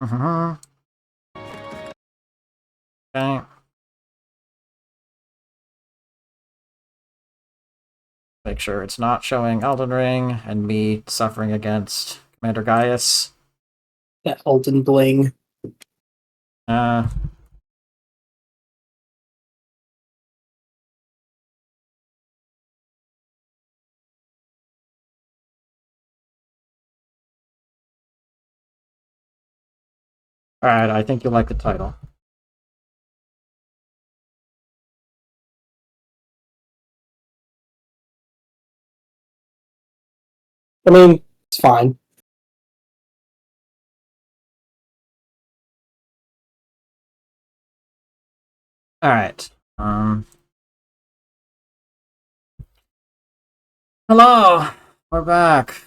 Mm-hmm. Okay. Make sure it's not showing Elden Ring and me suffering against Commander Gaius. Yeah, Elden Bling. Uh, Alright, I think you'll like the title. I mean, it's fine. Alright. Hello! We're back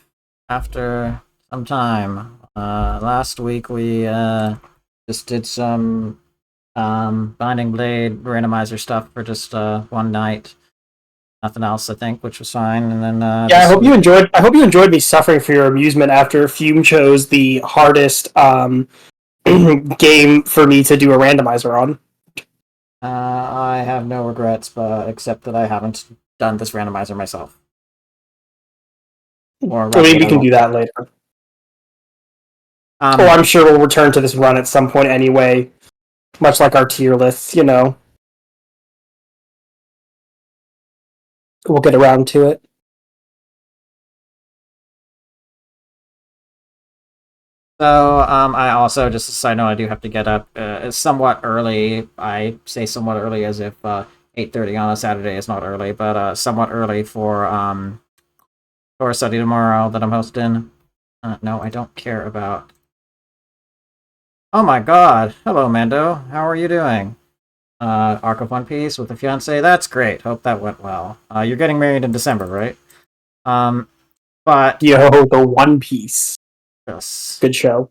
after some time. Last week we just did some Binding Blade randomizer stuff for just one night. Nothing else, I think, which was fine. And then Yeah, I hope you enjoyed. I hope you enjoyed me suffering for your amusement after Fume chose the hardest game for me to do a randomizer on. I have no regrets, but except that I haven't done this randomizer myself. Or I mean, we can do that later. I'm sure we'll return to this run at some point anyway, much like our tier lists, you know. We'll get around to it. So, I also, just a side note, I do have to get up somewhat early. I say somewhat early as if 8:30 on a Saturday is not early, but somewhat early for a study tomorrow that I'm hosting. No, I don't care about. Oh my god! Hello, Mando. How are you doing? Arc of One Piece with a fiance. That's great. Hope that went well. You're getting married in December, right? But Yo, the One Piece. yes. Good show.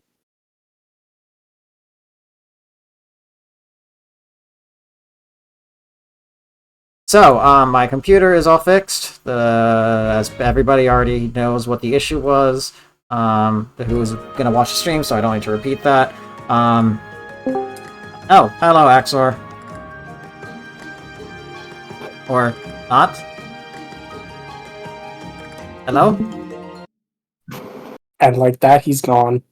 So, my computer is all fixed. As everybody already knows what the issue was. Who's gonna watch the stream, so I don't need to repeat that. Oh, hello, Axor. Or not? Hello? And like that, he's gone.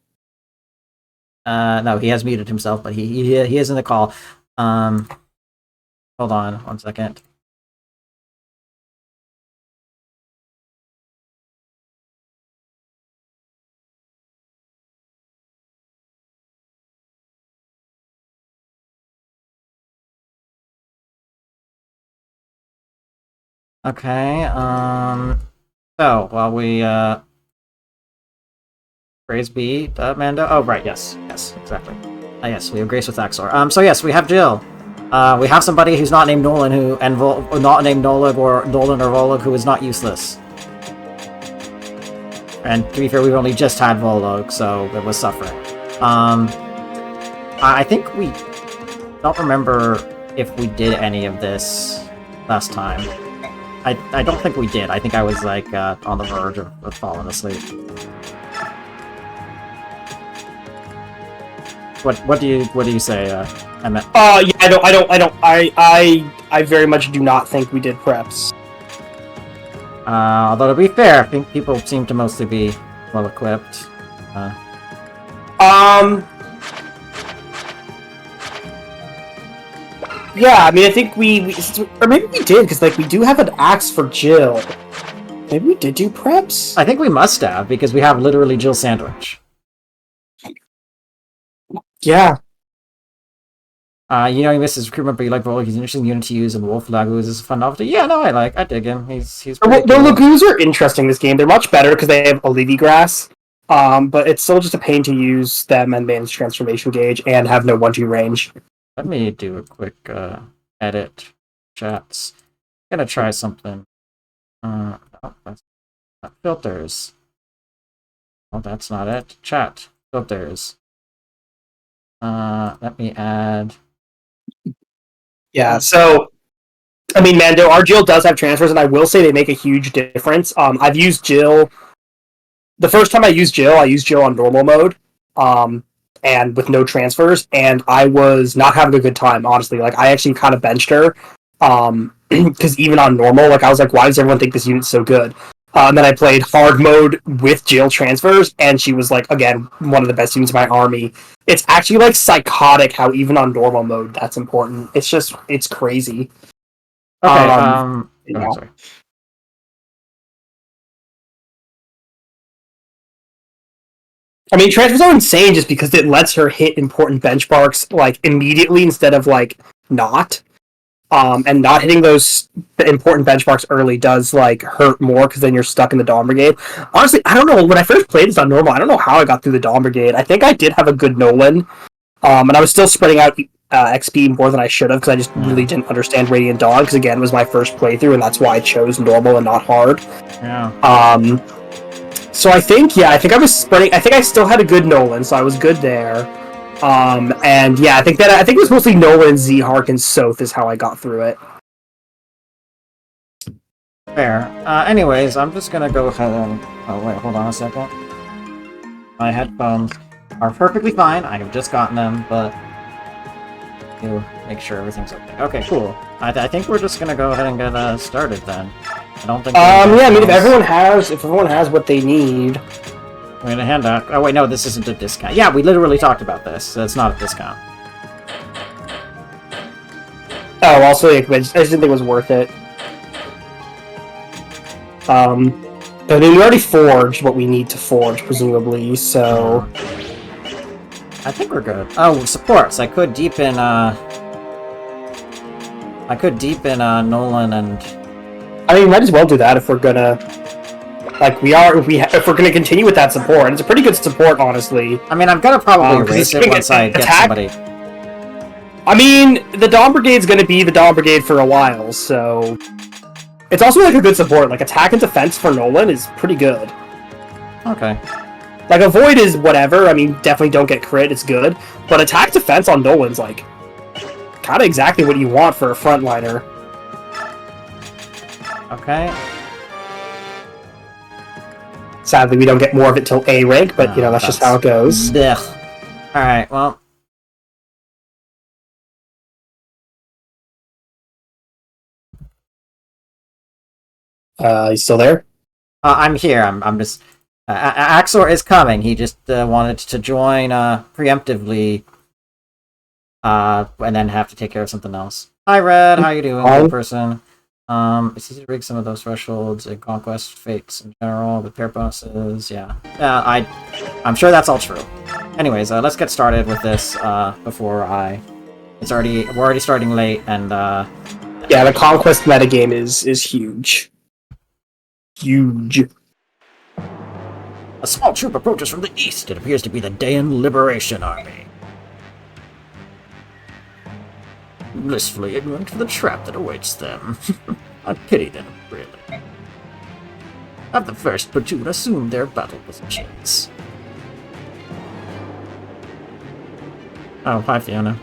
No, he has muted himself, but he is in the call. Hold on 1 second. Okay, so, while we, Praise be, Mando? Oh, right, yes, exactly. Yes, we have Grace with Axor. So yes, we have Jill. We have somebody who's not named Nolan, not named Nolan or Volog, who is not useless. And to be fair, we've only just had Volog, so it was suffering. I think we don't remember if we did any of this last time. I don't think we did. I think I was like on the verge of falling asleep. What do you say, Emmett? Yeah, I very much do not think we did preps. Although to be fair, I think people seem to mostly be well equipped. Yeah, I mean, I think or maybe we did, because like we do have an axe for Jill. Maybe we did do preps. I think we must have, because we have literally Jill Sandwich. Yeah. You know he misses recruitment, but you like Volog. He's an interesting unit to use, and Wolf Lagoos is a fun novelty. Yeah, no, I dig him. He's The pretty cool. Lagoos are interesting this game. They're much better because they have Olivia Grass. But it's still just a pain to use them and manage transformation gauge and have no 1-2 range. Let me do a quick edit chats. I'm gonna try something. Oh, that's not filters. Oh, that's not it. Chat filters. Let me add. Yeah, so I mean, Mando, our Jill does have transfers, and I will say they make a huge difference. I've used Jill. The first time I used Jill on normal mode. and with no transfers, and I was not having a good time, honestly. Like, I actually kind of benched her, because even on normal, like, I was like, why does everyone think this unit's so good? And then I played hard mode with jail transfers, and she was, like, again, one of the best units in my army. It's actually, like, psychotic how even on normal mode that's important. It's crazy. Okay, Yeah. sorry. I mean, transfers are insane just because it lets her hit important benchmarks, like, immediately instead of, like, not. And not hitting those important benchmarks early does, like, hurt more because then you're stuck in the Dawn Brigade. Honestly, I don't know. When I first played this on normal, I don't know how I got through the Dawn Brigade. I think I did have a good Nolan, and I was still spreading out XP more than I should have because I just really didn't understand Radiant Dawn because, again, it was my first playthrough, and that's why I chose normal and not hard. Yeah. So I think I was spreading. I think I still had a good Nolan, so I was good there. And yeah, I think it was mostly Nolan, Z-Hark, and Soth is how I got through it. Fair. Anyways, I'm just gonna go ahead and... Oh, wait, hold on a second. My headphones are perfectly fine. I have just gotten them, but... to make sure everything's okay. Okay, cool. I think we're just gonna go ahead and get started then. I don't think... Yeah, I mean, if everyone has what they need... I'm gonna hand out... Oh, wait, no, this isn't a discount. Yeah, we literally talked about this. So it's not a discount. Oh, also, I just didn't think it was worth it. I mean, we already forged what we need to forge, presumably, so... I think we're good. Oh, supports. I could deepen, Nolan and... I mean, might as well do that if we're gonna... Like, if we're gonna continue with that support. And it's a pretty good support, honestly. I mean, I'm gonna probably erase it once I get somebody... I mean, the Dawn Brigade's gonna be the Dawn Brigade for a while, so... It's also, like, a good support. Like, attack and defense for Nolan is pretty good. Okay. Like, avoid is whatever. I mean, definitely don't get crit, it's good. But attack defense on Nolan's, like, kind of exactly what you want for a frontliner. Okay. Sadly, we don't get more of it till A rank, but, you know, that's just how it goes. Alright, well... You still there? I'm here. I'm just... Axor is coming. He just wanted to join preemptively, and then have to take care of something else. Hi, Red. How you doing, good person? It's easy to rig some of those thresholds in Conquest Fates in general, with pair bonuses. Yeah. I'm sure that's all true. Anyways, let's get started with this before I... we're already starting late, and yeah, the Conquest metagame is huge. Huge. A small troop approaches from the east. It appears to be the Dayan Liberation Army. Blissfully ignorant of the trap that awaits them. I pity them, really. Have the first platoon assume their battle positions. Oh, hi, Fiona.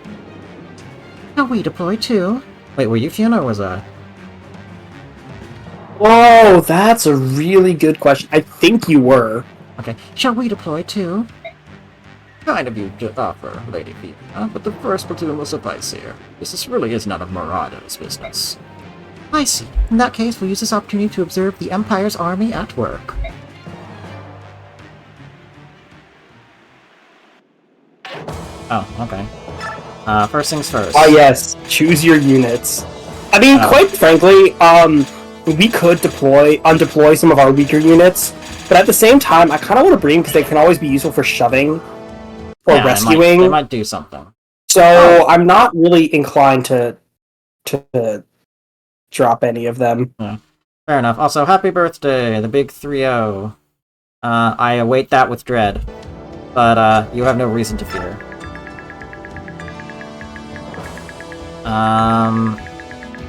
Shall we deploy too? Wait, were you Fiona or was I? Whoa, that's a really good question. I think you were. Okay, shall we deploy too? Kind of you to offer, Lady Fiona, but the first platoon will suffice here. This really is none of Marado's business. I see. In that case, we'll use this opportunity to observe the Empire's army at work. Oh, okay. First things first. Oh yes, choose your units. I mean, quite frankly, we could undeploy some of our weaker units, but at the same time, I kind of want to bring them because they can always be useful for shoving or rescuing. They might do something. So I'm not really inclined to drop any of them. Yeah. Fair enough. Also, happy birthday, the big 3-0. I await that with dread, but you have no reason to fear.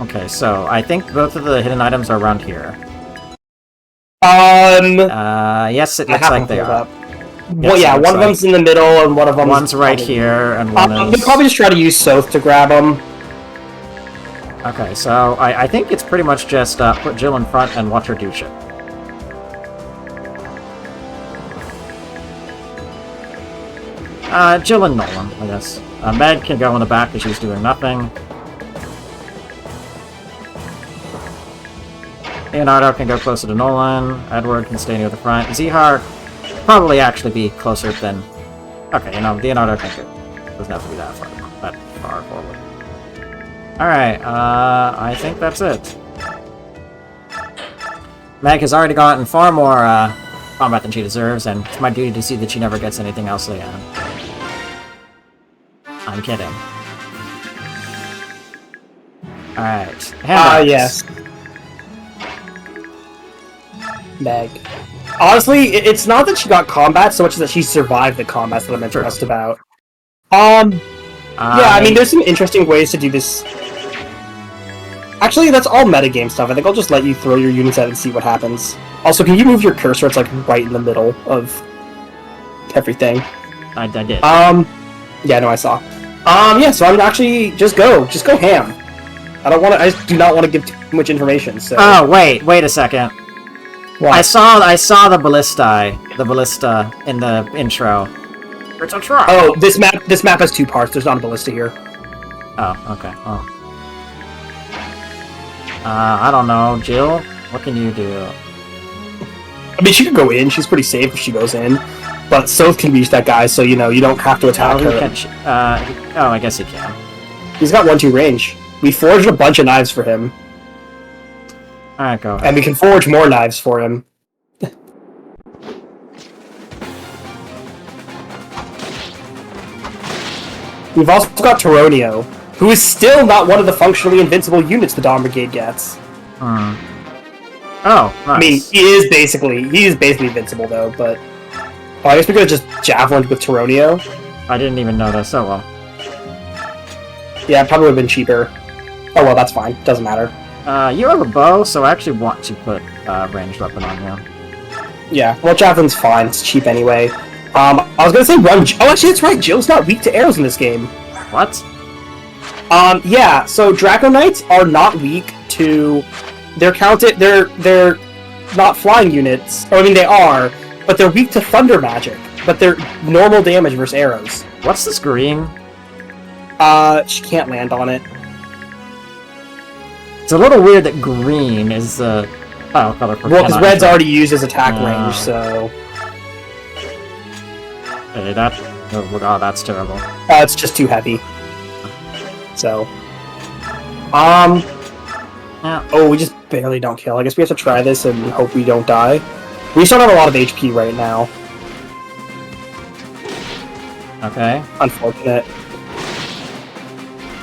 Okay, so I think both of the hidden items are around here. Yes, it looks like they are. Well, yeah, one of them's in the middle, and one of them. One's right here, and one is. We'll probably just try to use Soth to grab them. Okay, so I think it's pretty much just put Jill in front and watch her do shit. Jill and Nolan, I guess. Meg can go in the back because she's doing nothing. Leonardo can go closer to Nolan. Edward can stay near the front. Zihar probably actually be closer than... Okay, Leonardo can go. Doesn't have to be that far forward. Alright, I think that's it. Meg has already gotten far more combat than she deserves, and it's my duty to see that she never gets anything else again. I'm kidding. Alright. Yes. Meg. Honestly, it's not that she got combat so much as that she survived the combat that I'm interested about. Yeah, I mean, there's some interesting ways to do this. Actually, that's all metagame stuff. I think I'll just let you throw your units out and see what happens. Also, can you move your cursor? It's like right in the middle of everything. I did. Yeah, no, I saw. Yeah, so I'm actually just go ham. I just do not want to give too much information. So. Oh wait a second. What? I saw the ballista in the intro. It's a truck. Oh, this map has two parts. There's not a ballista here. Oh, okay. Oh. I don't know, Jill. What can you do? I mean, she could go in. She's pretty safe if she goes in. But Soth can reach that guy, so you don't have to attack her. I guess he can. He's got 1-2 range. We forged a bunch of knives for him. Alright, go ahead. And we can forge more knives for him. We've also got Taronio, who is still not one of the functionally invincible units the Dawn Brigade gets. Oh, nice. I mean, he is basically invincible though, but... Oh, I guess we could have just javelined with Taronio. I didn't even know that, so well. Yeah, it probably would have been cheaper. Oh well, that's fine. Doesn't matter. You have a bow, so I actually want to put ranged weapon on you. Yeah, well, javelin's fine. It's cheap anyway. I was gonna say run... Oh, actually, that's right. Jill's not weak to arrows in this game. What? Yeah, so Draco Knights are not weak to... They're counted... They're not flying units. Or, I mean, they are, but they're weak to thunder magic. But they're normal damage versus arrows. What's this green? She can't land on it. It's a little weird that green is the final color for... Well, because red's already used as attack range, so... Hey, that... Oh, God, that's terrible. It's just too heavy. So... Yeah. Oh, we just barely don't kill. I guess we have to try this and hope we don't die. We still have a lot of HP right now. Okay. Unfortunate.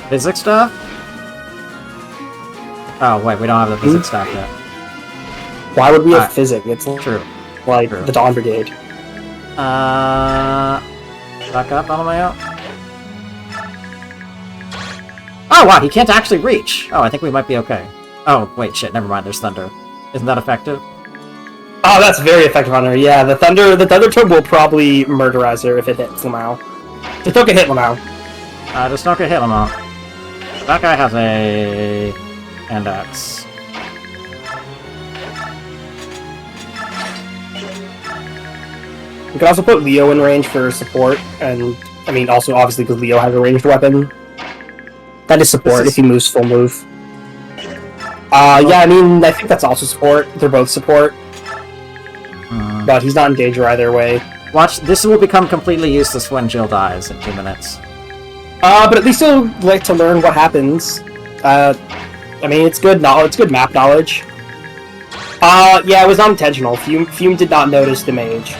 Physics stuff? Oh, wait, we don't have the physics stuff yet. Why would we have physics? It's True. like True. the Dawn Brigade. Back up on the way out. Oh, wow, he can't actually reach! Oh, I think we might be okay. Oh, wait, shit, never mind, there's thunder. Isn't that effective? Oh, that's very effective on her. Yeah, the thunder tome will probably murderize her if it hits Lamau. Just don't get hit, Lamau. Just don't get hit, Lamau. That guy has a... hand axe. We could also put Leo in range for support, and, I mean, also, obviously, because Leo has a ranged weapon. That is support if he moves full move. Yeah, I mean, I think that's also support. They're both support. But he's not in danger either way. Watch, this will become completely useless when Jill dies in 2 minutes. But at least he'll like to learn what happens. I mean, it's good knowledge. It's good map knowledge. Yeah, it was not intentional. Fume did not notice the mage.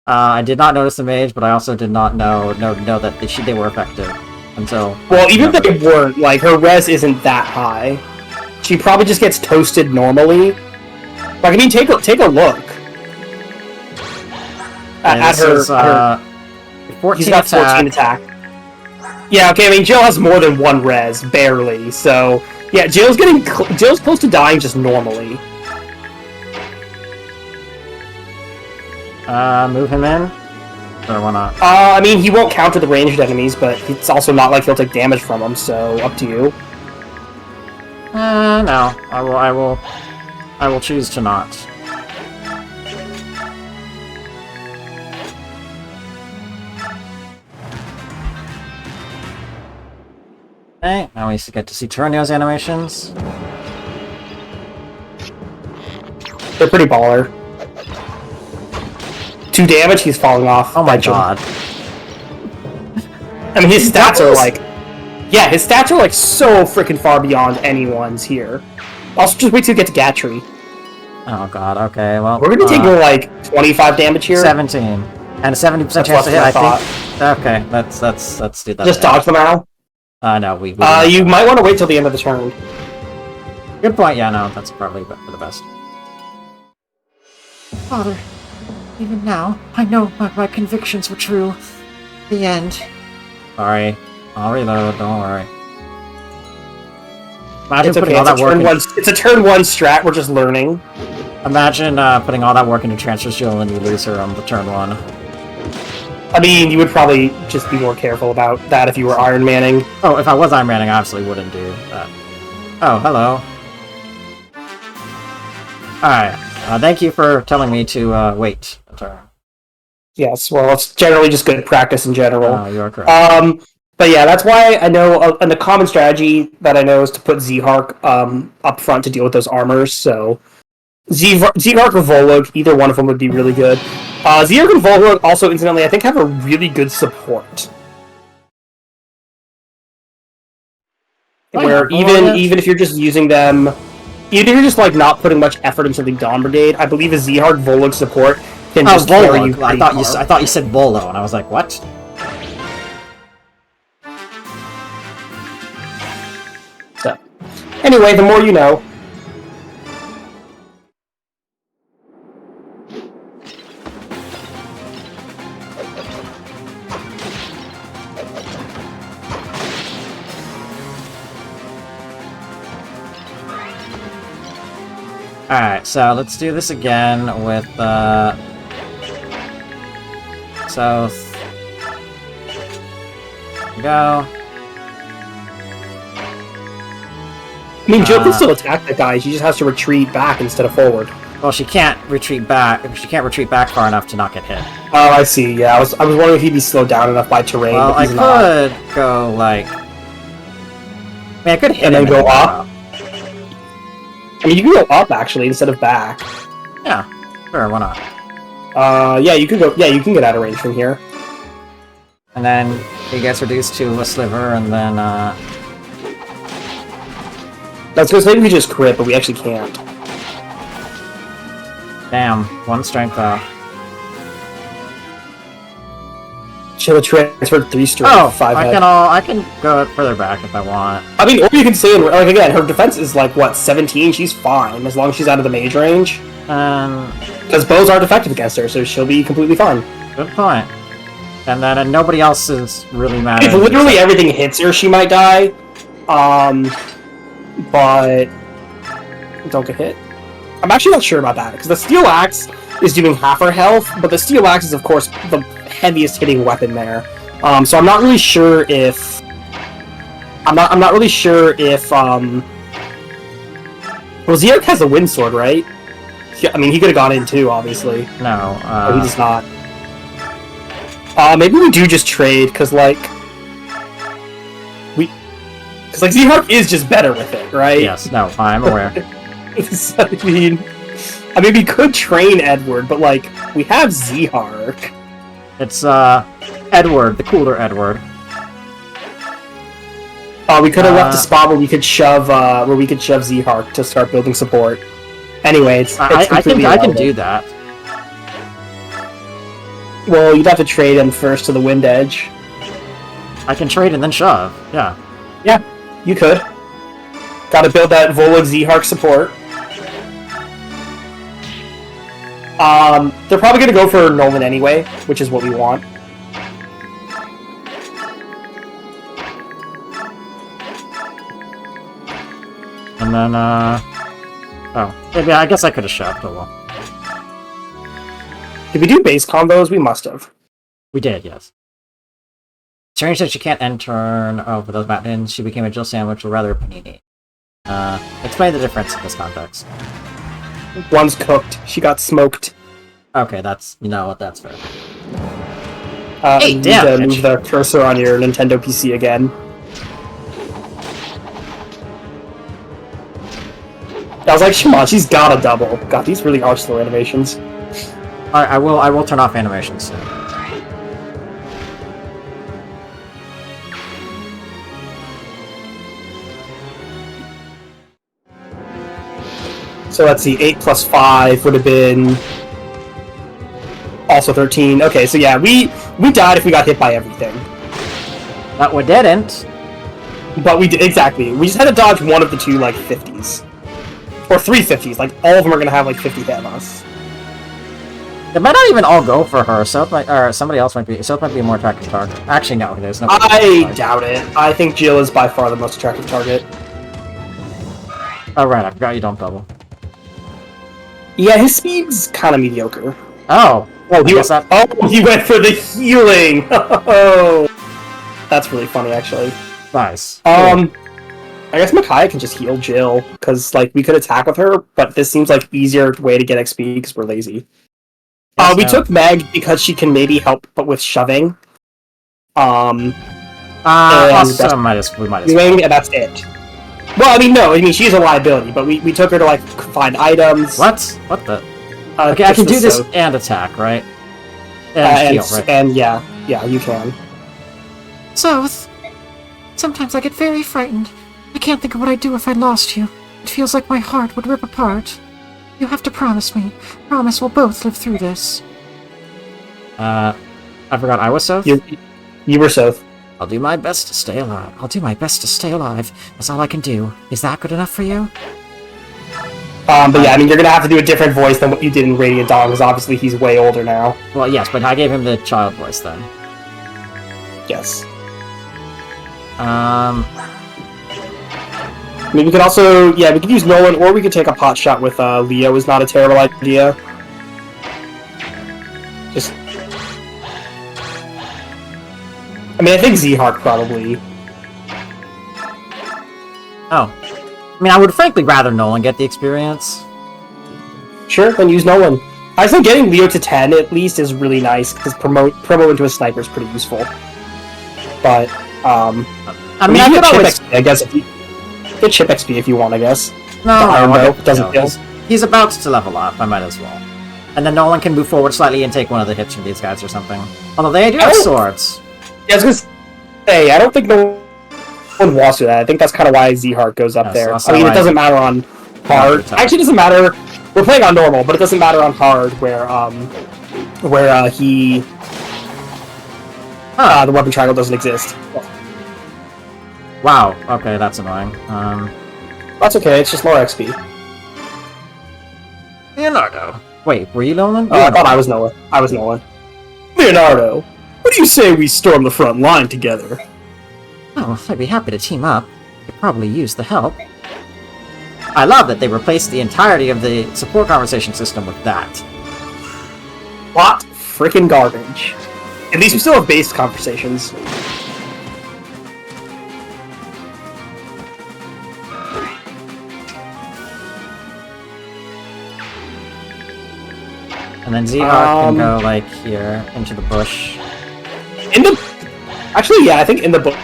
I did not notice the mage, but I also did not know that they were effective until... Well, even if they weren't, like, her res isn't that high. She probably just gets toasted normally. Like, I mean, take a look. At her 14 he's got attack. 14 attack. Yeah, okay, I mean, Jill has more than one res, barely, so... Yeah, Jill's close to dying just normally. Move him in? Or why not? I mean, he won't counter the ranged enemies, but it's also not like he'll take damage from them, so up to you. No. I will choose to not. Okay, now we get to see Turnio's animations. They're pretty baller. 2 damage, he's falling off. Oh my god. I mean, his stats are like... Yeah, his stats are like so freaking far beyond anyone's here. Also, just wait till you get to Gatry. Oh god, okay, well... We're gonna be taking like 25 damage here. 17. And a 70% chance to hit, I think. Okay, let's do that. Just dodge them out? No, we you might want to wait till the end of the turn. Good point, yeah, no, that's probably for the best. Father, even now, I know my convictions were true. The end. Sorry. I'll reload, don't worry. Imagine it's putting okay, all that work it's a turn 1 strat, we're just learning. Imagine putting all that work into Transfer Shield and you lose her on the turn 1. I mean, you would probably just be more careful about that if you were Iron Manning. Oh, if I was Iron Manning, I absolutely wouldn't do that. Oh, hello. Alright, thank you for telling me to wait a turn. Yes, well, it's generally just good practice in general. Oh, you're correct. But yeah, that's why I know, and the common strategy that I know is to put Z-Hark up front to deal with those armors, so... Z-Hark or Volug, either one of them would be really good. Z-Hark and Volug also, incidentally, I think have a really good support. Where even if you're just using them... Even if you're just, like, not putting much effort into the Dawn Brigade, I believe a Z-Hark Volug support can just carry you I thought you said Volo, and I was like, what? So, anyway, the more you know. Alright, so let's do this again with, So... Go. I mean, Jill can still attack that guy, she just has to retreat back instead of forward. Well, she can't retreat back. She can't retreat back far enough to not get hit. Oh, I see. Yeah, I was wondering if he'd be slowed down enough by terrain. Well, but I he's could not. go like. I mean, I could hit and him then go up. I mean, you can go up actually instead of back. Yeah, sure. Why not? Yeah, you can go. Yeah, you can get out of range from here. And then he gets reduced to a sliver, and then. That's because maybe we just crit, but we actually can't. Damn, 1 strength off. Should have transferred 3 strength. Oh, 5 head. I can go further back if I want. I mean, or you can stay in. Like again, her defense is like what 17. She's fine as long as she's out of the mage range. Because bows aren't effective against her, so she'll be completely fine. Good point. And then nobody else is really mad. If literally everything hits her, she might die. But don't get hit. I'm actually not sure about that, because the Steel Axe is doing half her health, but the Steel Axe is, of course, the heaviest hitting weapon there. So I'm not really sure if... I'm not really sure if, Well, Z-Hark has a wind sword, right? I mean, he could have gone in too, obviously. No, But he does not. Maybe we do just trade, because, like... Because, like, Z-Hark is just better with it, right? Yes, no, I'm aware. I mean, we could train Edward, but, like, we have Z-Hark. It's, Edward, the cooler Edward. We could have left a spot where we could shove, Z-Hark to start building support. Anyway, it's I can do that. Well, you'd have to trade him first to the Wind Edge. I can trade and then shove, yeah. Yeah, you could. Gotta build that Volug Z-Hark support. They're probably gonna go for Nolan anyway, which is what we want. And then, oh, maybe I guess I could have shoved, oh well. Did we do base combos? We must have. We did, yes. Strange that she can't end turn. Oh, for those mountains, she became a Jill sandwich, or rather a panini. Explain the difference in this context. One's cooked. She got smoked. Okay, that's, you know what, that's fair. You need to move the cursor on your Nintendo PC again. I was like, Shimachi's got a double. God, these really are slow animations. Alright, I will turn off animations soon. So let's see, 8 plus 5 would have been also 13. Okay, so yeah, we died if we got hit by everything. But we didn't. But we did, exactly. We just had to dodge one of the two, like, 50s. Or 3 50s. Like, all of them are going to have, like, 50 hit on us. They might not even all go for her. Soph might, or somebody else might be. Soph might be a more attractive target. Actually, no, there's no. I doubt it. I think Jill is by far the most attractive target. Oh, right, I forgot you don't double. Yeah, his speed's kind of mediocre. Oh. Oh, he went for the healing! Oh, that's really funny, actually. Nice. I guess Micaiah can just heal Jill, because, like, we could attack with her, but this seems like easier way to get XP, because we're lazy. Yes, we took Meg because she can maybe help but with shoving. Also, we might as well. And that's it. Well, I mean, no, I mean, she's a liability, but we took her to, like, find items. What? What the? Okay, I can do this and attack, right? And heal, right? And yeah, you can. Soth, sometimes I get very frightened. I can't think of what I'd do if I lost you. It feels like my heart would rip apart. You have to promise me. Promise we'll both live through this. I forgot I was Soth? You were Soth. I'll do my best to stay alive. I'll do my best to stay alive. That's all I can do. Is that good enough for you? But yeah, I mean, you're gonna have to do a different voice than what you did in Radiant Dawn, because obviously he's way older now. Well, yes, but I gave him the child voice then. Yes. I mean, we could also, we could use Nolan, or we could take a pot shot with Leo. Is not a terrible idea. Just, I mean, I think Z-Hark probably. Oh. I mean, I would frankly rather Nolan get the experience. Sure, then use Nolan. I think getting Leo to 10 at least is really nice, because promo into a sniper is pretty useful. But, I mean, I could always... XP, I guess, if you get chip XP if you want, I guess. No, doesn't kill. He's about to level up, I might as well. And then Nolan can move forward slightly and take one of the hits from these guys or something. Although they do have swords. Yeah, I was gonna say, I don't think no one wants to do that. I think that's kind of why Z-Heart goes up there. I mean, it doesn't matter on hard. Actually, it doesn't matter. We're playing on normal, but it doesn't matter on hard, where he... the weapon triangle doesn't exist. Wow, okay, that's annoying. That's okay, it's just more XP. Leonardo. Wait, were you Nolan? I thought I was Nolan. Leonardo, what do you say we storm the front line together? Oh, I'd be happy to team up. Could probably use the help. I love that they replaced the entirety of the support conversation system with that. What freaking garbage. At least we still have base conversations. And then Z-Hawk can go, like, here, into the bush. Actually, yeah, I think in the bush...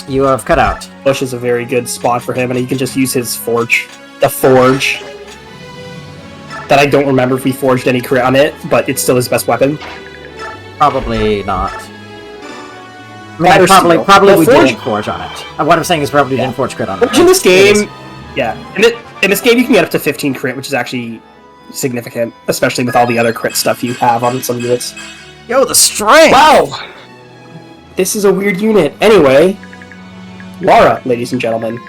You have cut out. Bush is a very good spot for him, and he can just use his forge. The forge. That I don't remember if we forged any crit on it, but it's still his best weapon. Probably not. I mean, probably we didn't forge on it. What I'm saying is probably didn't forge crit on it. In this game, in this game you can get up to 15 crit, which is actually significant, especially with all the other crit stuff you have on some units. Yo, the strength! Wow! This is a weird unit. Anyway, Laura, ladies and gentlemen.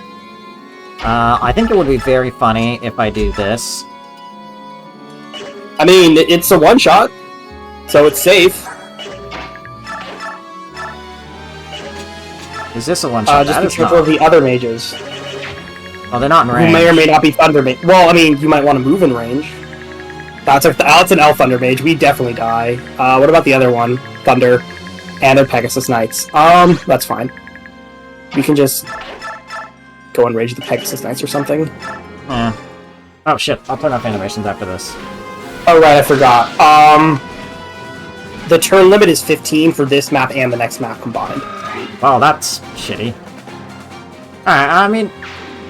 I think it would be very funny if I do this. I mean, it's a one-shot, so it's safe. Is this a one-shot? Just be careful of the other mages. Oh, they're not in range. Who may or may not be Thunder Mage. Well, I mean, you might want to move in range. That's an Elf Thunder Mage. We definitely die. What about the other one? Thunder. And their Pegasus Knights. That's fine. We can just go and rage the Pegasus Knights or something. Yeah. Oh shit, I'll turn off animations after this. Oh right, I forgot. The turn limit is 15 for this map and the next map combined. Well, that's shitty. Alright, I mean...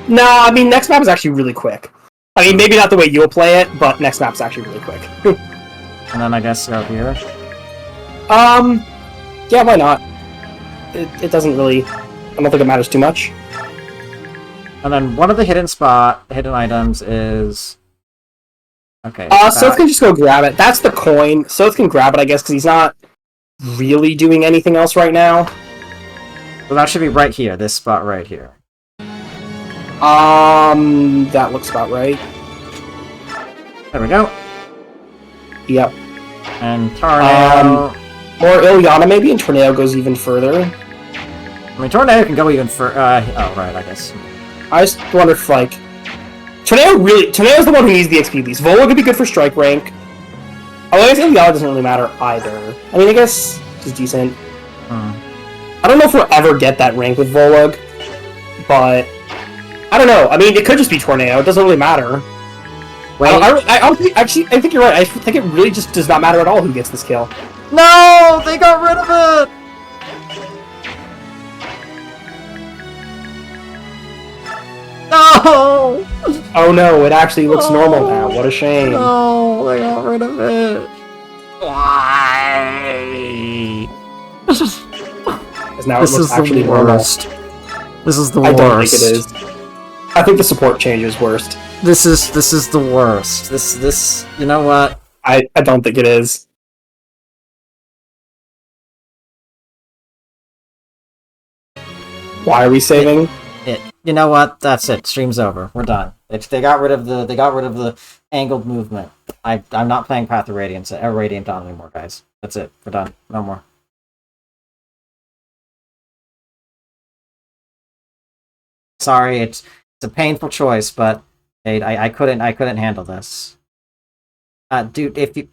No, I mean, next map is actually really quick. I mean, maybe not the way you'll play it, but next map is actually really quick. And then I guess go here. Yeah, why not? It doesn't really... I don't think it matters too much. And then one of the hidden items is... Okay. Soth can just go grab it. That's the coin. Soth can grab it, I guess, because he's not really doing anything else right now. So that should be right here, this spot right here. That looks about right. There we go. Yep. And Tornado... Or Ilyana maybe, and Tornado goes even further. I mean, Tornado can go even further. Oh, right, I guess. I just wonder if, like... Tornado's the one who needs the XP least. Vola could be good for strike rank. Although I guess Ilyana doesn't really matter either. I mean, I guess it's decent. I don't know if we'll ever get that rank with Volug, but... I don't know. I mean, it could just be Tornado. It doesn't really matter. Wait. I think you're right. I think it really just does not matter at all who gets this kill. No! They got rid of it! No! Oh no, it actually looks normal now. What a shame. No, they got rid of it. Why? Because now This it looks is actually the normal. worst. This is the I worst. don't think it is. I think the support change is worst. This is the worst. This you know what? I don't think it is. Why are we saving? You know what? That's it. Stream's over. We're done. They got rid of the angled movement. I'm not playing Path of Radiance or Radiant Dawn anymore, guys. That's it. We're done. No more. Sorry, it's a painful choice, but I couldn't handle this. Dude, if you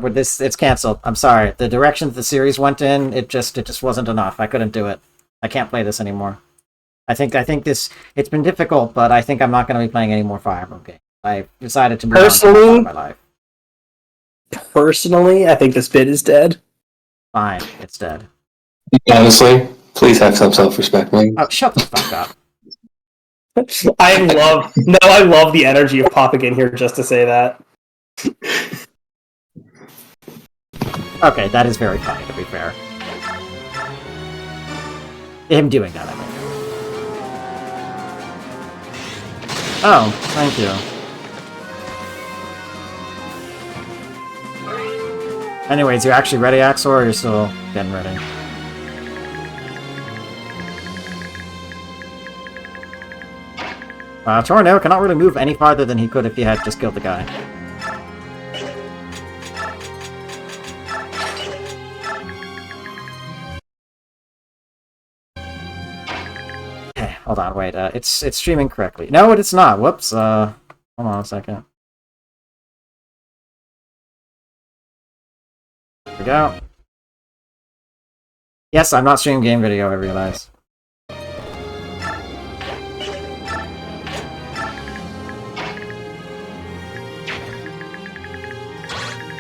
with this, it's canceled. I'm sorry. The direction the series went in, it just wasn't enough. I couldn't do it. I can't play this anymore. I think this, it's been difficult, but I think I'm not going to be playing any more Fire Emblem games. I decided to move on to my life. Personally, I think this bit is dead. Fine, it's dead. Honestly, please have some self-respect, man. Oh, shut the fuck up. I love the energy of popping in here just to say that. Okay, that is very funny, to be fair. Him doing that, I mean. Oh, thank you. Anyways, you actually ready, Axor, or you're still getting ready? Tornado cannot really move any farther than he could if he had just killed the guy. Okay, hold on, wait, it's streaming correctly. No, it's not, whoops, hold on a second. There we go. Yes, I'm not streaming game video, I realize.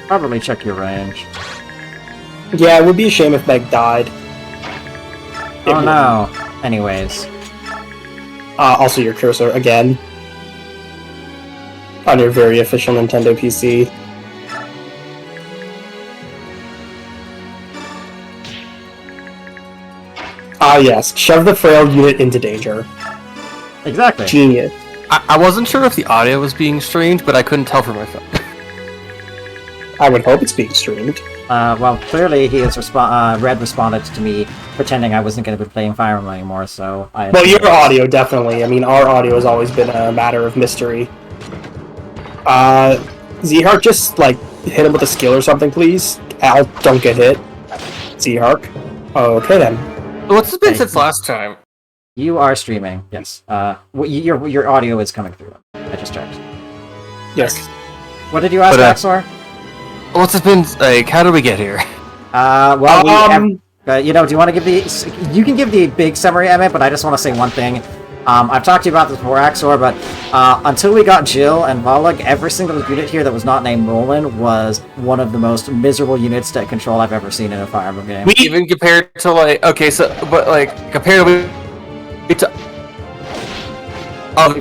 Probably check your range. Yeah, it would be a shame if Meg died. Oh no. Anyways. Also your cursor again. On your very official Nintendo PC. Ah yes, shove the frail unit into danger. Exactly. Genius. I wasn't sure if the audio was being streamed, but I couldn't tell from my phone. I would hope it's being streamed. Well, clearly he has Red responded to me pretending I wasn't going to be playing Fire Emblem anymore, so I... Well, your audio, definitely. I mean, our audio has always been a matter of mystery. Z-Hark, just, like, hit him with a skill or something, please. Al, don't get hit. Z-Hark. Okay, then. What's it been since last time? You are streaming, yes. Your audio is coming through. I just checked. Yes. What did you ask, Axor? What's it been, like, how did we get here? Well, you know, do you want to give the... You can give the big summary, Emmett, but I just want to say one thing. I've talked to you about this before, Axor, but until we got Jill and Volag, every single unit here that was not named Nolan was one of the most miserable units to control I've ever seen in a Fire Emblem game. Even compared to like, okay, so but like compared to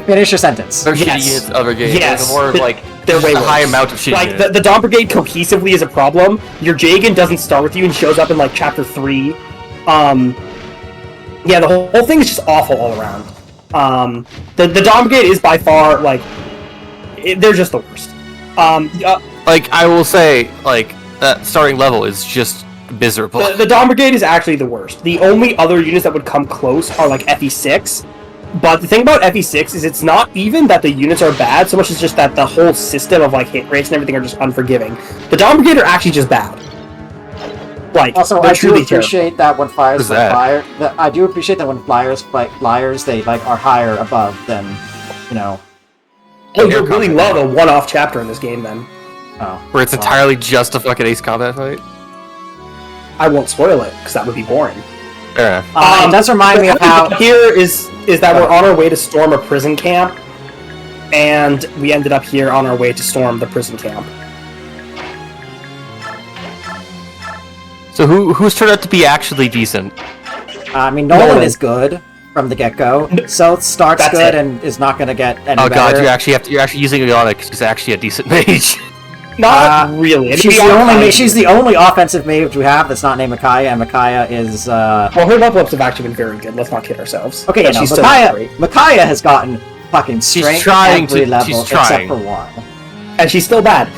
Finish your sentence. other Yes. shitty units, other games, Yes. more of, like They're way a high worse. amount of shit. Like the Dawn Brigade cohesively is a problem. Your Jagan doesn't start with you and shows up in like chapter 3. Yeah, the whole thing is just awful all around. The Dawn Brigade is by far like they're just the worst. Like I will say, like that starting level is just miserable. The Dawn Brigade is actually the worst. The only other units that would come close are like FE6. But the thing about FE6 is it's not even that the units are bad, so much as just that the whole system of like hit rates and everything are just unforgiving. The Dawn Brigade are actually just bad. Like, Also, they're I do truly appreciate that when flyers What's fight that? fire. I do appreciate that when flyers fight flyers, they like are higher above than, you know. Oh, you're really love a one-off chapter in this game, then. Oh, Where it's well, entirely just a fucking ace combat fight. I won't spoil it because that would be boring. Fair enough. It does remind me of how. Here is that we're on our way to storm a prison camp, and we ended up here on our way to storm the prison camp. So who's turned out to be actually decent? I mean, Nolan Nolan. is good from the get-go. So starts That's good it. and is not going to get any Oh better. god, you're actually using Iona because she's actually a decent mage. Not really. I mean, She's the only offensive mage we have that's not named Micaiah, and Micaiah is Well, her level ups have actually been very good. Let's not kid ourselves. okay. But No, she's still not great. Micaiah has gotten fucking strength trying every to- level she's except trying. for one. And she's still bad.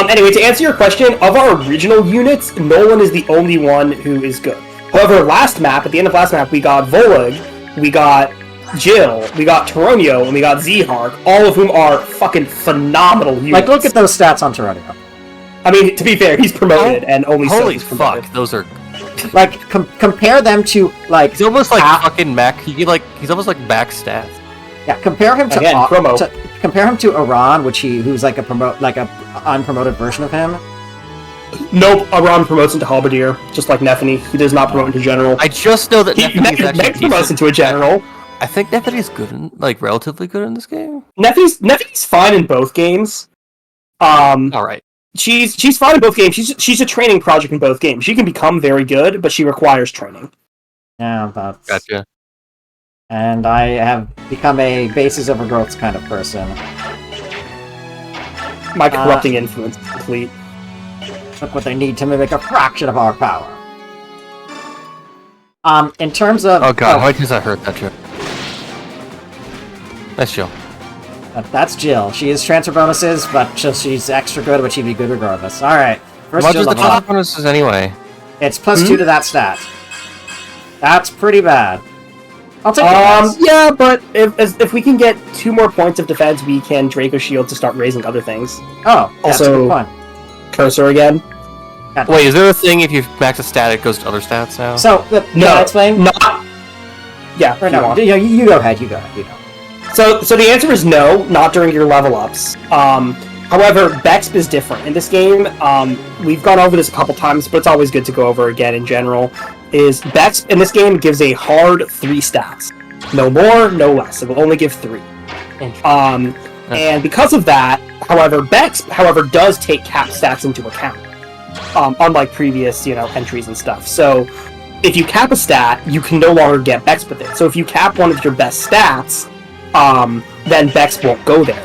Anyway, to answer your question, of our original units, Nolan is the only one who is good. However, at the end of last map, we got Volag, we got Jill, we got Toronio, and we got Zhark, all of whom are fucking phenomenal units. Like, look at those stats on Toronio. I mean, to be fair, he's promoted, and only so Holy he's promoted. fuck, those are. Like, compare them to like. He's almost like half- fucking Mac. He's almost like back stats. Yeah, compare him to, Again, promo. compare him to Iran, who's like a unpromoted version of him. Nope, Aram promotes into Halberdier, just like Nefany. He does not promote into General. I just know that Nefany is actually Next promotes decent. into a General. I think Nefany's good, like relatively good in this game. Nefany's fine in both games. All right. She's fine in both games. She's a training project in both games. She can become very good, but she requires training. Yeah, that's. Gotcha. And I have become a bases over growths kind of person. My corrupting influence is complete. Look what they need to mimic a fraction of our power. In terms of Oh god, how many times I heard that joke? That's chill. that's Jill. She has transfer bonuses, but she's extra good, but she'd be good regardless. All right, first What Jill is the level up. top bonuses anyway? It's +2 to that stat. That's pretty bad. I'll take it. Yeah, but if we can get 2 more points of defense, we can Draco Shield to start raising other things. Oh, that's also- a good point. Cursor again. Wait, is there a thing if you max a stat, it goes to other stats now? So, can I explain? Not. Yeah. Or if you no, want. you go ahead. You go. So the answer is no, not during your level ups. However, Bexp is different in this game. We've gone over this a couple times, but it's always good to go over again in general. Is Bexp in this game gives a hard 3 stats, no more, no less. It will only give 3. And because of that, however, Bexp, does take cap stats into account, unlike previous entries and stuff. So if you cap a stat, you can no longer get Bexp with it. So if you cap one of your best stats, then Bex won't go there.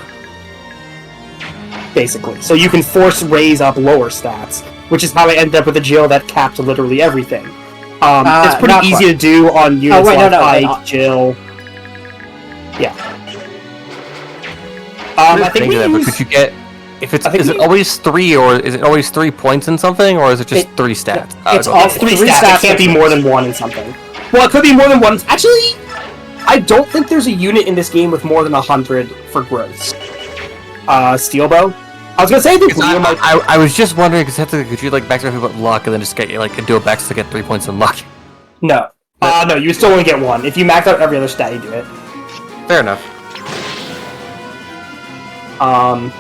Basically. So you can force raise up lower stats, which is how I ended up with a Jill that capped literally everything. It's pretty not easy quite. to do on units wait, no, like no, Ike, no. Jill. Yeah. I think we but use... could you get if it's I think is it we- always 3 or is it always 3 points in something or is it just 3 stats? it's okay. all It's 3 three stats. stats It can't be difference. more than 1 in something. Well, it could be more than 1. Actually, I don't think there's a unit in this game with more than 100 for growths. Steelbow? I was gonna say there's Leo might... I was just wondering because could you like back to people with luck and then just get do a back to get 3 points in luck? No. No, you still only get 1. If you max out every other stat, you do it. Fair enough. Um,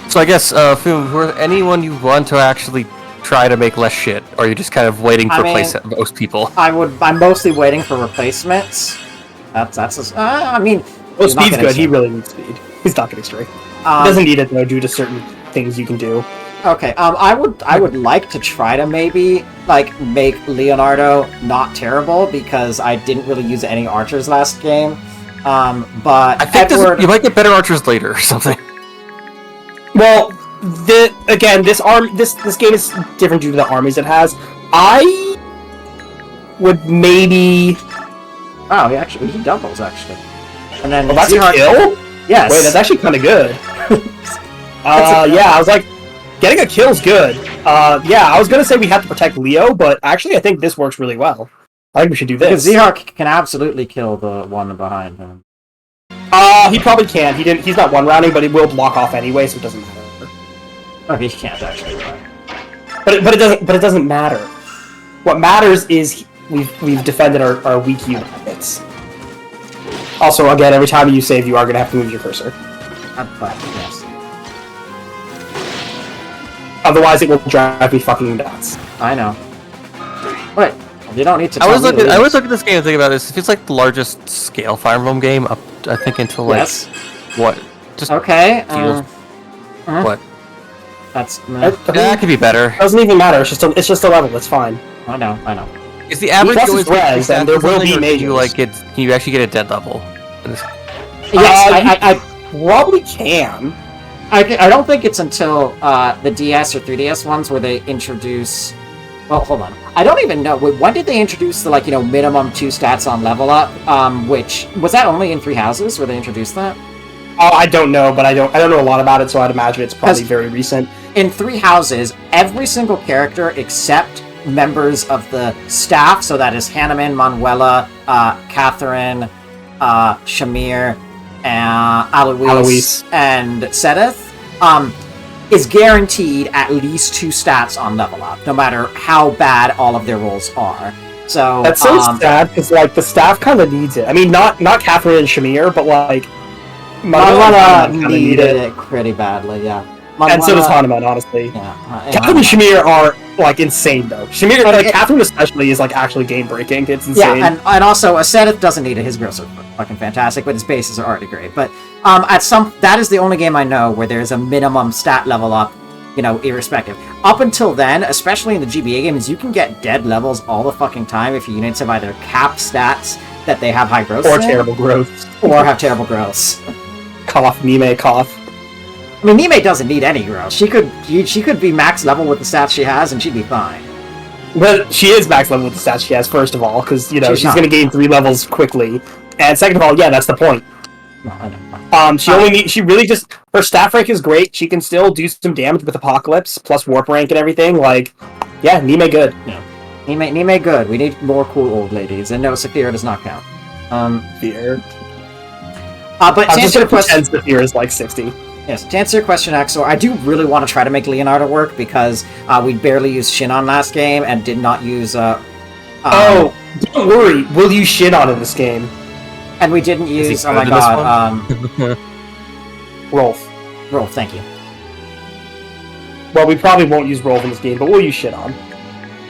So I guess for anyone you want to actually try to make less shit, or you're just kind of waiting I for mean- most people. I'm mostly waiting for replacements. I mean, Well, he's not speed's getting good. He straight. really needs speed. He's not getting straight. He doesn't need it though, due to certain things you can do. Okay, I would like to try to maybe like make Leonardo not terrible because I didn't really use any archers last game. But I think Edward, you might get better archers later or something. Well, this game is different due to the armies it has. I would maybe. oh, he doubles actually, and then Well, that's Zihar- a kill. Yes. Wait, that's actually kind of good. Yeah, I was like, getting a kill's good. Yeah, I was gonna say we have to protect Leo, but actually, I think this works really well. I think we should do because this. Zihar can absolutely kill the one behind him. He probably can. He's not one rounding, but he will block off anyway, so it doesn't matter. Okay, he can't actually. Right. But it doesn't matter. What matters is we've defended our weak units. Also, again, every time you save, you are gonna have to move your cursor. But yes, Otherwise, it will drive me fucking nuts. I know. Wait, you don't need to. I tell was me looking. to I leave. was looking at this game and thinking about this. It feels like the largest scale Fire Emblem game up. I think until like Yes. what? Just Okay. feels- what? That's. That could be better. Doesn't even matter. It's just a level. It's fine. I know. Is the average Plus always it's res, stats and there or will something, be or can you mages. can you actually get a dead level? Yes, I Probably can. I don't think it's until the DS or 3DS ones where they introduce. Well, hold on. I don't even know. When did they introduce the minimum 2 stats on level up? Which was that only in 3 houses where they introduced that? Oh, I don't know, but I don't know a lot about it, so I'd imagine it's probably very recent. In 3 houses, every single character except members of the staff, so that is Hanneman, Manuela, Catherine, Shamir, Alois, and Sedith, is guaranteed at least 2 stats on level up, no matter how bad all of their rolls are. So That's so sad because the staff kind of needs it. I mean, not Catherine and Shamir, but Manuela kinda needed it pretty badly, yeah. and so does Hanuman, honestly. Yeah, Catherine and Shamir are insane though. Shamir, Catherine especially, is actually game breaking. It's insane. Yeah, and also Asedith doesn't need it. His grills are fucking fantastic, but his bases are already great. But that is the only game I know where there's a minimum stat level up, irrespective. Up until then, especially in the GBA games, you can get dead levels all the fucking time if your units have either capped stats that they have high growth or terrible growth, or have terrible growths. Cough, Nime, cough. I mean, Nime doesn't need any growth. She could be max level with the stats she has, and she'd be fine. But she is max level with the stats she has, first of all, because she's not. going to gain 3 levels quickly, and second of all, yeah, that's the point. No, I don't. She really just, her staff rank is great. She can still do some damage with Apocalypse plus warp rank and everything. Yeah, Nime good. Yeah. Nime good. We need more cool old ladies, and no, Saphira does not count. Fear. But I'm to just answer gonna your question, pretend Saphira is 60. yes, to answer your question, Axel, I do really want to try to make Leonardo work because we barely used Shinon last game and did not use. Oh, don't worry. We'll use shit on in this game. and we didn't use. Oh my good in this god, Rolf. Rolf, thank you. Well, we probably won't use Rolf in this game, but we'll use shit on.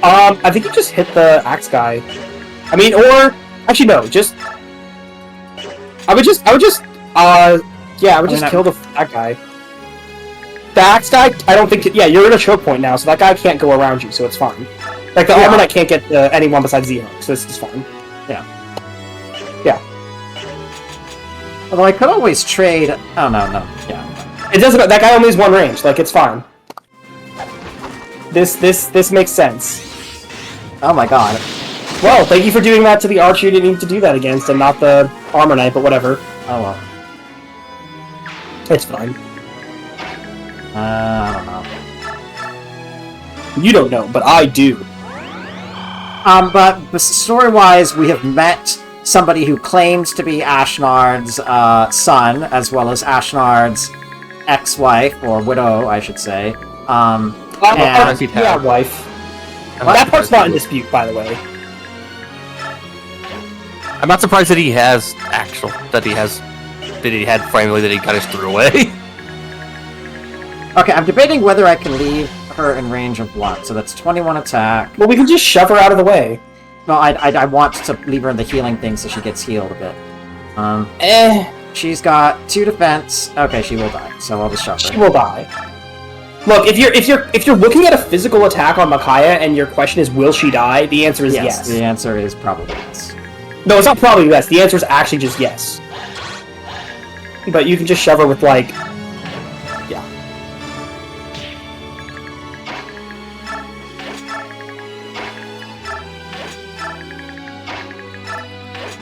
I think you just hit the axe guy. I mean, or actually no, just. I would just kill that guy. The axe guy, I don't think. Yeah, you're in a choke point now, so that guy can't go around you, so it's fine. The armor knight can't get anyone besides Zero, so this is fine. Yeah. Yeah. Although I could always trade. Oh no. Yeah. It doesn't. That guy only has 1 range. It's fine. This makes sense. Oh my god. Well, thank you for doing that to the archer you didn't need to do that against, and not the armor knight, but whatever. Oh well. It's fine. I don't know. You don't know, but I do. But story-wise, we have met somebody who claims to be Ashnard's son, as well as Ashnard's ex-wife, or widow, I should say. Yeah, wife. That part's not in dispute, by the way. I'm not surprised that he had family that he kind of threw away. Okay, I'm debating whether I can leave her in range of 1, so that's 21 attack. Well, we can just shove her out of the way. Well, I want to leave her in the healing thing so she gets healed a bit. She's got 2 defense. Okay, she will die. So I'll just shove her. She will die. Look, if you're looking at a physical attack on Micaiah and your question is will she die, the answer is yes. The answer is probably yes. No, it's not probably yes. The answer is actually just yes. But you can just shove her with like, yeah.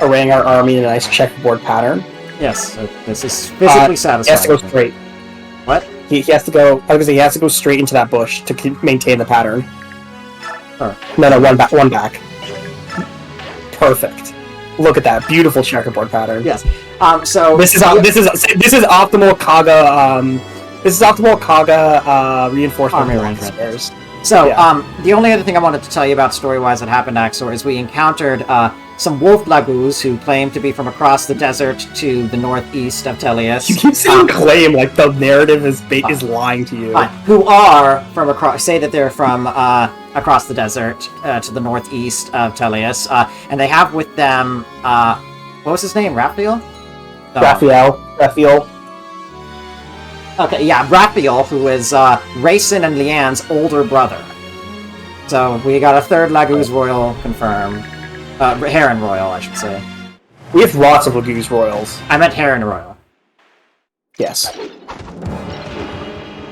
Arraying our army in a nice checkerboard pattern. Yes, this is physically satisfying. He has to go straight. What? He has to go. I was gonna say he has to go straight into that bush to maintain the pattern. Oh. No, one back. Perfect. Look at that beautiful checkerboard pattern. Yes. So this is optimal Kaga. This is optimal Kaga reinforcement army arrangements. So the only other thing I wanted to tell you about story-wise that happened, Axor, is we encountered some wolf lagoos who claim to be from across the desert to the northeast of Teleus. You keep saying claim like the narrative is lying to you. Who are from across? Say that they're from across the desert to the northeast of Teleus, and they have with them what was his name? Raphael. Raphael. Okay, yeah, Raphael, who is Rayson and Leanne's older brother. So we got a 3rd Laguz Royal confirmed. Heron Royal, I should say. We have lots of Laguz Royals. I meant Heron Royal. Yes.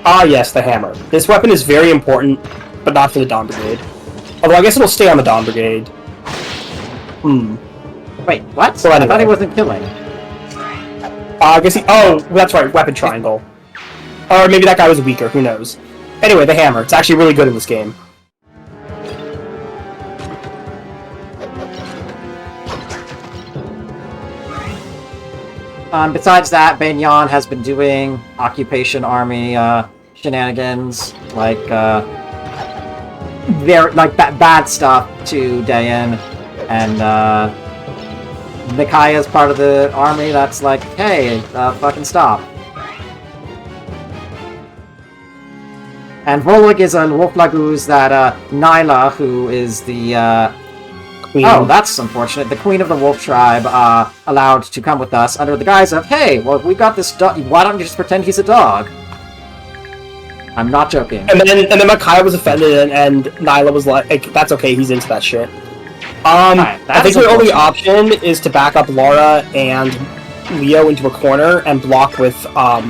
Yes, the hammer. This weapon is very important, but not for the Dawn Brigade. Although I guess it'll stay on the Dawn Brigade. Wait, what? So anyway. I thought he wasn't killing. I guess he... Oh, that's right, weapon triangle. Or maybe that guy was weaker, who knows. Anyway, the hammer. It's actually really good in this game. Besides that, Banyan has been doing occupation army shenanigans, like bad stuff to Dayan, and Micaiah's part of the army that's like, hey, fucking stop. And Volig is a wolf laguz that Nyla, who is the Queen. Oh, that's unfortunate. The queen of the wolf tribe allowed to come with us under the guise of, hey, well, we got this dog. Why don't you just pretend he's a dog? I'm not joking. And then Micaiah was offended, and Nyla was like, that's okay, he's into that shit. Right, I think the only option is to back up Laura and Leo into a corner and block with, well,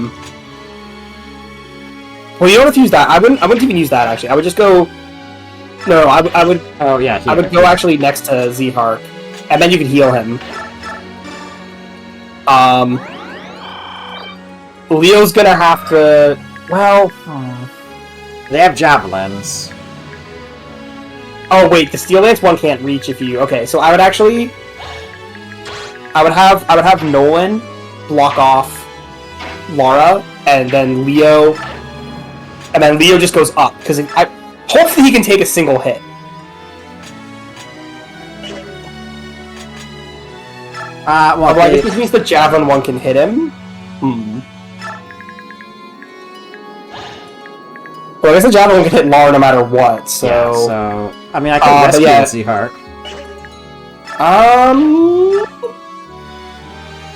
you don't have to use that. I wouldn't even use that, actually. I would just go... No, I would... Oh, yeah. I would go actually next to Zhark, and then you can heal him. Leo's gonna have to... Well... They have javelins. Oh, wait, the Steel Lance one can't reach if you... Okay, so I would actually... I would have Nolan block off Laura, and then Leo... And then Leo just goes up, because hopefully he can take a single hit. Well, I guess this means the Javelin one can hit him. Well, I guess the Javelin one can hit Laura no matter what, so... Yeah, so... I mean, I could rescue Zhark.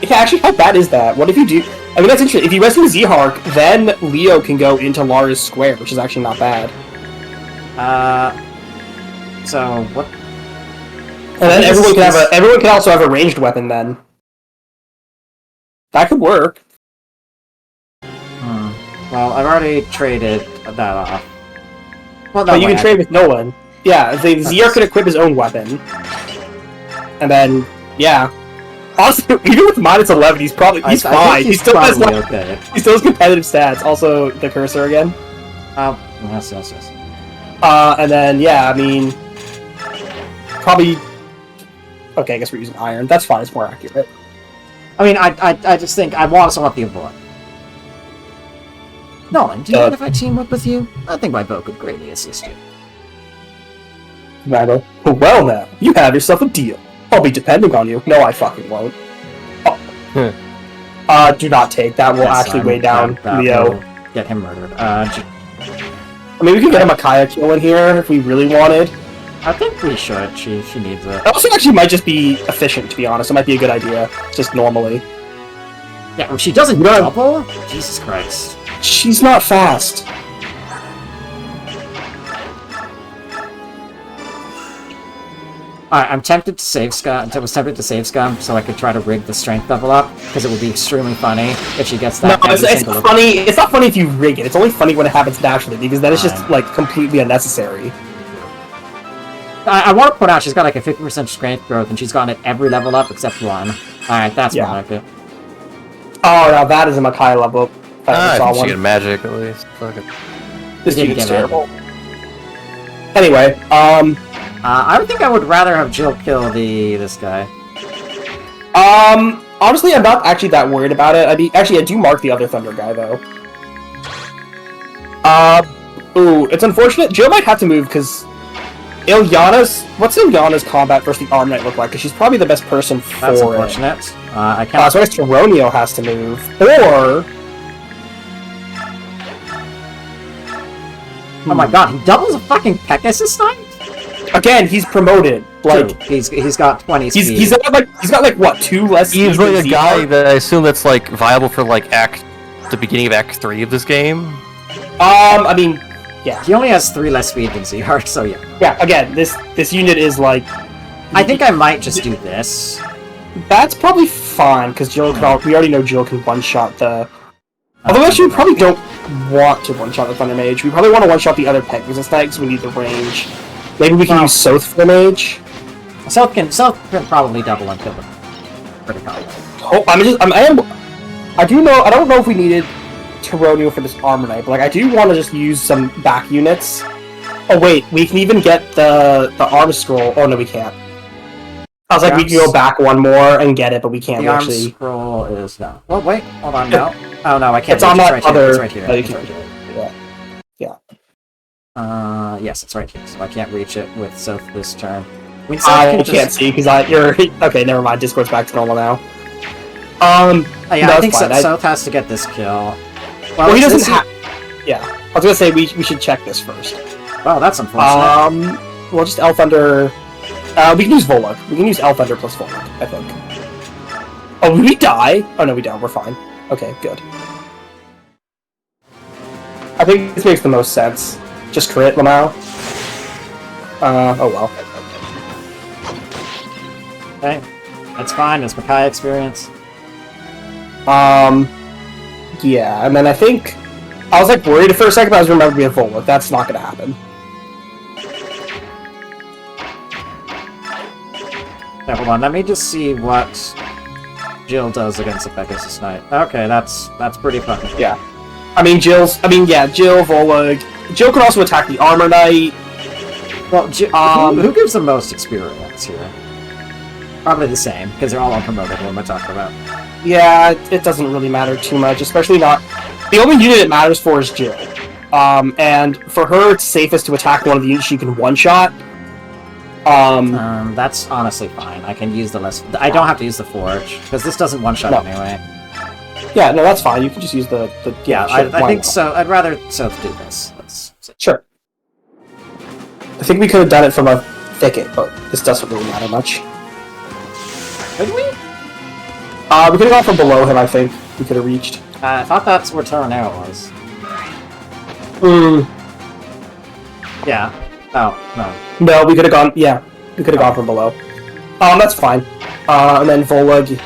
Yeah, actually, how bad is that? What if you do... I mean, that's interesting. If you rescue Zhark, then Leo can go into Laura's square, which is actually not bad. So, what... And then everyone can also have a ranged weapon, then. That could work. Well, I've already traded that off. Well, but you can trade with Nolan. Yeah, Zhark can equip his own weapon. And then, yeah. Also, even with minus 11, he's fine. He still has competitive stats. Also, the cursor again. Yes. And then, yeah, I mean... Probably... Okay, I guess we're using iron. That's fine, it's more accurate. I mean, I just think I want to sum up the avoid. Nolan, do you mind if I team up with you? I think my bow could greatly assist you. Randall, well now, you have yourself a deal. I'll be depending on you. No, I fucking won't. Oh. Do not take. That will actually weigh down Leo. Get him murdered. I mean, we could get a Micaiah kill in here if we really wanted. I think we should. She needs it. That also actually might just be efficient, to be honest. It might be a good idea, just normally. Yeah, well, she doesn't double? Jesus Christ. She's not fast. Alright, I'm tempted to save Scum. I was tempted to save Scum so I could try to rig the strength level up, because it would be extremely funny if she gets that. No, it's not funny. It's not funny if you rig it. It's only funny when it happens naturally, because then it's just like completely unnecessary. I want to point out she's got like a 50% strength growth, and she's gotten it every level up except one. Alright, that's more like it. Oh, now that is a Makai level. I think she get magic at least. This unit's terrible. Anyway, I think I would rather have Jill kill this guy. honestly, I'm not actually that worried about it. I do mark the other Thunder guy, though. Ooh, it's unfortunate. Jill might have to move, because what's Ilyana's combat versus the Arm Knight look like? Because she's probably the best person for That's unfortunate. I can't. So I guess Geronio has to move. Or... Oh my god, he doubles a fucking Pegasus Knight? Again, he's promoted. Like he's got 20 speed. He's got like what, 2 less speed? He's like a guy that I assume that's like viable for like the beginning of Act 3 of this game. I mean, yeah. He only has 3 less speed than Zhart, so yeah. Yeah, again, this unit is like... I think I might just do this. That's probably fine, because we already know Jill can one-shot the... Although actually, we probably don't want to one-shot the Thunder Mage. We probably want to one-shot the other Pegasus Knight, because we need the range. Maybe we can use Soth for the Mage. Soth can probably double and kill them. Pretty confident. Oh, I don't know if we needed Tyronio for this Armor Knight, but like I do want to just use some back units. Oh wait, we can even get the Arm Scroll. Oh no, we can't. I was like, we can go back one more and get it, but we can't the actually. Arm Scroll is no. Well, wait, hold on, no. Oh no, I can't. It's on that right other. It's right here. It's right here. Yeah. Yes, it's right here. So I can't reach it with Soth this turn. I can't see because you're okay. Never mind. Discord's back to normal now. Yeah, I think Soth has to get this kill. Well, he doesn't have. Yeah, I was gonna say we should check this first. Oh, that's unfortunate. We'll just Elf Thunder. We can use Volug. We can use Elf Thunder plus Volug, I think. Oh, we die? Oh no, we don't. We're fine. Okay, good. I think this makes the most sense. Just crit, Lamau. Oh well. Okay, that's fine. It's Makai experience. Yeah, and then I think I was like worried for a second, but I was remembering we have Volug. That's not gonna happen. Okay, hold on. Let me just see what Jill does against the Pegasus Knight. Okay, that's pretty fucking good. Yeah. Jill, Volug. Jill can also attack the Armor Knight. Well, who gives the most experience here? Probably the same, because they're all unpromoted. What am I talking about? Yeah, it doesn't really matter too much, especially not... The only unit it matters for is Jill. And for her, it's safest to attack one of the units she can one-shot. That's honestly fine. I can use the less... I don't have to use the Forge, because this doesn't one-shot anyway. Yeah, no, that's fine. You can just use the yeah, sure, I think so. I'd rather Soth do this. Sure. I think we could have done it from a thicket, but this doesn't really matter much. Could we? We could have gone from below him, I think. We could have reached. I thought that's where Terranera was. Yeah. Oh, no. No, we could have gone... Yeah, we could have gone from below. That's fine. And then Volug...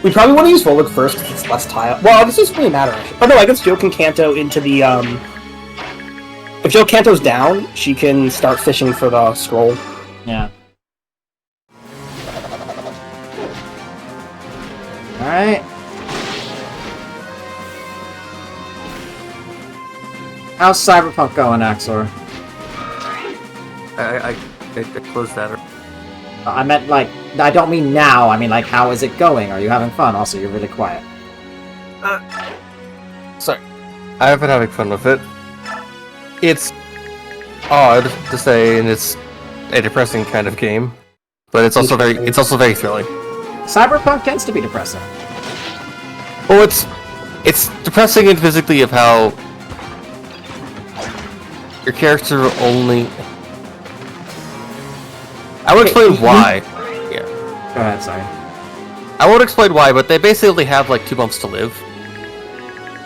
We probably want to use Volug first, because it's less tile. Well, this doesn't really matter, actually. Oh no, I guess Jill can Canto into the, If Jill Canto's down, she can start fishing for the scroll. Yeah. Alright. How's Cyberpunk going, Axor? I closed that. I meant, like, I don't mean now, I mean, like, how is it going? Are you having fun? Also, you're really quiet. Sorry. I've been having fun with it. It's odd to say, and it's a depressing kind of game, but it's also very thrilling. Cyberpunk tends to be depressing. Well, it's depressing intrinsically of how your character only... I will explain why. Yeah. Go ahead, sorry. I won't explain why, but they basically have like 2 months to live.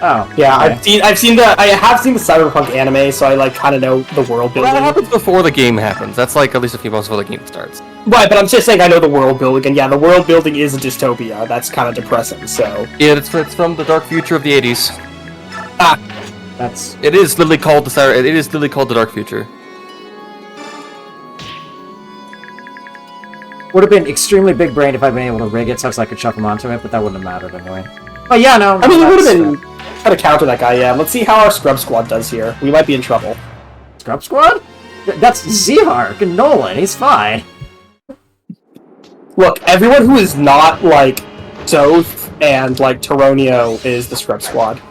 Oh. Yeah, okay. I have seen the Cyberpunk anime, so I like kind of know the world Well, building. that happens before the game happens. That's like at least a few months before the game starts. Right, but I'm just saying I know the world building, and yeah, the world building is a dystopia. That's kind of depressing. So Yeah, it's from the dark future of the 80s. That's It is literally called the dark future. would have been extremely big brain if I'd been able to rig it so I could chuck him onto it, but that wouldn't have mattered anyway. But yeah, no. I mean, it would that's have been trying to counter that guy. Yeah, let's see how our scrub squad does here. We might be in trouble. Scrub Squad? That's Z-Hark and Nolan. He's fine. Look, everyone who is not like Zoth and like Taronio is the scrub squad.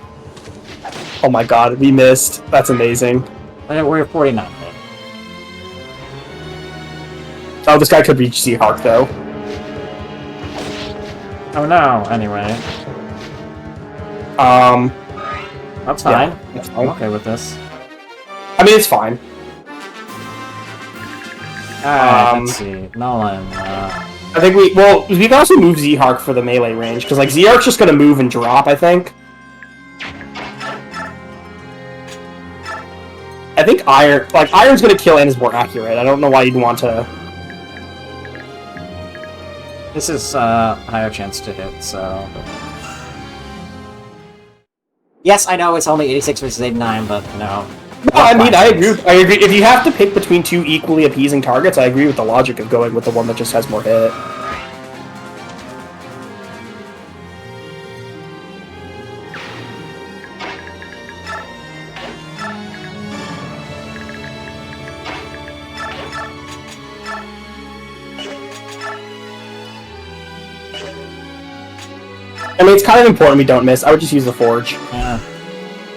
Oh my god, we missed. That's amazing. And we're 49. Oh, this guy could reach Z-Hark though. Oh no. Anyway, that's fine. Yeah, that's I'm fine. okay with this. I mean, it's fine. Alright, let's see. Nolan. I think we can also move Z-Hark for the melee range because like Z-Hark's just gonna move and drop. I think Iron's gonna kill and is more accurate. I don't know why you'd want to. This is higher chance to hit, so. Yes, I know it's only 86 versus 89, but no. No, I mean, I agree. I agree. If you have to pick between 2 equally appeasing targets, I agree with the logic of going with the one that just has more hit. I mean, it's kind of important we don't miss. I would just use the Forge. Yeah.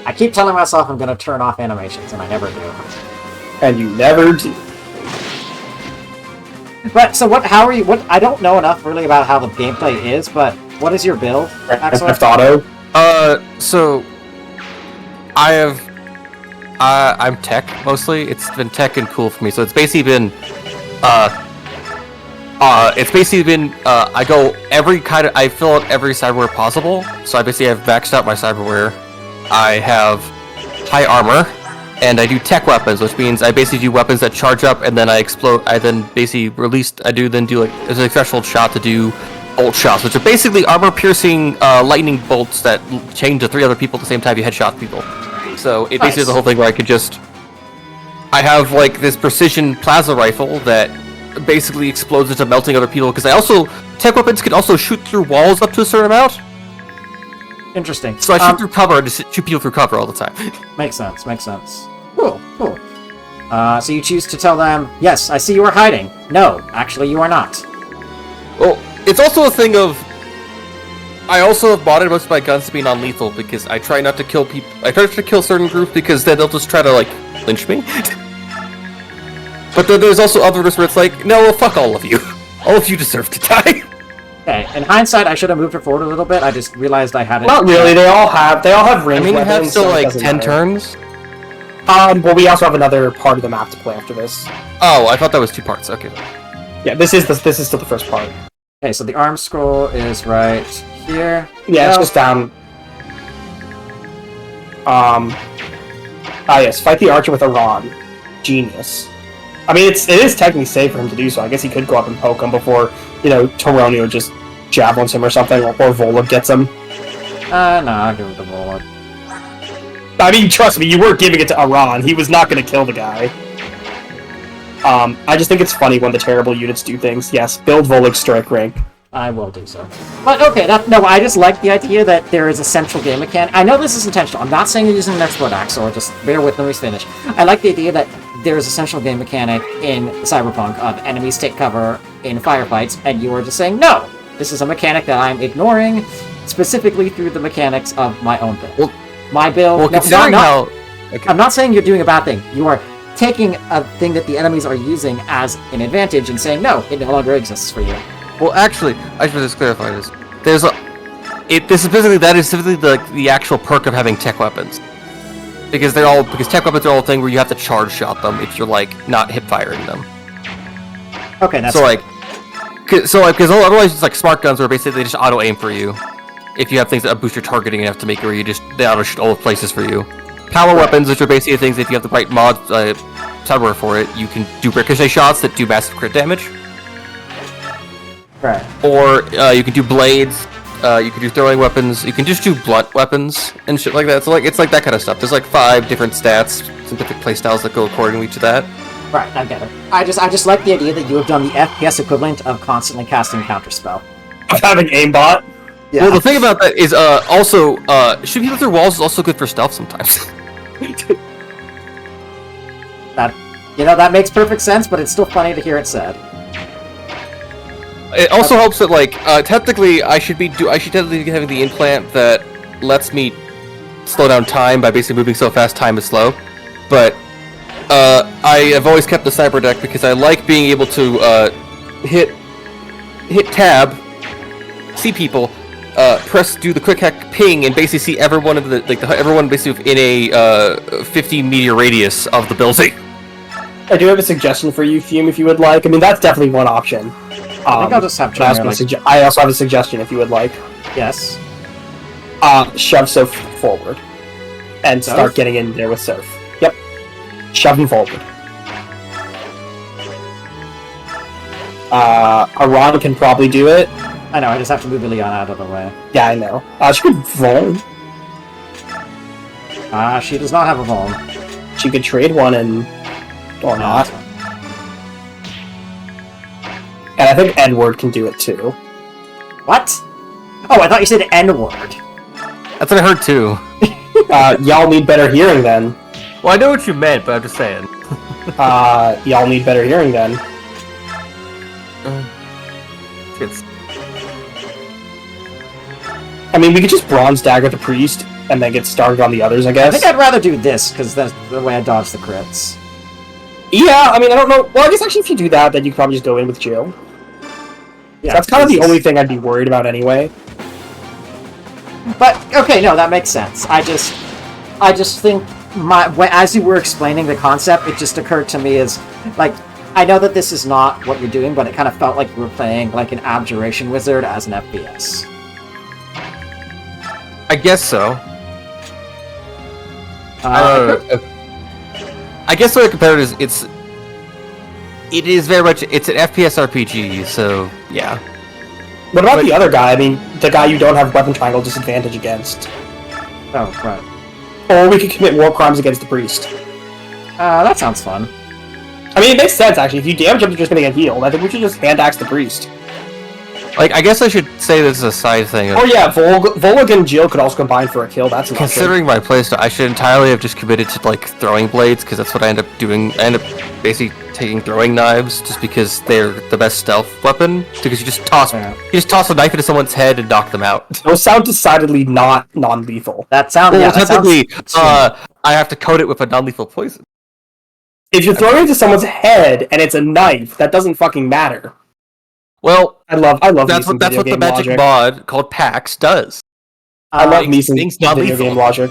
I keep telling myself I'm gonna turn off animations, and I never do. And you never do. But, so what, how are you, what, I don't know enough really about how the gameplay is, but what is your build, Axel? Theft Auto. So I'm tech mostly. It's been tech and cool for me. So it's basically been I go I fill out every cyberware possible. So I basically have maxed out my cyberware. I have high armor, and I do tech weapons, which means I basically do weapons that charge up and then I explode. I then basically do like there's a threshold shot to do bolt shots, which are basically armor-piercing lightning bolts that chain to 3 other people at the same time you headshot people. So it basically is the whole thing where I have like this precision plasma rifle that basically explodes into melting other people, because tech weapons can also shoot through walls up to a certain amount. Interesting. So I shoot through cover and just shoot people through cover all the time. Makes sense, makes sense. Cool, cool. So you choose to tell them, yes, I see you are hiding. No, actually you are not. Well, it's also a thing of... I also have modded most of my guns to be non-lethal, because I try not to kill people... I try not to kill certain groups, because then they'll just try to, like, lynch me. But then there's also others where it's like, no, well, fuck all of you. All of you deserve to die. Okay, in hindsight, I should have moved it forward a little bit. I just realized I had it. Not really. They all have range. I mean, you have weapons, still so it like doesn't 10 matter. turns. Well, we also have another part of the map to play after this. Oh, I thought that was 2 parts. Okay. Yeah, this is still the first part. Okay, so the arm scroll is right here. Yeah, it's No. just down. Yes, fight the archer with a rod. Genius. I mean, it is technically safe for him to do so. I guess he could go up and poke him before, Taronio just javelins him or something, or Volib gets him. No, I'll give it to Volib. I mean, trust me, you were giving it to Aran. He was not going to kill the guy. I just think it's funny when the terrible units do things. Yes, build Volib's strike rank. I will do so. But okay, no, I just like the idea that there is a central game mechanic. I know this is intentional. I'm not saying you're using an export Axel, just bear with me, finish. I like the idea that there is a central game mechanic in Cyberpunk of enemies take cover in firefights, and you are just saying, no, this is a mechanic that I'm ignoring, specifically through the mechanics of my own build. Well, my build... Well, no, considering how... Okay. I'm not saying you're doing a bad thing. You are taking a thing that the enemies are using as an advantage and saying, no, it no longer exists for you. Well, actually, I should just clarify this. That is specifically the actual perk of having tech weapons. Because tech weapons are all a thing where you have to charge shot them if you're like not hip firing them. Okay, that's So because otherwise it's like smart guns where basically they just auto aim for you. If you have things that boost your targeting enough to make it where they auto shoot all the places for you. Power weapons, which are basically things if you have the right mod hardware for it, you can do ricochet shots that do massive crit damage. right. Or you can do blades. You can do throwing weapons. You can just do blunt weapons and shit like that. So like it's like that kind of stuff. There's like 5 different stats, some different playstyles that go accordingly to that. Right, I get it. I just like the idea that you have done the FPS equivalent of constantly casting counterspell. Of having aimbot. Yeah. Well, the thing about that is also shooting people through walls is also good for stealth sometimes. That makes perfect sense, but it's still funny to hear it said. It also helps that like technically I should technically be having the implant that lets me slow down time by basically moving so fast time is slow, but I have always kept the sniper deck because I like being able to hit tab, see people, do the quick hack ping, and basically see everyone everyone basically in a 50 meter radius of the building. I do have a suggestion for you, Fume, if you would like. I mean, that's definitely one option. I think I'll just have I also have a suggestion if you would like. Yes. Shove Soph forward. And start getting in there with Soph. Yep. Shove him forward. Aran can probably do it. I know, I just have to move Leon out of the way. Yeah, I know. She could Vuln. She does not have a Vuln. She could trade one and... or not. And I think Edward can do it too. What? Oh, I thought you said N-word. That's what I heard too. Y'all need better hearing then. Well, I know what you meant, but I'm just saying. Y'all need better hearing then. It's... I mean, we could just Bronze Dagger the Priest, and then get started on the others, I guess. I think I'd rather do this, because that's the way I dodge the crits. Yeah, I mean, I don't know. Well, I guess actually if you do that, then you could probably just go in with Jill. Yeah, that's kind of the only thing I'd be worried about anyway. But, okay, no, that makes sense. I just think, as you were explaining the concept, it just occurred to me as, like, I know that this is not what you're doing, but it kind of felt like you were playing, like, an Abjuration Wizard as an FPS. I guess so. I guess the way I compare it is it is very much it's an FPS RPG, so yeah. What about the other guy? I mean, the guy you don't have weapon triangle disadvantage against. Oh, right. Or we could commit war crimes against the priest. That sounds fun. I mean, it makes sense actually. If you damage him, you're just gonna get healed. I think we should just hand axe the priest. Like, I guess I should say this is a side thing. Oh yeah, Volg and Jill could also combine for a kill. That's an considering my playstyle, I should entirely have just committed to like throwing blades because that's what I end up doing. I end up basically taking throwing knives just because they're the best stealth weapon. Because you just toss a knife into someone's head and knock them out. Those sound decidedly not non-lethal. That sounds. Well, technically, I have to coat it with a non-lethal poison. If you're throwing it into someone's head and it's a knife, that doesn't fucking matter. Well, I love that's what the magic mod called PAX does. I love me some not video game logic.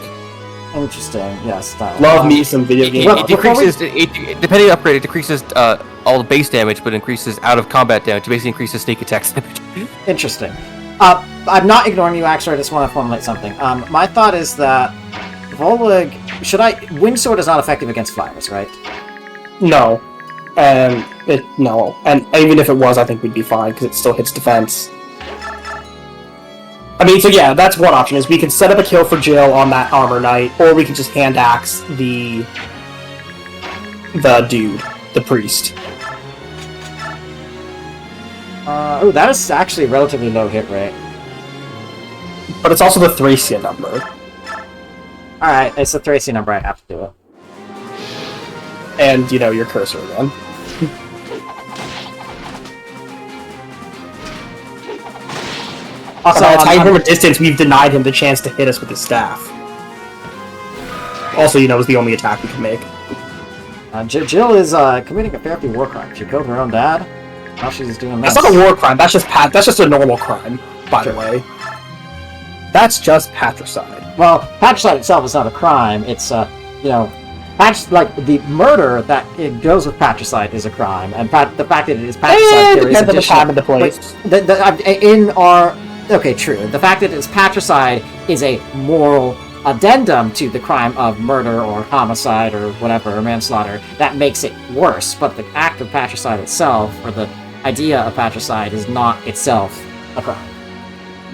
Interesting. Yes. Love me some video game. It decreases. Depending on upgrade, it decreases all the base damage, but increases out of combat damage. It basically increases sneak attack damage. Interesting. I'm not ignoring you. Actually, I just want to formulate something. My thought is that Volwig, Windsword is not effective against flyers, right? No. No. And even if it was, I think we'd be fine, because it still hits defense. I mean, so yeah, that's one option, is we could set up a kill for Jill on that Armor Knight, or we could just hand axe the dude, the priest. Oh, that is actually a relatively low hit rate. But it's also the Thracia number. Alright, it's the Thracia number, I have to do it. And, your cursor again. Also, by attacking from a distance, we've denied him the chance to hit us with his staff. Also, it was the only attack we could make. Jill is committing a therapy war crime. She killed her own dad. Now she's doing this. That's not a war crime. That's just a normal crime, by the way. That's just patricide. Well, patricide itself is not a crime. It's, like the murder that it goes with patricide is a crime, and the fact that it is patricide carries depends on the additional. time and the place. In our okay, true. The fact that it's patricide is a moral addendum to the crime of murder or homicide or whatever, or manslaughter, that makes it worse. But the act of patricide itself, or the idea of patricide, is not itself a crime.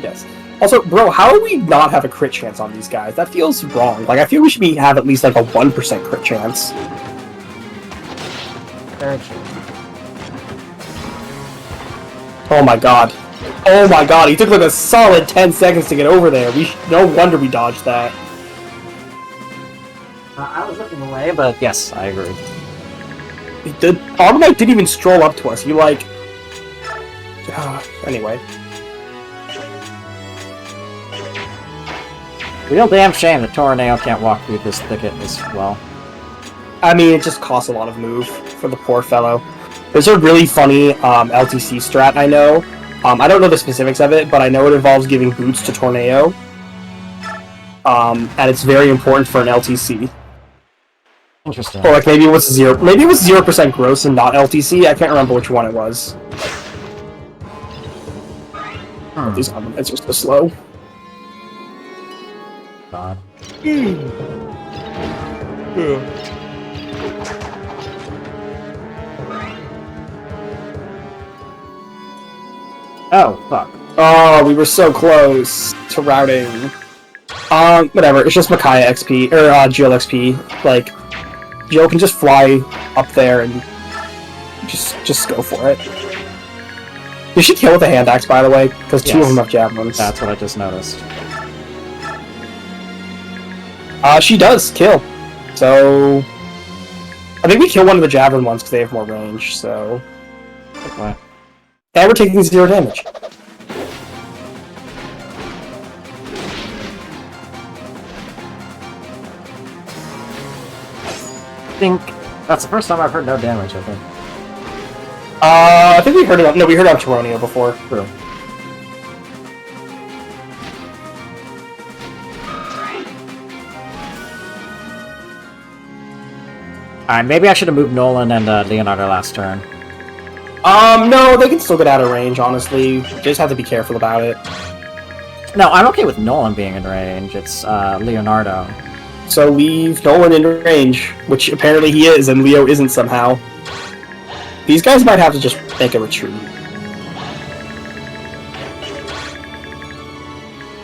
Yes. Also, bro, how do we not have a crit chance on these guys? That feels wrong. Like, I feel we should have at least like a 1% crit chance. Very true. Oh my god. Oh my god, he took like a solid 10 seconds to get over there. No wonder we dodged that. I was looking away, but yes, I agree. The Argonite didn't even stroll up to us. He like... anyway. Real damn shame that Tornado can't walk through this thicket as well. I mean, it just costs a lot of move for the poor fellow. There's a really funny LTC strat I know. I don't know the specifics of it, but I know it involves giving boots to Tornado. And it's very important for an LTC. Interesting. Or like maybe it was 0% gross and not LTC. I can't remember which one it was. These arguments are so slow. God. Oh, fuck. Oh, we were so close to routing. Whatever. It's just Micaiah XP or Jill XP. Like, Jill can just fly up there and just go for it. Did she kill with a hand axe, by the way? Because two of them have javelins. That's what I just noticed. She does kill. So, I think we kill one of the javelin ones because they have more range. So, Okay. and we're taking 0 damage. I think that's the first time I've heard no damage, I think. I think we heard it on... No, we heard it on Toronio before. True. Alright, maybe I should have moved Nolan and Leonardo last turn. No, they can still get out of range, honestly. You just have to be careful about it. No, I'm okay with Nolan being in range. It's Leonardo. So leave Nolan in range, which apparently he is, and Leo isn't somehow. These guys might have to just make a retreat.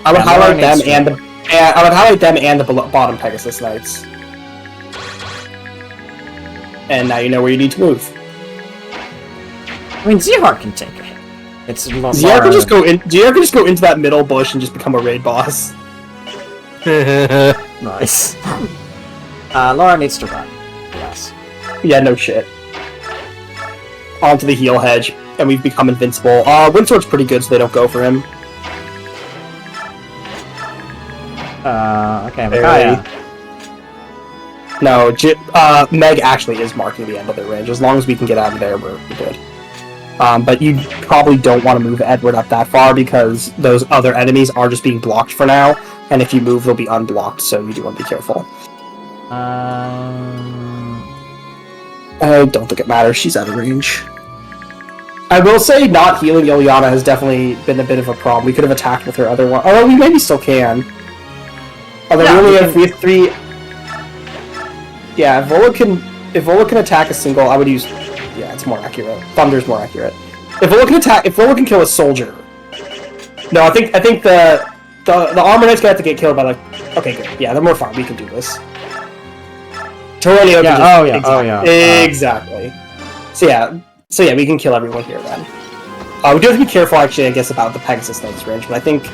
I would highlight them and the bottom Pegasus Knights. And now you know where you need to move. I mean, Zihar can take it. It's Zihar can just go into that middle bush and just become a raid boss. Nice. Laura needs to run. Yes. Yeah, no shit. Onto the heal hedge, and we've become invincible. Windsword's pretty good, so they don't go for him. Okay, Micaiah. No, Meg actually is marking the end of their range. As long as we can get out of there, we're good. But you probably don't want to move Edward up that far because those other enemies are just being blocked for now, and if you move, they'll be unblocked, so you do want to be careful. I don't think it matters. She's out of range. I will say not healing Ilyana has definitely been a bit of a problem. We could have attacked with her other one. Although we maybe still can. Although we have 3... Yeah, if Vola can attack a single, I would use... Yeah, it's more accurate. Thunder's more accurate. If Vola can kill a soldier... No, I think the Armor Knight's gonna have to get killed by like... Okay, good. Yeah, then we're fine. We can do this. Toronio can just... Exactly. So yeah, we can kill everyone here then. We do have to be careful, actually, I guess, about the Pegasus Knight's range, but I think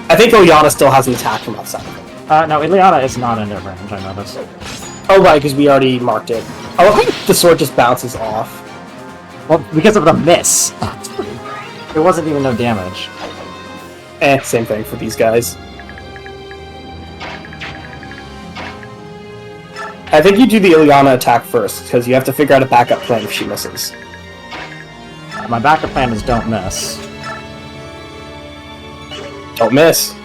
Ilyana still has an attack from outside of it. No, Ileana is not in their range, I noticed. Oh, right, because we already marked it. I love how the sword just bounces off. Well, because of the miss. It wasn't even no damage. Same thing for these guys. I think you do the Ilyana attack first, because you have to figure out a backup plan if she misses. My backup plan is don't miss. Don't miss.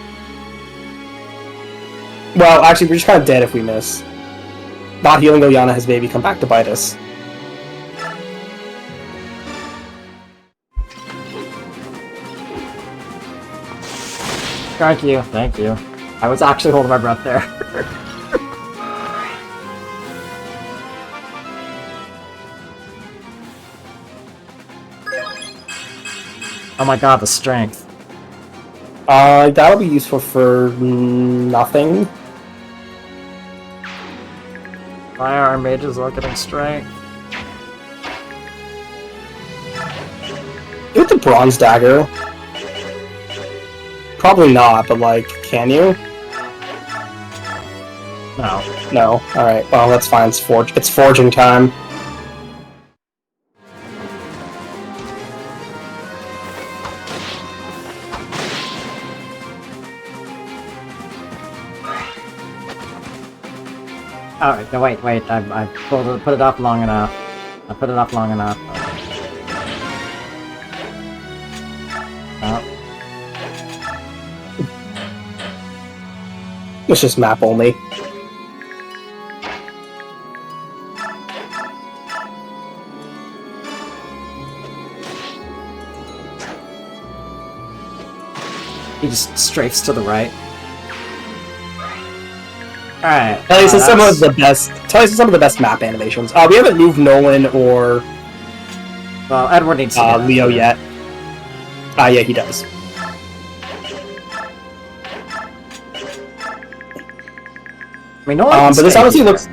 Well, actually, we're just kind of dead if we miss. not healing Oyana has maybe come back to bite us. Thank you, thank you. I was actually holding my breath there. Oh my god, the strength. That'll be useful for nothing. My Iron Mages are getting strength. With the bronze dagger. Probably not, but like, can you? No. No. Alright, well that's fine, it's forging time. Alright, no, wait. I put it off long enough. I put it off long enough. Oh. It's just map only. He just strafes to the right. Alright. At least it's some of the best. Tell us some of the best map animations. We haven't moved Nolan or Well, Edward needs to get Leo yet. Yeah, he does. I mean, Nolan But this honestly looks.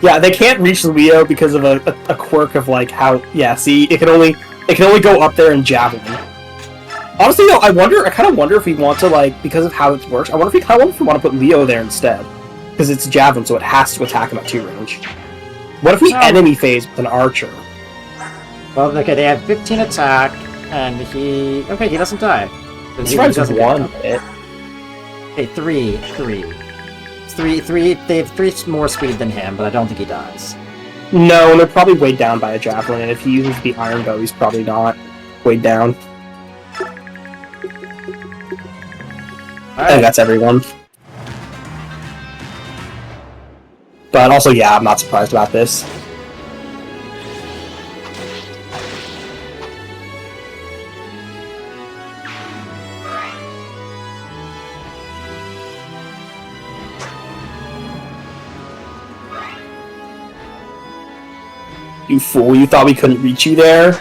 Yeah, they can't reach Leo because of a quirk of like how. Yeah, see, it can only go up there in javelin. Honestly, though, I kind of wonder if we want to like because of how it works. I wonder if we want to put Leo there instead. Because it's javelin, so it has to attack him at 2 range. What if we enemy phase with an archer? Well, okay, they have 15 attack, and he doesn't die. He survives with 1 hit. Okay, 3. They have 3 more speed than him, but I don't think he dies. No, and they're probably weighed down by a javelin, and if he uses the iron bow, he's probably not weighed down. I think that's everyone. But also, yeah, I'm not surprised about this. You fool, you thought we couldn't reach you there?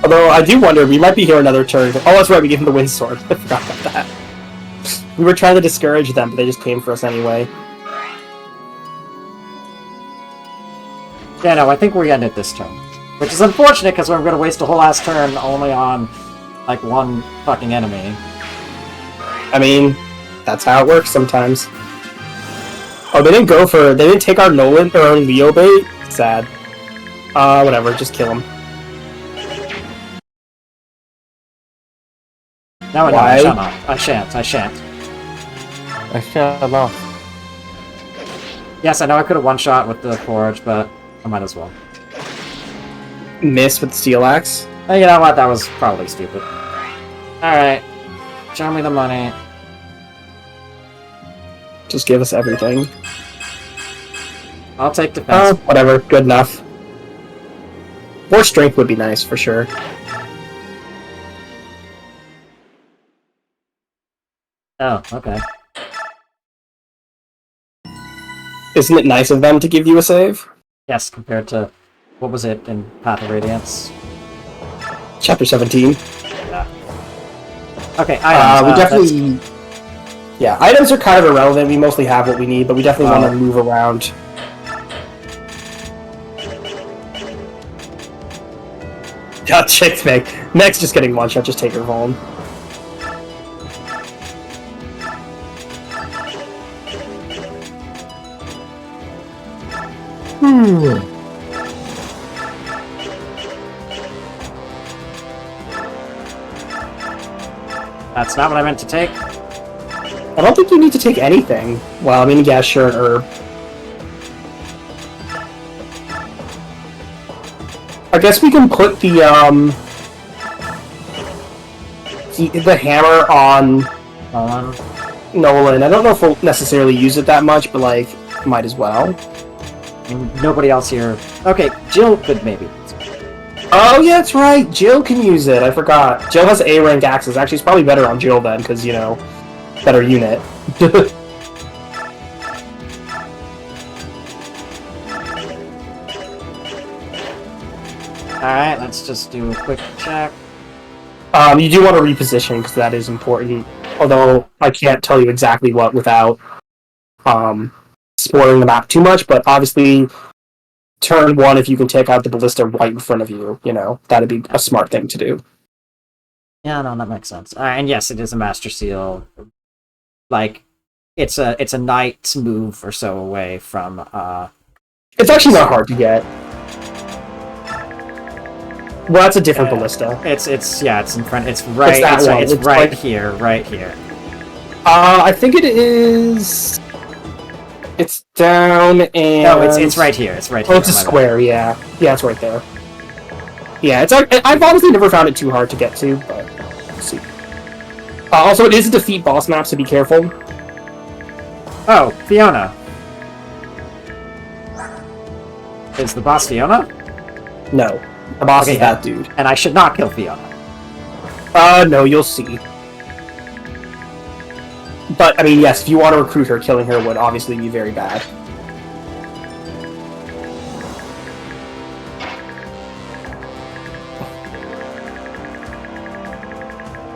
Although, I do wonder, we might be here another turn. Oh, that's right, we gave him the wind sword. I forgot about that. We were trying to discourage them, but they just came for us anyway. Yeah, no, I think we end it this turn. Which is unfortunate, because we're going to waste a whole last turn only on, like, one fucking enemy. I mean, that's how it works sometimes. Oh, they didn't take our Nolan, or our Leo bait? Sad. Whatever, just kill him. No, no, Why? I shan't. I shut off. Yes, I know I could have one-shot with the forge, but I might as well. Miss with the steel axe? You know what? That was probably stupid. Alright. Show me the money. Just give us everything. I'll take defense. Whatever, good enough. More strength would be nice, for sure. Oh, okay. Isn't it nice of them to give you a save? Yes, compared to... What was it in Path of Radiance? Chapter 17. Yeah. Okay, items. We definitely... Yeah, items are kind of irrelevant. We mostly have what we need, but we definitely want to move around. God, chick Meg. Meg's just getting one shot, just take her home. That's not what I meant to take. I don't think you need to take anything. Well, I mean, yeah, sure, an herb. I guess we can put the hammer on Nolan. Nolan. I don't know if we'll necessarily use it that much, but, like, might as well. And nobody else here. Okay, Jill could maybe. Oh, yeah, that's right. Jill can use it. I forgot. Jill has A rank axes. Actually, it's probably better on Jill then, because, you know, better unit. Alright, let's just do a quick check. You do want to reposition, because that is important. Although, I can't tell you exactly what without spoiling the map too much, but obviously, turn 1, if you can take out the ballista right in front of you, you know, that'd be a smart thing to do. Yeah, no, that makes sense. And yes, it is a Master Seal. Like, it's a knight's move or so away from, It's actually not hard to get. Well, that's a different ballista. It's in front. It's right. It's It's right like- here. Right here. I think it is. It's down and. No, it's right here. It's right here. Oh, it's a my bad. square. Yeah, it's right there. Yeah, it's. I've honestly never found it too hard to get to, but let's see. Also, it is a defeat boss map, so be careful. Oh, Fiona. Is the boss Fiona? No, the boss Okay, is that dude. And I should not kill Fiona. No, you'll see. But I mean, yes, if you want to recruit her, killing her would obviously be very bad.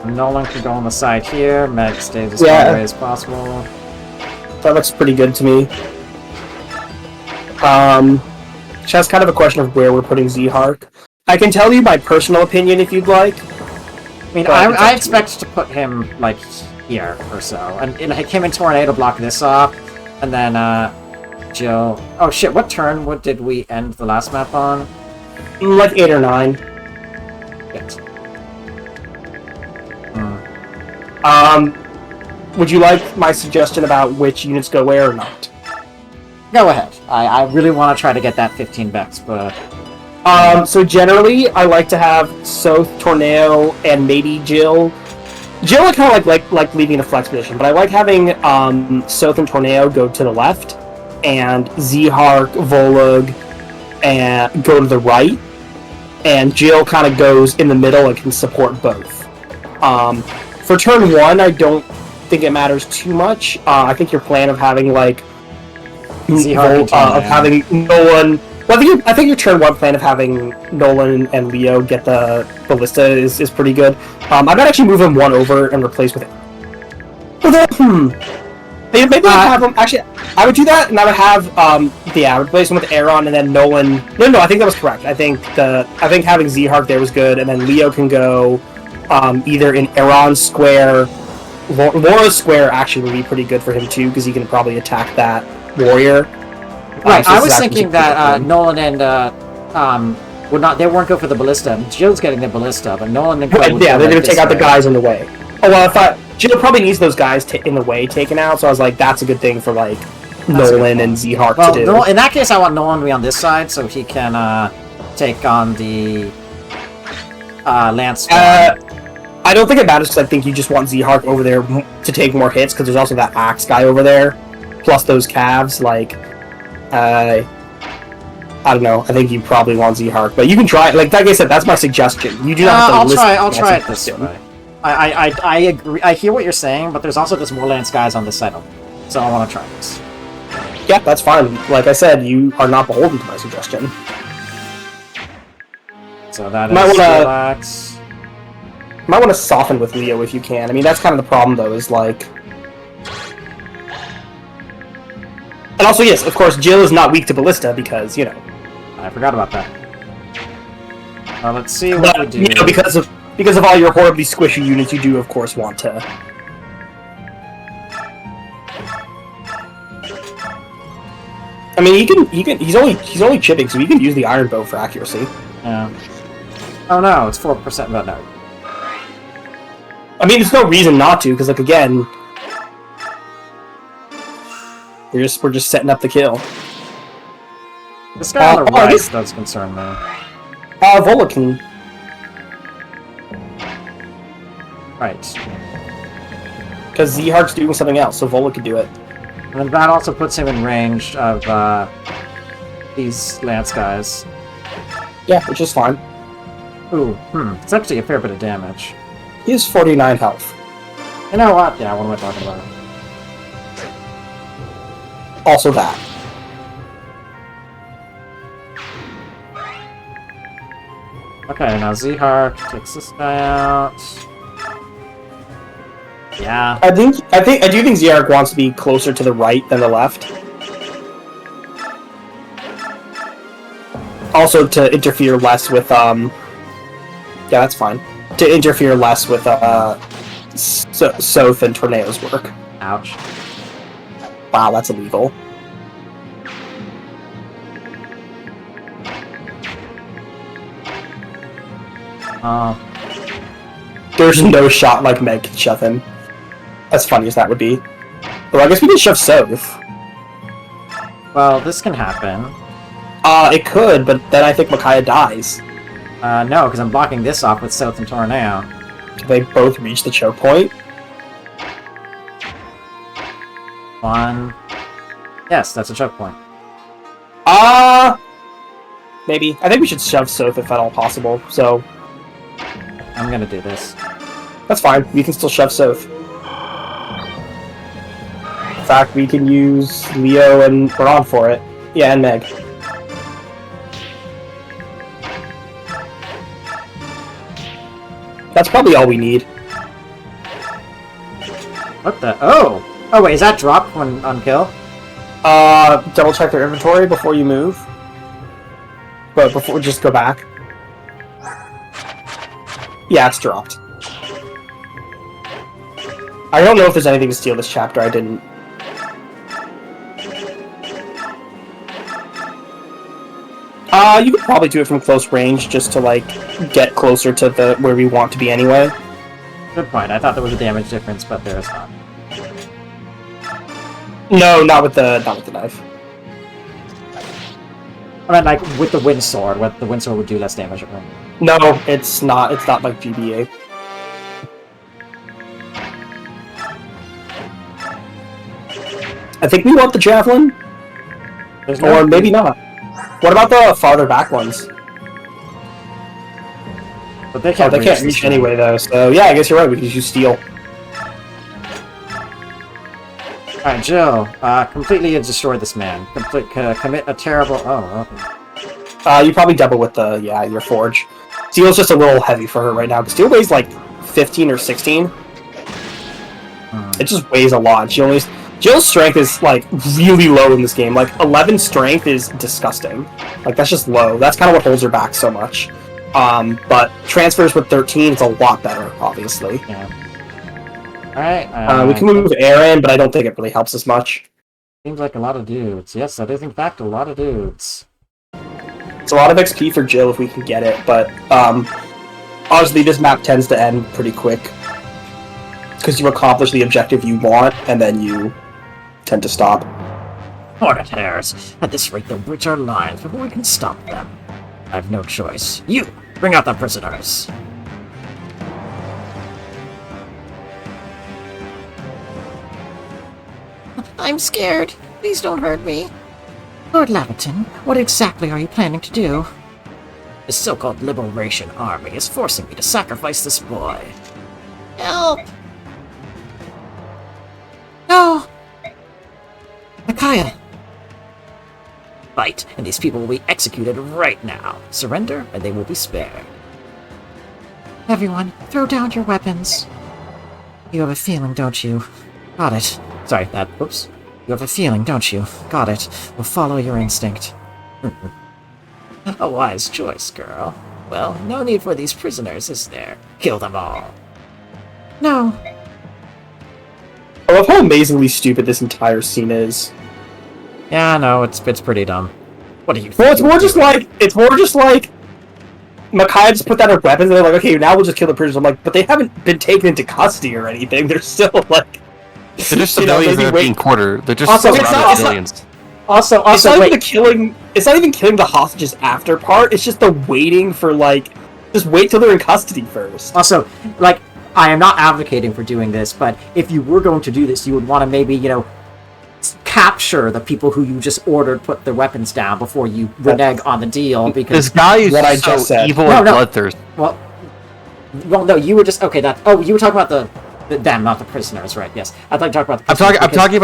Nolan can go on the side here. Meg stays as Yeah. far away as possible. That looks pretty good to me. Just kind of a question of where we're putting Z-Hark. I can tell you my personal opinion if you'd like. I mean, But it's I up to expect to put him like here or so, and him and Tornado block this off, and then Jill. Oh shit! What turn? What did we end the last map on? Like 8 or 9. Shit. Would you like my suggestion about which units go where or not? Go ahead. I really want to try to get that 15 Vex, but So generally, I like to have Soth, Tornado, and maybe Jill. Jill, I kind of like leaving in a flex position, but I like having Soth and Tornado go to the left, and Z-Hark, Volug, and go to the right, and Jill kind of goes in the middle and can support both. For turn 1, I don't think it matters too much. I think your plan of having like Z-Hark and of having Nolan. Well, I think your turn 1 plan of having Nolan and Leo get the ballista is pretty good. I might actually move him 1 over and replace with it. Maybe I'd have him. Actually, I would do that, and I would have I would replace him with Aaron, and then Nolan. No, I think that was correct. I think having Z-Hark there was good, and then Leo can go either in Aaron's square. Laura's square actually would be pretty good for him too, because he can probably attack that warrior. right. So I this was is actually thinking pretty that good. Nolan and would not. They weren't good for the ballista. Jill's getting the ballista, but Nolan and Right, would yeah, go, they're like, gonna this take out the way. guys in the way. Oh well, I thought Jill probably needs those guys in the way taken out, so I was like, that's a good thing for like a good Nolan point. and Z-Hark Well, to do. in that case, I want Nolan to be on this side so he can take on the Lance. I don't think it matters because I think you just want Z-Hark over there to take more hits because there's also that axe guy over there, plus those calves. Like, I don't know. I think you probably want Z-Hark, but you can try it. Like I said, that's my suggestion. You do not have to listen I'll to try my it this suggestion. way. I agree. I hear what you're saying, but there's also just more Lance guys on this side of it, so I want to try this. Yeah, that's fine. Like I said, you are not beholden to my suggestion. So that Might is wanna- relax. You might want to soften with Leo if you can. I mean, that's kind of the problem, though, is like... And also, yes, of course, Jill is not weak to Ballista because, you know... I forgot about that. Let's see what we But, do. you know, because of all your horribly squishy units, you do, of course, want to... I mean, he's only chipping, so he can use the Iron Bow for accuracy. Yeah. Oh no, it's 4%, but no. I mean, there's no reason not to, because, like, again... We're just setting up the kill. This guy on the oh, right this- does concern me. Vola can... Right. Because Z-Hark's doing something else, so Vola could do it. And then that also puts him in range of these lance guys. Yeah, which is fine. Ooh, it's actually a fair bit of damage. He has 49 health. You know what? Yeah, what am I talking about? Also that. Okay, now Zihar takes this guy out. Yeah. I do think Ziark wants to be closer to the right than the left. Also to interfere less with yeah, that's fine. To interfere less with Soth and Torneo's work. Ouch. Wow, that's illegal. There's no shot like Meg can shove him. As funny as that would be. Well, I guess we can shove Soth. Well, this can happen. It could, but then I think Micaiah dies. No, because I'm blocking this off with South and Tornado. They both reach the choke point. One. Yes, that's a choke point. Maybe. I think we should shove Soth if at all possible, so... I'm gonna do this. That's fine. We can still shove Soth. In fact, we can use Leo and Baron for it. Yeah, and Meg. That's probably all we need. What the? Oh! Oh, wait, is that dropped when on kill? Double check their inventory before you move. But before, just go back. Yeah, it's dropped. I don't know if there's anything to steal this chapter. I didn't. You could probably do it from close range just to, like, get closer to the where we want to be anyway. Good point. I thought there was a damage difference, but there is not. No, not with the knife. I mean, like, with the wind sword. What the wind sword would do less damage, I think. No, it's not. It's not like GBA. I think we want the javelin, There's no or maybe not. What about the farther back ones? But they can't, They can't reach anyway, though. So yeah, I guess you're right. We can use steel. Alright, Jill. Completely destroy this man. Commit a terrible... Oh, okay. You probably double with the your forge. Steel's just a little heavy for her right now. Steel weighs like 15 or 16. It just weighs a lot. Jill's strength is like really low in this game. Like 11 strength is disgusting. Like that's just low. That's kind of what holds her back so much. But transfers with 13 is a lot better, obviously. Yeah. Alright. We can move Aaron, but I don't think it really helps us much. Seems like a lot of dudes. Yes, that is in fact a lot of dudes. It's a lot of XP for Jill if we can get it, but honestly, this map tends to end pretty quick. Because you accomplish the objective you want, and then you tend to stop. Hornet hairs. At this rate, they'll breach our lines before we can stop them. I have no choice. You! Bring out the prisoners! I'm scared. Please don't hurt me. Lord Laverton, what exactly are you planning to do? The so-called Liberation Army is forcing me to sacrifice this boy. Help! No! Micaiah! Fight, and these people will be executed right now. Surrender, and they will be spared. Everyone, throw down your weapons. You have a feeling, don't you? Got it. Sorry, that... Oops. You have a feeling, don't you? Got it. We'll follow your instinct. A wise choice, girl. Well, no need for these prisoners, is there? Kill them all. No. I love how amazingly stupid this entire scene is. Yeah, no, it's pretty dumb. What do you think? Well, it's more just like Micaiah just put down her weapons and they're like, okay, now we'll just kill the prisoners. I'm like, but they haven't been taken into custody or anything. They're still like... They're just civilians that are being quartered. They're just Also, it's surrounded not- civilians. Also, it's not wait. even the killing. It's not even killing the hostages after part. It's just the waiting for like, just wait till they're in custody first. Also, like, I am not advocating for doing this, but if you were going to do this, you would want to maybe, you know, capture the people who you just ordered put their weapons down before you renege on the deal. Because This guy is What I so just said. evil No, and no. bloodthirsty. well, no, you were just okay. You were talking about them, not the prisoners, right? Yes, I'd like to talk about the prisoners. I'm talking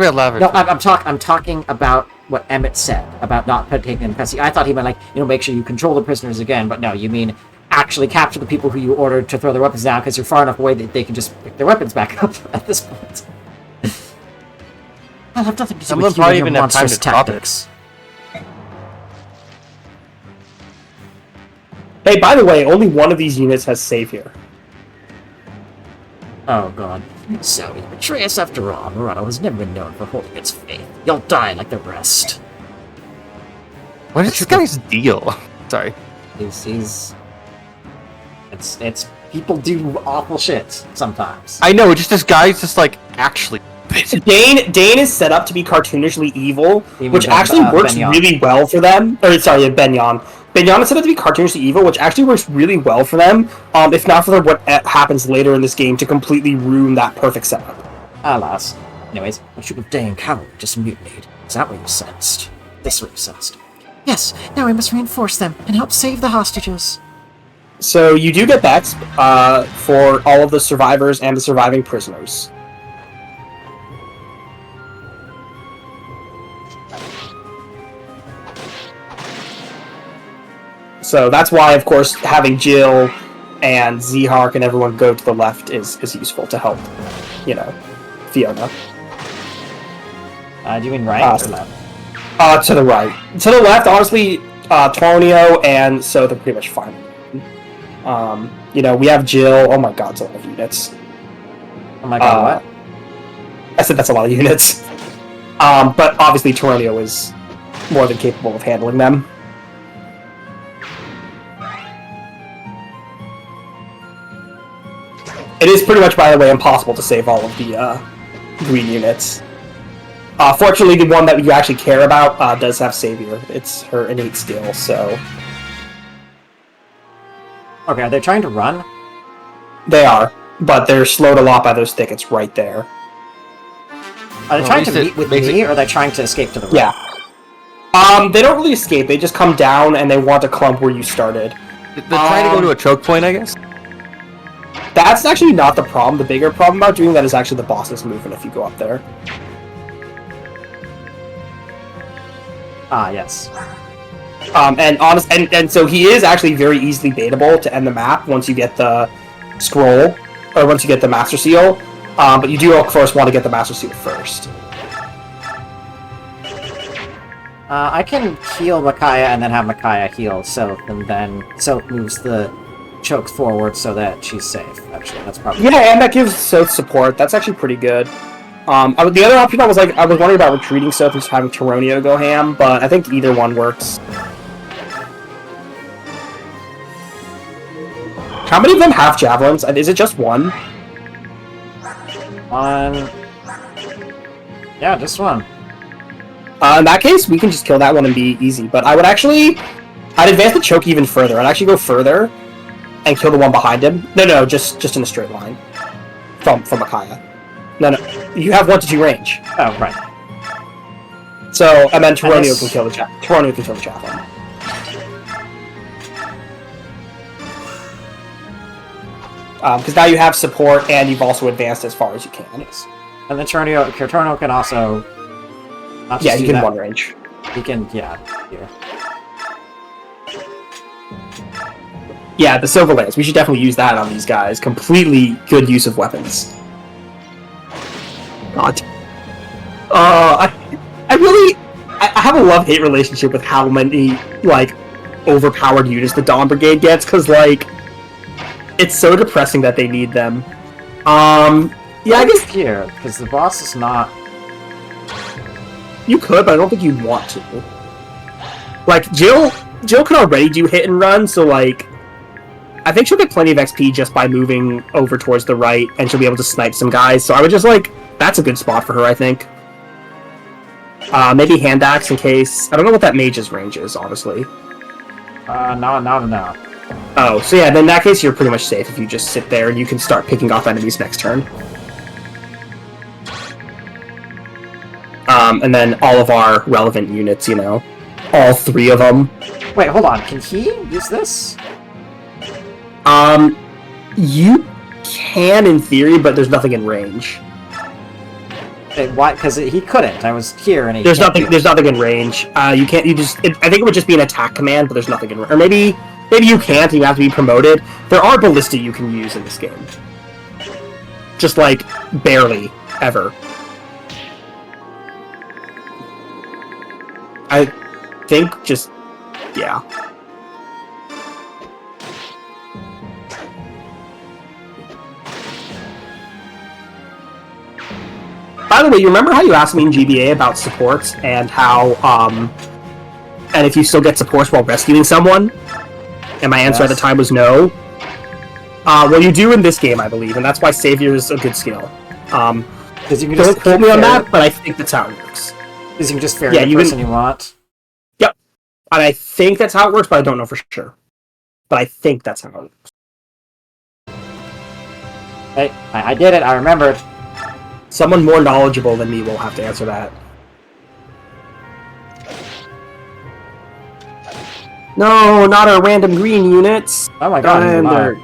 about Lavender. No, I'm talking about what Emmett said about not taking them custody. I thought he meant like make sure you control the prisoners again, but no, you mean actually capture the people who you ordered to throw their weapons down because you're far enough away that they can just pick their weapons back up at this point. I'll have nothing to do Some of them with you probably and your even have time monstrous to drop it. tactics. Hey, by the way, only one of these units has save here. Oh god. So you betray us after all. Murano has never been known for holding its faith. You'll die like the rest. What is this guy's deal? Sorry. It's people do awful shit sometimes. I know, just this guy's just like actually. Dane is set up to be cartoonishly evil, Even which actually works Benyon. really well for them. Or sorry, Benyon. Benyon is set up to be cartoonishly evil, which actually works really well for them. If not for what happens later in this game to completely ruin that perfect setup. Alas. Anyways, a troop of Dane cavalry just mutinied. Is that what you sensed? This what you sensed. Yes, now we must reinforce them and help save the hostages. So you do get bets for all of the survivors and the surviving prisoners. So that's why, of course, having Jill and Z-Hark and everyone go to the left is useful to help, Fiona. Do you mean right or left? To the right. To the left, honestly, Tornio and so they're pretty much fine. We have Jill. Oh my god, it's a lot of units. Oh my god, what? I said that's a lot of units. But obviously Tornio is more than capable of handling them. It is pretty much, by the way, impossible to save all of the green units. Fortunately, the one that you actually care about does have Savior. It's her innate skill, so... Okay, are they trying to run? They are, but they're slowed a lot by those thickets right there. Are they trying to at least meet with it makes me, or are they trying to escape to the right? Yeah. They don't really escape, they just come down and they want to clump where you started. They're trying to go to a choke point, I guess. That's actually not the problem. The bigger problem about doing that is actually the boss's movement if you go up there. Ah, yes. And so he is actually very easily baitable to end the map once you get the scroll, or once you get the Master Seal. But you do, of course, want to get the Master Seal first. I can heal Micaiah and then have Micaiah heal Soph, and then Soph moves the choke forward so that she's safe. Actually, that's probably Yeah, and that gives Soph support. That's actually pretty good. The other option I was wondering about retreating Soph and just having Toronio go ham, but I think either one works. How many of them have javelins? And is it just one? one. Yeah, just one. In that case, we can just kill that one and be easy. But I'd advance the choke even further. I'd actually go further and kill the one behind him. No, just in a straight line from Micaiah. No, you have 1 to 2 range. Oh, right. So, and then Toronio this- can kill the Toronio can kill the javelin. Because now you have support and you've also advanced as far as you can. And then Toronio can also. Not Yeah, just he do can that. one range. He can, yeah. Here. Yeah, the Silver Lance. We should definitely use that on these guys. Completely good use of weapons. God. I have a love-hate relationship with how many, overpowered units the Dawn Brigade gets, because, it's so depressing that they need them. Yeah, I guess Here, because the boss is not. you could, but I don't think you'd want to. Jill can already do hit and run, so, I think she'll get plenty of XP just by moving over towards the right, and she'll be able to snipe some guys, so I would just, that's a good spot for her, I think. Maybe hand axe in case. I don't know what that mage's range is, honestly. Not enough. Oh, so yeah, then in that case, you're pretty much safe if you just sit there and you can start picking off enemies next turn. And then all of our relevant units, all 3 of them. Wait, hold on. Can he use this? You can in theory, but there's nothing in range. Why? Because he couldn't. I was here and he. There's nothing. There's nothing in range. You can't. You just. I think it would just be an attack command, but there's nothing in. Or maybe you can't. And you have to be promoted. There are ballista you can use in this game. Just like barely ever. I think just yeah. By the way, you remember how you asked me in GBA about supports and how, and if you still get supports while rescuing someone? And my answer at the time was no. Well, you do in this game, I believe, and that's why Savior is a good skill. Because you can Don't just quote me on that, but I think that's how it works. Because you can just ferry the person you want. Yep. And I think that's how it works, but I don't know for sure. But I think that's how it works. Hey, I did it. I remembered. Someone more knowledgeable than me will have to answer that. No, not our random green units. Oh my god, he's alive.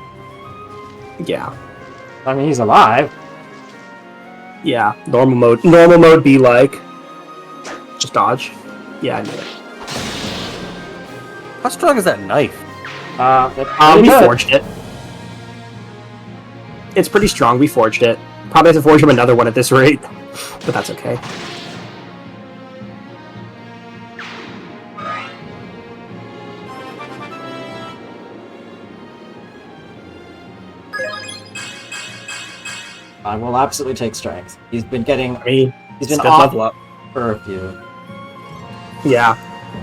Yeah. I mean, he's alive. Yeah, normal mode. Normal mode be like... Just dodge. Yeah, I knew it. How strong is that knife? We forged it. It's pretty strong, we forged it. Probably have to forge him another one at this rate, but that's okay. I will absolutely take strength. He's been getting... he's been off level up for a few. Yeah.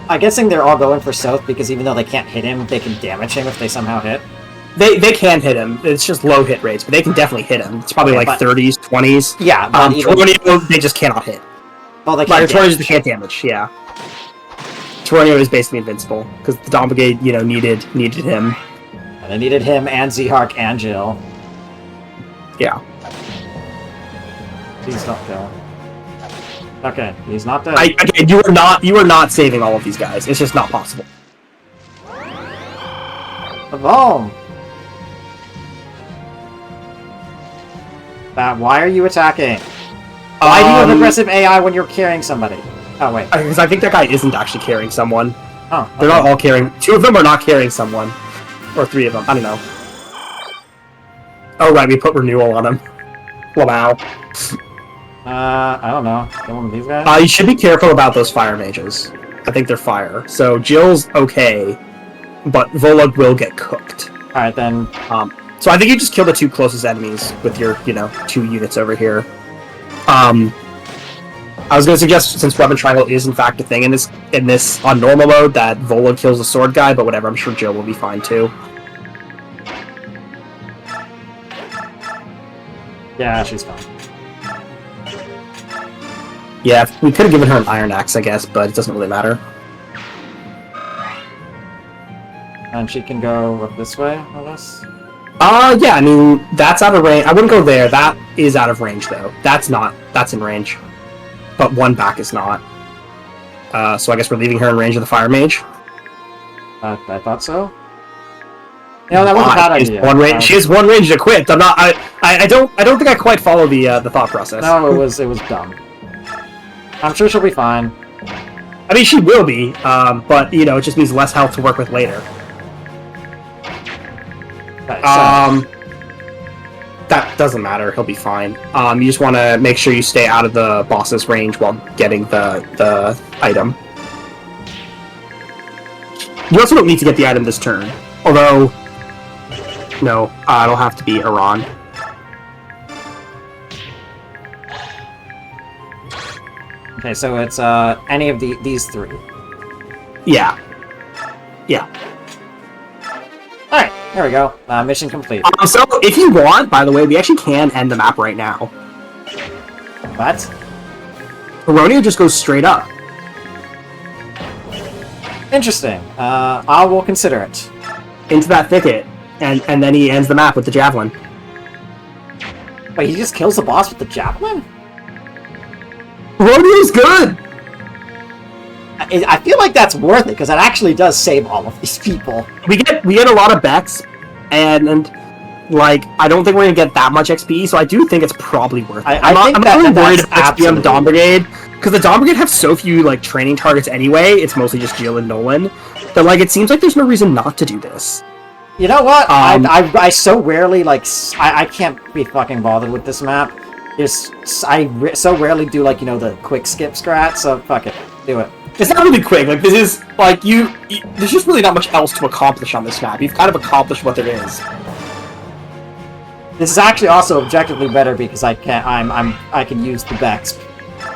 I'm guessing they're all going for South because even though they can't hit him, they can damage him if they somehow hit. They can hit him. It's just low hit rates, but they can definitely hit him. It's probably like 30s, 20s. Yeah, but Tornado, they just cannot hit. Well, they can't Tornadoes they can't damage, yeah. Tornado is basically invincible, because the Dawn Brigade, needed him. And they needed him and Zehark and Jill. Yeah. Please don't kill. Okay, he's not dead. Again, you are not saving all of these guys. It's just not possible. The bomb! Why are you attacking? Why do you have aggressive AI when you're carrying somebody? Oh, wait. Because I think that guy isn't actually carrying someone. Oh, okay. They're not all carrying... 2 of them are not carrying someone. Or 3 of them. I don't know. Oh, right, we put renewal on him. Lamau. I don't know. Kill one of these guys? You should be careful about those fire mages. I think they're fire. So Jill's okay, but Volug will get cooked. Alright, then. So I think you just kill the 2 closest enemies with your, 2 units over here. I was going to suggest, since Weapon Triangle is in fact a thing in this on normal mode, that Volug kills the sword guy, but whatever, I'm sure Jill will be fine too. Yeah, she's fine. Yeah, we could have given her an Iron Axe, I guess, but it doesn't really matter. And she can go up this way, I guess? Yeah, I mean, that's out of range. I wouldn't go there. That is out of range, though. That's in range. But 1 back is not. So I guess we're leaving her in range of the Fire Mage. I thought so. Yeah, that wasn't a bad idea. She has 1 range equipped. I don't think I quite follow the thought process. No, it was dumb. I'm sure she'll be fine. I mean, she will be, but, it just means less health to work with later. That doesn't matter. He'll be fine. You just want to make sure you stay out of the boss's range while getting the item. You also don't need to get the item this turn. Although, no, it'll have to be Iran. Okay, so it's any of these 3. Yeah. Yeah. Alright, there we go. Mission complete. So, if you want, by the way, we actually can end the map right now. What? Aronia just goes straight up. Interesting. I will consider it. Into that thicket, and then he ends the map with the javelin. Wait, he just kills the boss with the javelin? Rodeo's good! I feel like that's worth it, because it actually does save all of these people. We get a lot of Becks, and like, I don't think we're gonna get that much XP, so I do think it's probably worth it. I'm not really worried about XP on the Dawn Brigade, because the Dawn Brigade have so few, like, training targets anyway, it's mostly just Jill and Nolan, that, like, it seems like there's no reason not to do this. You know what? I so rarely, like, I can't be fucking bothered with this map. So rarely do, like, you know, the quick skip strat, so fuck it. Do it. It's not really quick, like, this is, like, there's just really not much else to accomplish on this map. You've kind of accomplished what there is. This is actually also objectively better because I can use the Bex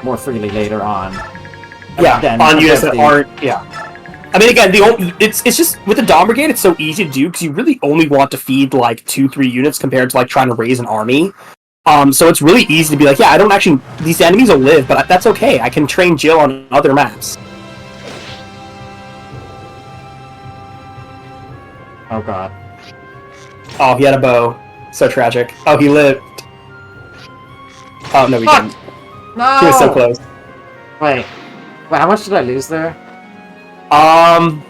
more freely later on. Yeah, on units that aren't. Yeah, I mean, again, it's just with the Dawn Brigade, it's so easy to do because you really only want to feed like 2-3 units compared to like trying to raise an army. So it's really easy to be like, yeah, I don't actually. These enemies will live, but that's okay. I can train Jill on other maps. Oh god. Oh, he had a bow. So tragic. Oh, he lived. Oh, no, he didn't. No! He was so close. Wait, how much did I lose there? I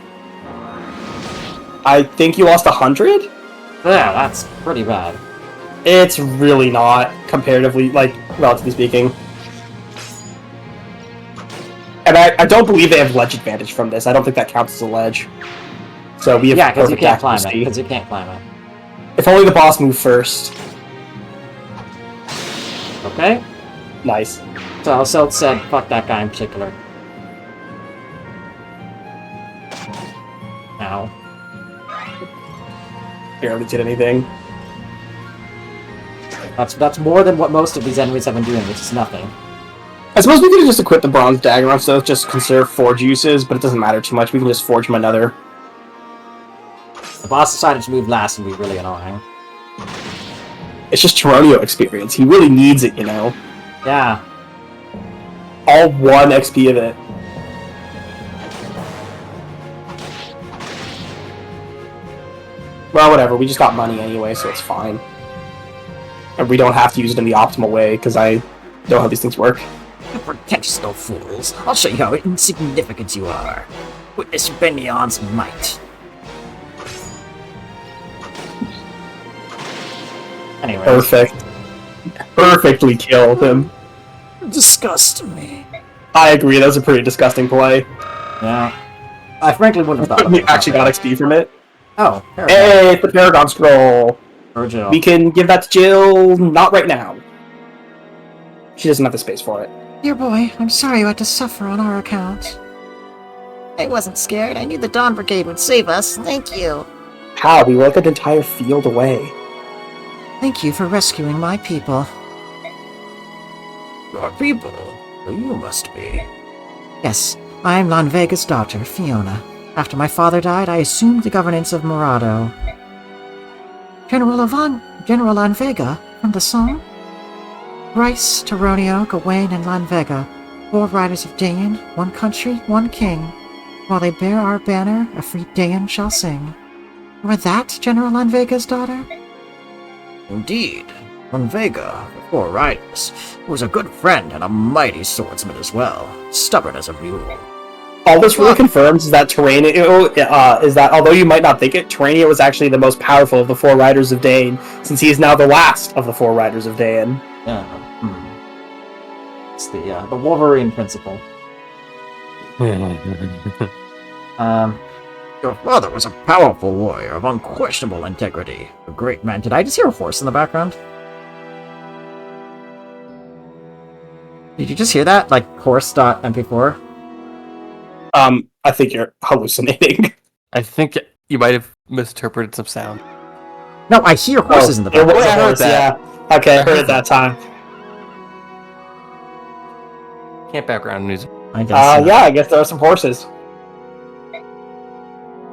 think you lost 100? Yeah, that's pretty bad. It's really not, comparatively, like, relatively speaking. And I don't believe they have ledge advantage from this. I don't think that counts as a ledge. So we have because you can't climb accuracy. it. Because you can't climb it. If only the boss moved first. Okay. Nice. So Silt said, fuck that guy in particular. Ow. Barely did anything. That's more than what most of these enemies have been doing, which is nothing. I suppose we could have just equipped the bronze dagger on so just conserve forge uses, but it doesn't matter too much. We can just forge him another. The boss decided to move last and be really annoying. It's just Geronio experience. He really needs it, you know? Yeah. All 1 XP of it. Well, whatever. We just got money anyway, so it's fine. And we don't have to use it in the optimal way, because I know how these things work. You pretentious little fools. I'll show you how insignificant you are. Witness Benion's might. Anyway. Perfect. Perfectly killed him. Disgust me. I agree, that was a pretty disgusting play. Yeah. I frankly wouldn't have thought of We it. actually got XP from it. Oh, Hey, it's the Paragon Scroll! For Jill. We can give that to Jill, not right now. She doesn't have the space for it. Dear boy, I'm sorry you had to suffer on our account. I wasn't scared. I knew the Dawn Brigade would save us. Thank you. How? We were like an entire field away. Thank you for rescuing my people. Your people? You must be. Yes, I am Lanvega's daughter, Fiona. After my father died, I assumed the governance of Morado. General Lanvega, from the song? Rice, Taronio, Gawain, and Lanvega, 4 riders of Dayan, 1 country, 1 king. While they bear our banner, a free Dayan shall sing. You are that General Lanvega's daughter? Indeed. Lanvega, the 4 riders, who was a good friend and a mighty swordsman as well, stubborn as a mule. All this really confirms is that although you might not think it, Terrania was actually the most powerful of the 4 riders of Dayan, since he is now the last of the 4 riders of Dayan. Yeah. It's the Wolverine principle. Your father was a powerful warrior of unquestionable integrity. A great man. Did I just hear a horse in the background? Did you just hear that? Like horse.mp4? I think you're hallucinating. I think you might have misinterpreted some sound. No, I hear horses in the It background. was a I heard horse, that. yeah. Okay, I heard it that time. Can't background music. I guess. Yeah, I guess there are some horses.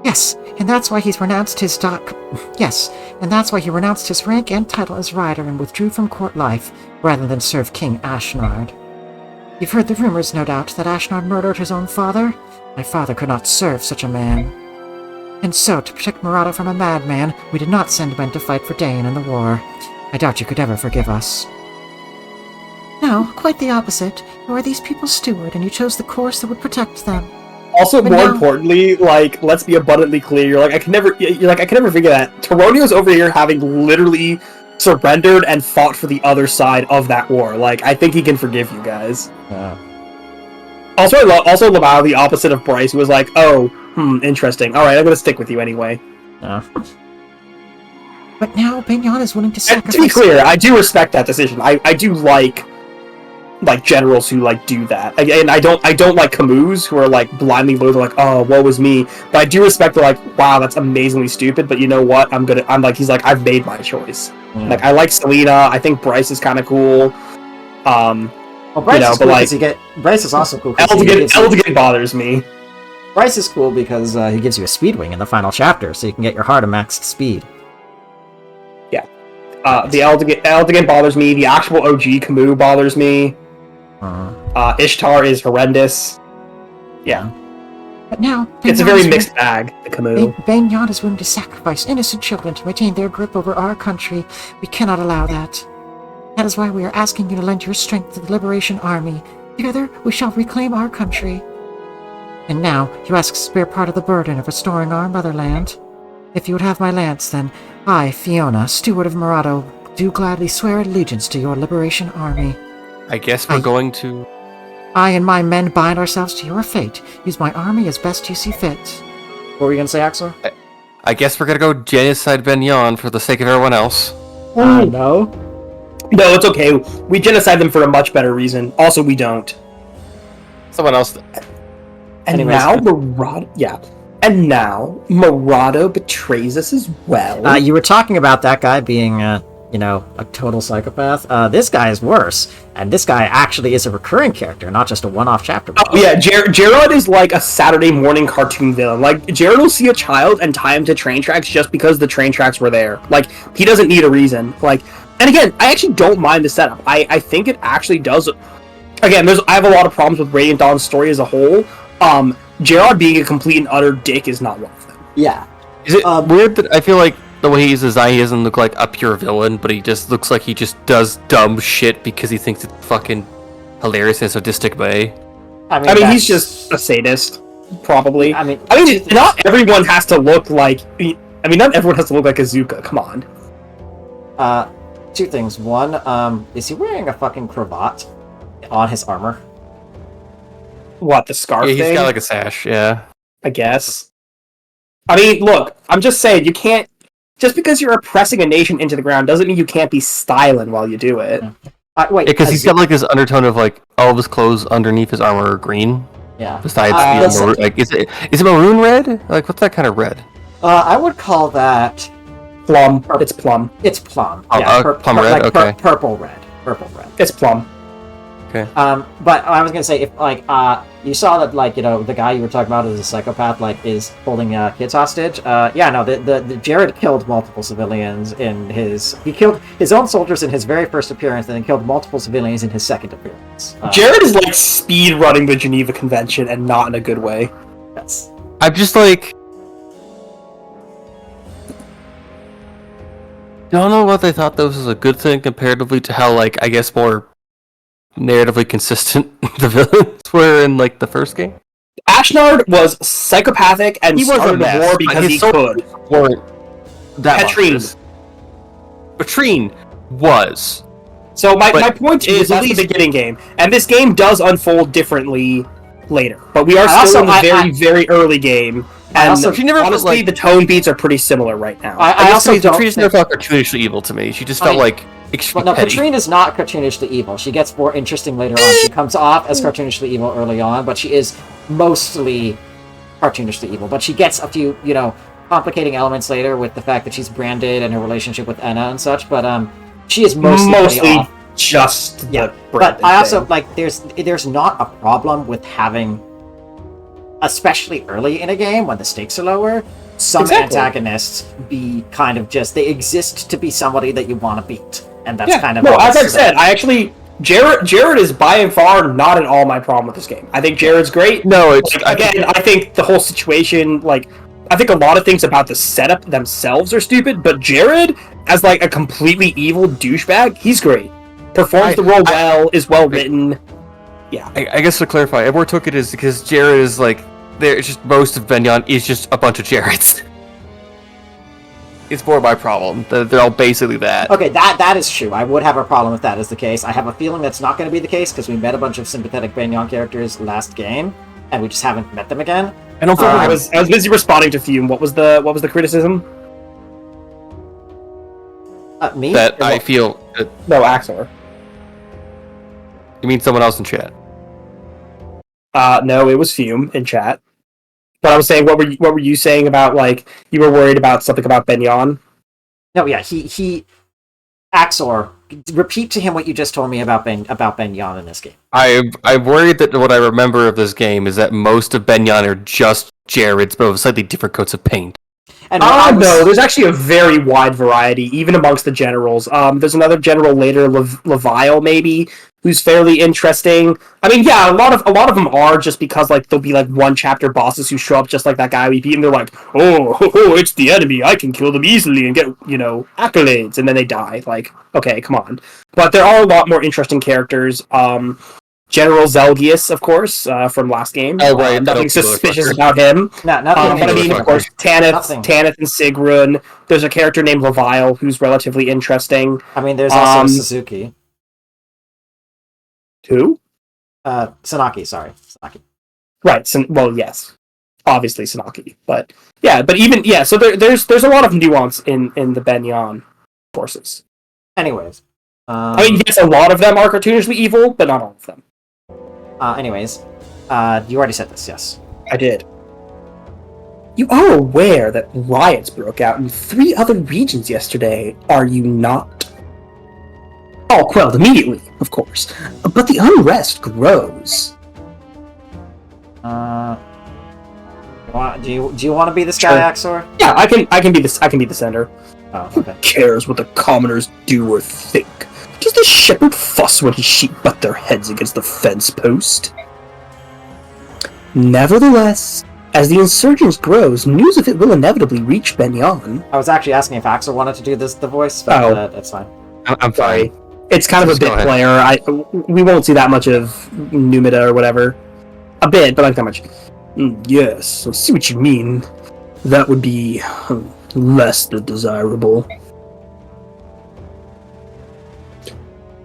Yes, and that's why he's renounced his Yes, and that's why he renounced his rank and title as rider and withdrew from court life, rather than serve King Ashnard. You've heard the rumors, no doubt, that Ashnard murdered his own father? My father could not serve such a man. And so, to protect Murata from a madman, we did not send men to fight for Dayan in the war. I doubt you could ever forgive us. No, now, quite the opposite. You are these people's steward, and you chose the course that would protect them. Also, But more now- importantly, like, let's be abundantly clear. You're like, I can never figure that. Teronio's over here having literally surrendered and fought for the other side of that war. Like, I think he can forgive you guys. Yeah. Also, also Lamau, the opposite of Bryce, who was like, oh, interesting. Alright, I'm gonna stick with you anyway. Yeah. But now, Baignan is willing to And sacrifice... to be clear, I do respect that decision. I do like generals who like do that. And I don't like Camus who are like blindly loyal, like, oh, woe is me. But I do respect the like, wow, that's amazingly stupid, but you know what? He's like, I've made my choice. Yeah. Like, I like Selena, I think Bryce is kinda cool. Well, Bryce you know, is but, cool like, 'cause Bryce is also cool. 'Cause he gives you- Eldegard bothers me. Bryce is cool because he gives you a speed wing in the final chapter, so you can get your heart at max speed. The Eldegard bothers me, the actual OG Camus bothers me. Ishtar is horrendous. Yeah. But now, It's a Baignan very is mixed bag, the Camus. Baignan is willing to sacrifice innocent children to maintain their grip over our country. We cannot allow that. That is why we are asking you to lend your strength to the Liberation Army. Together, we shall reclaim our country. And now, you ask to spare part of the burden of restoring our motherland. If you would have my lance, then I, Fiona, steward of Murado, do gladly swear allegiance to your Liberation Army. I guess we're going to. I and my men bind ourselves to your fate. Use my army as best you see fit. What were you gonna say, Axel? I guess we're gonna go genocide Baignan for the sake of everyone else. No. No, it's okay. We genocide them for a much better reason. Also, we don't. Someone else. And Anyways. now Murado, And now Murado betrays us as well. You were talking about that guy being, a total psychopath. This guy is worse, and this guy actually is a recurring character, not just a one-off chapter. Oh yeah, Gerard is like a Saturday morning cartoon villain. Like, Gerard will see a child and tie him to train tracks just because the train tracks were there. Like, he doesn't need a reason. Like, and again, I actually don't mind the setup. I think it actually does. Again, I have a lot of problems with Radiant Dawn's story as a whole. Gerard being a complete and utter dick is not one of them. Yeah. Is it weird that I feel like the way he's designed, he doesn't look like a pure villain, but he just looks like he just does dumb shit because he thinks it's fucking hilarious in a sadistic way. I mean, he's just a sadist, probably. I mean, not everyone has to look like. Not everyone has to look like Azuka. Come on. Two things. One, is he wearing a fucking cravat on his armor? What, the scarf Yeah, thing? he's got like a sash, yeah. I guess. I mean, look, I'm just saying, you can't... Just because you're oppressing a nation into the ground doesn't mean you can't be styling while you do it. Wait, Because he's got like this undertone of like all of his clothes underneath his armor are green. Yeah. Besides listen. maroon, like is it maroon red? Like what's that kind of red? I would call that Plum. It's plum. it's plum. Oh, plum red, okay. Purple red. Purple red. It's plum. Okay. But I was gonna say, if like you saw that, like, the guy you were talking about is a psychopath, like, is holding kids hostage. The Jared killed multiple civilians he killed his own soldiers in his very first appearance, and then killed multiple civilians in his second appearance. Jared is like speed running the Geneva Convention, and not in a good way. Yes. I'm just like don't know what they thought this was a good thing comparatively to how, like, I guess more narratively consistent the villains were in like the first game. Ashnard was psychopathic and He was a started mess, war but because his he soldiers could. weren't that Petrine. monstrous. Petrine was. So my But point is, at that's least- the beginning game, and this game does unfold differently later. But we are I still also- in the very early game, I and also- She never felt honestly, like- the tone beats are pretty similar right now. I also don't Petrine's think... never felt cartoonishly evil to me. She just I felt mean- like But extremely no, petty. Petrine is not cartoonishly evil. She gets more interesting later on. She comes off as cartoonishly evil early on, but she is mostly cartoonishly evil. But she gets a few, complicating elements later with the fact that she's branded and her relationship with Enna and such. But she is mostly off. just Yeah, the but branded I also thing. there's not a problem with having, especially early in a game when the stakes are lower, some Exactly. antagonists be kind of just they exist to be somebody that you want to beat, and that's Yeah, kind of no. all As I it's said, about. I actually Jared is by and far not at all my problem with this game. I think Jared's great. No, it's Like, again, I think the whole situation, like, I think a lot of things about the setup themselves are stupid, but Jared, as like a completely evil douchebag, he's great. performs the role well, is well written. Yeah. I guess to clarify, everyone took it as because Jared is like, it's just most of Benyon is just a bunch of Jareds. It's more my problem. They're all basically that. Okay, that is true. I would have a problem if that is the case. I have a feeling that's not going to be the case because we met a bunch of sympathetic Benyon characters last game, and we just haven't met them again. I don't think I was busy responding to Fume. What was the criticism? Me? That I feel. No, Axor. You mean someone else in chat? No, it was Fume in chat. But I was saying, what were you saying about, like, you were worried about something about Benyon? No, yeah, he Axor, repeat to him what you just told me about Benyon in this game. I'm worried that what I remember of this game is that most of Benyon are just Jareds, but with slightly different coats of paint. And no, there's actually a very wide variety, even amongst the generals. There's another general later, Leviel, maybe, who's fairly interesting. I mean, yeah, a lot of them are just because, like, there'll be, like, one chapter bosses who show up just like that guy we beat, and they're like, oh, it's the enemy, I can kill them easily and get, accolades, and then they die. Like, okay, come on. But there are a lot more interesting characters. General Zelgius, of course, from last game. Oh, right. Nothing suspicious about him. Nothing. But I mean, of course, Tanith and Sigrun. There's a character named Leviel who's relatively interesting. I mean, there's also Suzuki. Who? Sanaki, sorry. Sanaki. Right. Well, yes. Obviously Sanaki. But, yeah, so there's a lot of nuance in the Benyon forces. Anyways. I mean, yes, a lot of them are cartoonishly evil, but not all of them. You already said this, yes. I did. You are aware that riots broke out in 3 other regions yesterday, are you not? All quelled immediately, of course, but the unrest grows. Do you want to be this guy, Axor? Yeah, I can be the sender. Oh, Who okay. cares what the commoners do or think? Does the shepherd fuss when his sheep butt their heads against the fence post? Nevertheless, as the insurgence grows, news of it will inevitably reach Benyon. I was actually asking if Axor wanted to do the voice, but that's fine. I'm fine. It's kind of a bit player. We won't see that much of Numida or whatever. A bit, but not that much. Yes, I see what you mean. That would be less than desirable.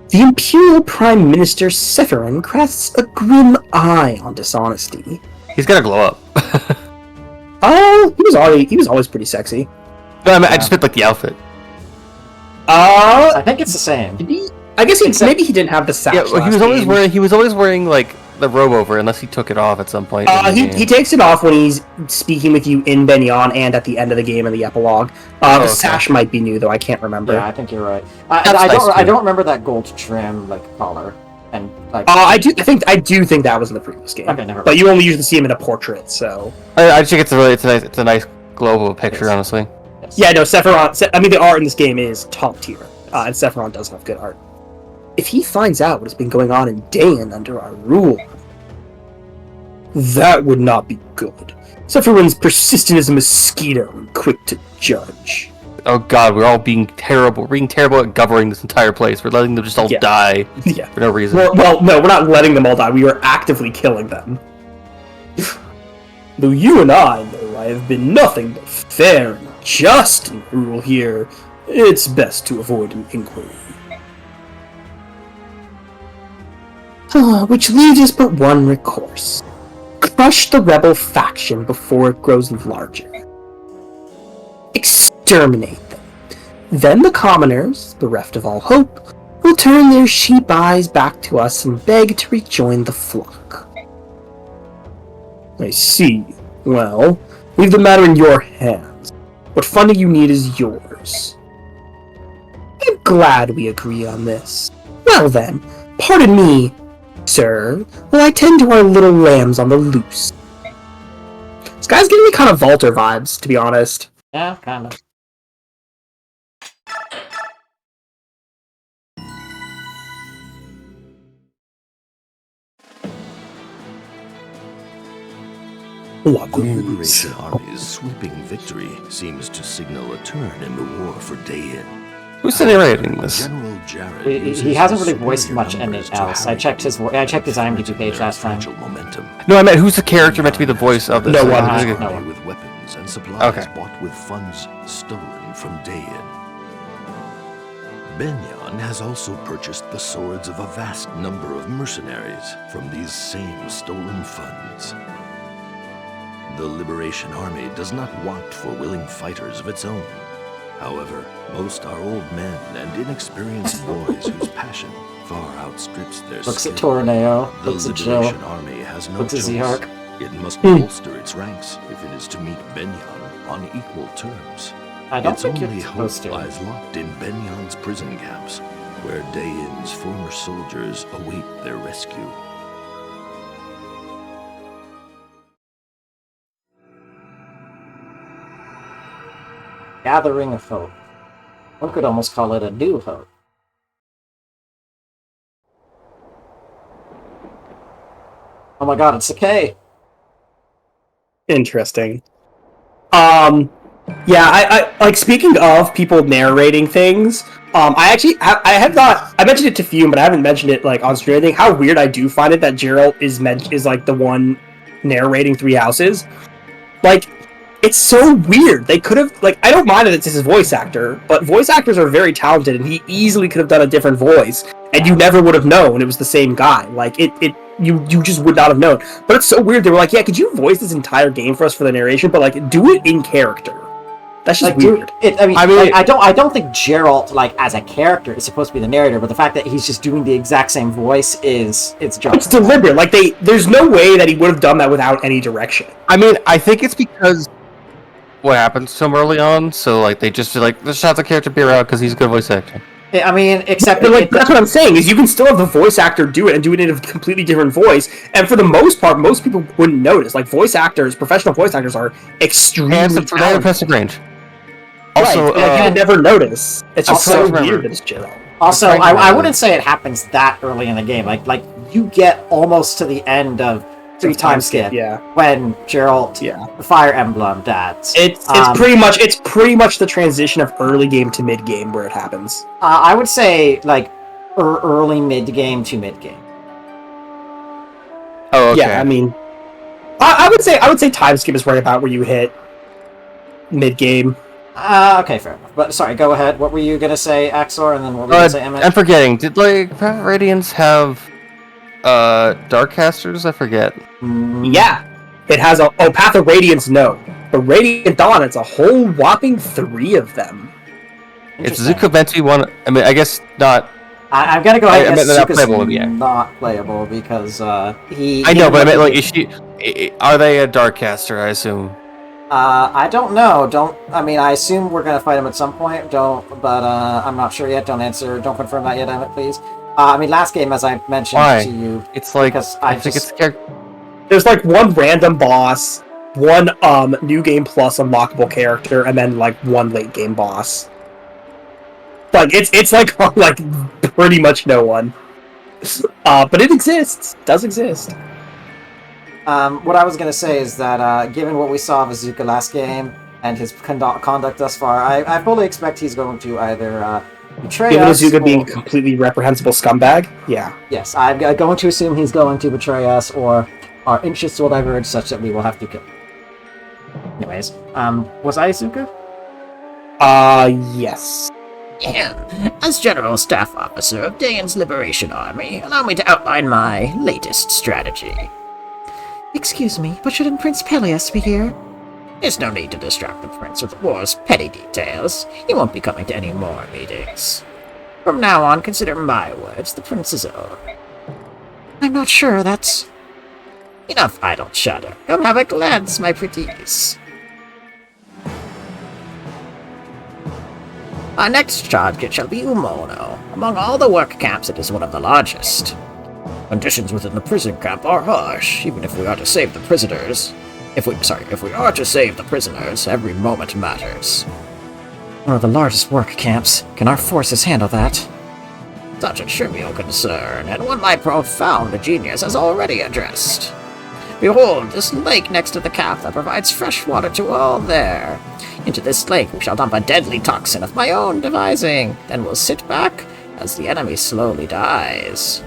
The Imperial Prime Minister Sephiron casts a grim eye on dishonesty. He's gonna glow up. Oh, he was always pretty sexy. No, I mean, I just meant like the outfit. I think it's the same. I guess maybe he didn't have the sash. Yeah, well, he was always wearing like the robe over, unless he took it off at some point. He takes it off when he's speaking with you in Benyon and at the end of the game in the epilogue. The sash might be new though. I can't remember. Yeah, I think you're right. I don't remember that gold trim collar and like. I do think that was in the previous game. Okay, never mind. But you only usually see him in a portrait, so. I think it's a nice global picture, Yes. honestly. Yes. Yeah, no, Sephiron. I mean, the art in this game is top tier, and Sephiron does have good art. If he finds out what has been going on in Dayan under our rule, that would not be good. Sephiron's persistent as a mosquito and quick to judge. Oh god, we're all being terrible. We're being terrible at governing this entire place. We're letting them just all die Yeah. for no reason. Well, no, we're not letting them all die. We are actively killing them. Though you and I know I have been nothing but fair and just in rule here, it's best to avoid an inquiry. Which leaves us but one recourse. Crush the rebel faction before it grows larger. Exterminate them. Then the commoners, bereft of all hope, will turn their sheep eyes back to us and beg to rejoin the flock. I see. Well, leave the matter in your hands. What funding you need is yours. I'm glad we agree on this. Well then, pardon me, sir, while I tend to our little lambs on the loose. This guy's giving me kind of Valter vibes, to be honest. Yeah, kind of. The Liberation Army's sweeping victory seems to signal a turn in the war for Dayan. Who's narrating this? General Jared He hasn't really voiced much anything else. I checked his IMDb page last time. Momentum. No, I meant who's the character meant to be the voice of this? No one. No one. With weapons and supplies Okay. bought with funds stolen from Dayan. Benyon has also purchased the swords of a vast number of mercenaries from these same stolen funds. The Liberation Army does not want for willing fighters of its own. However, most are old men and inexperienced boys whose passion far outstrips their Looks skill. at Torneo. The Looks at Jill. Liberation Army has no Looks at choice. Zehark. It must bolster its ranks if it is to meet Benyon on equal terms. I don't Its think only you're hope supposed to. lies locked in Benyon's prison camps, where Dayan's former soldiers await their rescue. Gathering of Hope. One could almost call it a new hope. Oh my god, it's a K. Interesting. Yeah, I like speaking of people narrating things. I have not. I mentioned it to Fume, but I haven't mentioned it like on stream or anything. How weird I do find it that Gerald is like the one narrating Three Houses. Like, it's so weird. They could have like. I don't mind that it's his voice actor, but voice actors are very talented, and he easily could have done a different voice, and you never would have known it was the same guy. Like you just would not have known. But it's so weird. They were like, yeah, could you voice this entire game for us for the narration, but like do it in character. That's just Like, weird. dude, I don't think Gerald, like, as a character, is supposed to be the narrator, but the fact that he's just doing the exact same voice it's jarring. It's deliberate. Like there's no way that he would have done that without any direction. I mean, I think it's because what happens to him early on, so like they just feel like let's have the character be around because he's a good voice actor. I mean, except But like that's what I'm saying is you can still have the voice actor do it and do it in a completely different voice, and for the most part, most people wouldn't notice. Like voice actors, professional voice actors are extremely And they have talented. impressive range. Right, Also, and like, you would never notice. It's just also so remember- weird that it's Gerald. Also, I'm trying to I remember. wouldn't say it happens that early in the game. Like you get almost to the end of three time skip Yeah, when Gerald, yeah. the Fire Emblem, dies. It's pretty much the transition of early game to mid game where it happens. I would say like early mid game to mid game. Oh, okay. Yeah, I mean, I would say time skip is right about where you hit mid game. Okay, fair enough. But sorry, go ahead. What were you gonna say, Axor, and then what were you gonna say, Emmett? I'm forgetting. Did like Private Radiance have Darkcasters? I forget. Yeah, it has a Path of Radiance. No, but Radiant Dawn. It's a whole whopping 3 of them. It's Interesting. Zuko Venti one. I mean, I guess not. I'm gonna go ahead I and meant guess not Zuka's playable, yeah. not playable because he. I know, but I meant like, he- is she? Are they a Darkcaster? I assume. I don't know. I mean, I assume we're gonna fight him at some point. But I'm not sure yet. Don't confirm that yet, Emmett, please. I mean, last game, as I mentioned Why? to you, It's like Because I I think just- it's the character. There's like one random boss, one new game plus unlockable character, and then like one late game boss. Like it's like like pretty much no one. But it exists. It does exist. what I was gonna say is that given what we saw of Azuka last game and his conduct thus far, I fully expect he's going to either betray Given us. Azuka being a or- completely reprehensible scumbag, yeah. Yes, I'm going to assume he's going to betray us, or our interests will diverge such that we will have to kill him. Anyways, was I Azuka? Yes. As General Staff Officer of Dayan's Liberation Army, allow me to outline my latest strategy. Excuse me, but shouldn't Prince Peleus be here? There's no need to distract the Prince with the war's petty details. He won't be coming to any more meetings. From now on, consider my words the Prince's own. I'm not sure that's... Enough idle chatter. Come have a glance, my pretties. Our next target shall be Umono. Among all the work camps, it is one of the largest. Conditions within the prison camp are harsh, even if we are to save the prisoners. If we are to save the prisoners, every moment matters. One of the largest work camps. Can our forces handle that? Such a trivial concern, and one my profound genius has already addressed. Behold, this lake next to the camp that provides fresh water to all there. Into this lake we shall dump a deadly toxin of my own devising. Then we'll sit back as the enemy slowly dies.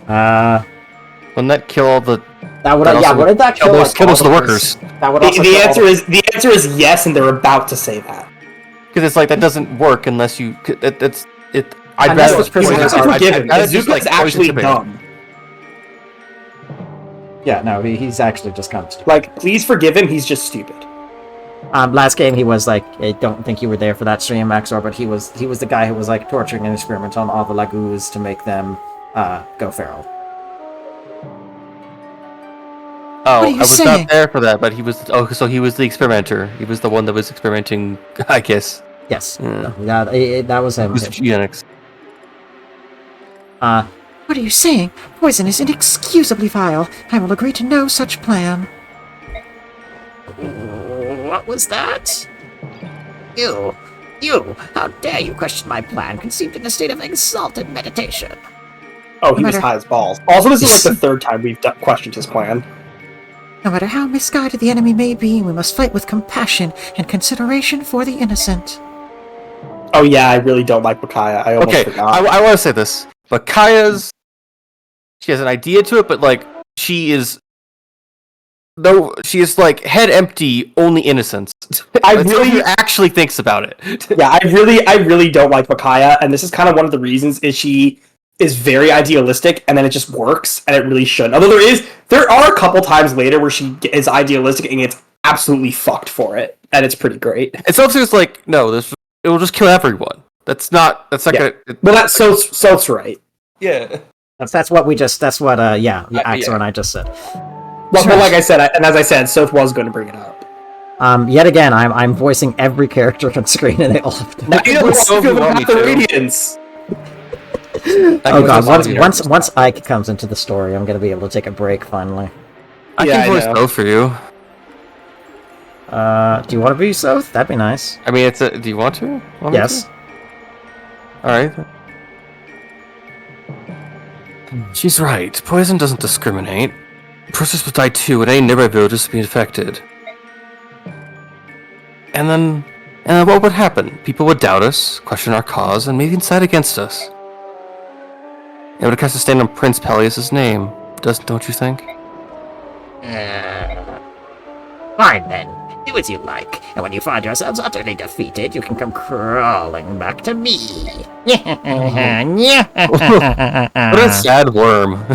Wouldn't that kill all the... That would, That yeah, also what did that kill? kill most of the workers. That would The, also the kill all answer is the answer is yes, and they're about to say that. Because it's like, that doesn't work unless you... I'd Unless rather... it's prison He's I'd- forgiven. I'd just, Azuka's actually dumb. Yeah, no, he's actually just kind of stupid. Like, please forgive him. He's just stupid. Last game he was like, I don't think you were there for that stream, Maxor, but he was the guy who was like torturing and experimenting on all the Lagoos to make them go feral. Oh, What are you I was saying? not there for that, but he was... Oh, so he was the experimenter. He was the one that was experimenting, I guess. Yes, Yeah. that was him. Who's eugenics. What are you saying? Poison is inexcusably vile. I will agree to no such plan. What was that? You! How dare you question my plan conceived in a state of exalted meditation? Oh, he was matter- high as balls. Also, this is like the third time we've questioned his plan. No matter how misguided the enemy may be, we must fight with compassion and consideration for the innocent. Oh yeah, I really don't like Wakaya. I almost Okay, forgot. I want to say this. But Kaya's... She has an idea to it, but, like, she is... No, she is, like, head empty, only innocence. I That's really- who actually thinks about it. Yeah, I really don't like Wakaya, and this is kind of one of the reasons is she is very idealistic, and then it just works, and it really shouldn't. Although there are a couple times later where she is idealistic and gets absolutely fucked for it, and it's pretty great. It's also just like, no, it will just kill everyone. That's not Yeah. gonna... But that's So's right. Yeah. That's what Axor yeah. and I just said. But like I said, and as I said, Soth was going to bring it up. Yet again, I'm voicing every character on screen, and they all have to. Now you know so feel want me about the to. radiance. Oh god! Once Ike comes into the story, I'm gonna be able to take a break finally. I Yeah, can voice know. both for you. Do you want to be Soth? That'd be nice. I mean, do you want to? Want me Yes. to? Alright. She's right. Poison doesn't discriminate. Prisoners would die too, and any nearby villagers would be infected. And then what would happen? People would doubt us, question our cause, and maybe incite against us. It would cast a stain on Prince Peleus' name. Don't you think? Fine then. Do as you like, and when you find yourselves utterly defeated, you can come crawling back to me. What a sad worm.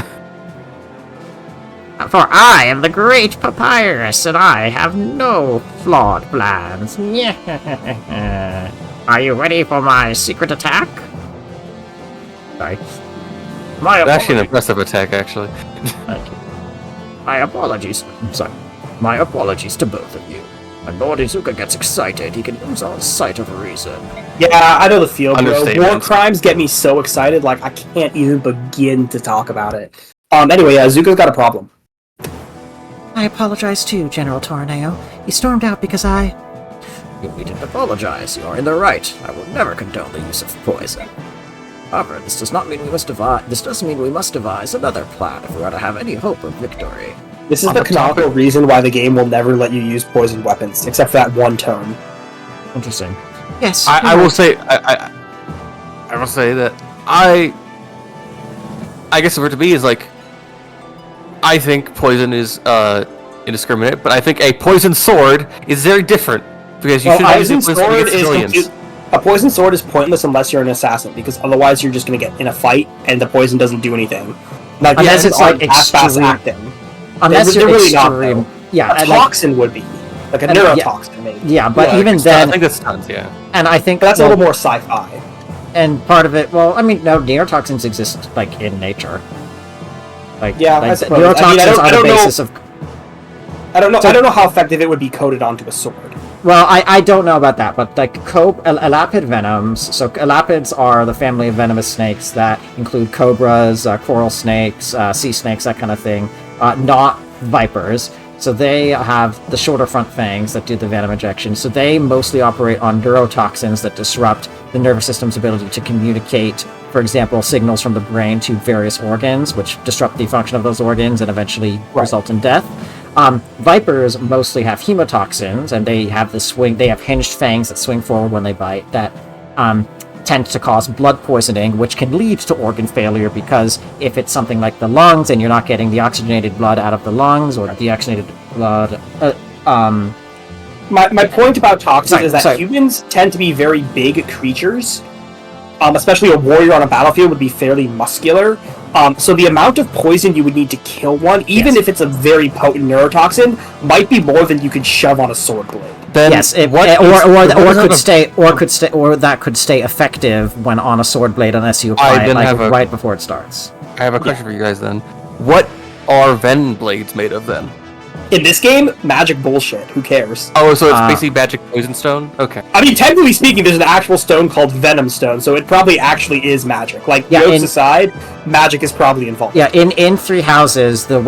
For I am the great Papyrus, and I have no flawed plans. Are you ready for my secret attack? Sorry. My It's actually an apologies. impressive attack, actually. Thank you. My apologies. Sorry. My apologies to both of you. When Lord Izuka gets excited, he can lose all sight of reason. Yeah, I know the feel, bro. Understatement. War crimes get me so excited, like I can't even begin to talk about it. Anyway, Zuko's got a problem. I apologize too, General Torneo. He stormed out because I... You needn't apologize. You are in the right. I will never condone the use of poison. However, this does not mean we must devise. This does mean we must devise another plan if we are to have any hope of victory. This is On the the canonical topic- reason why the game will never let you use poison weapons, except for that one tone. Interesting. Yes, I you're will right. say I will say that I guess for it to be is like I think poison is indiscriminate, but I think a poison sword is very different because you Well, should use it poison with sword civilians. is a poison sword is pointless unless you're an assassin, because otherwise you're just going to get in a fight and the poison doesn't do anything. Like, Unless yeah, it's, like, fast extreme- acting. Unless They're you're really not, extreme. though. Yeah, A and like, toxin would be like a and, yeah. neurotoxin, maybe. yeah, but Yeah, even I then, think that's tons, yeah. and I think But that's a well, little more sci-fi. And part of it, well, I mean, no, neurotoxins exist like in nature. Like, Yeah, like I suppose. neurotoxins I mean, I are don't the know- basis of. I don't know. So- I don't know how effective it would be coated onto a sword. Well, I don't know about that, but like elapid venoms. So elapids are the family of venomous snakes that include cobras, coral snakes, sea snakes, that kind of thing. Not vipers. So they have the shorter front fangs that do the venom injection. So they mostly operate on neurotoxins that disrupt the nervous system's ability to communicate, for example, signals from the brain to various organs, which disrupt the function of those organs and eventually result in death. Vipers mostly have hemotoxins, and they have they have hinged fangs that swing forward when they bite, that tend to cause blood poisoning, which can lead to organ failure, because if it's something like the lungs and you're not getting the oxygenated blood out of the lungs, or deoxygenated blood... My point about toxins is that humans tend to be very big creatures. Especially a warrior on a battlefield would be fairly muscular. So the amount of poison you would need to kill one, even if it's a very potent neurotoxin, might be more than you could shove on a sword blade. Then yes, that could stay effective when on a sword blade unless you apply it right before it starts. I have a question for you guys then. What are Venom blades made of then? In this game, magic bullshit. Who cares? Oh, so it's basically magic poison stone? Okay. I mean, technically speaking, there's an actual stone called Venom Stone, so it probably actually is magic. Like, jokes aside, magic is probably involved. Yeah, in Three Houses, the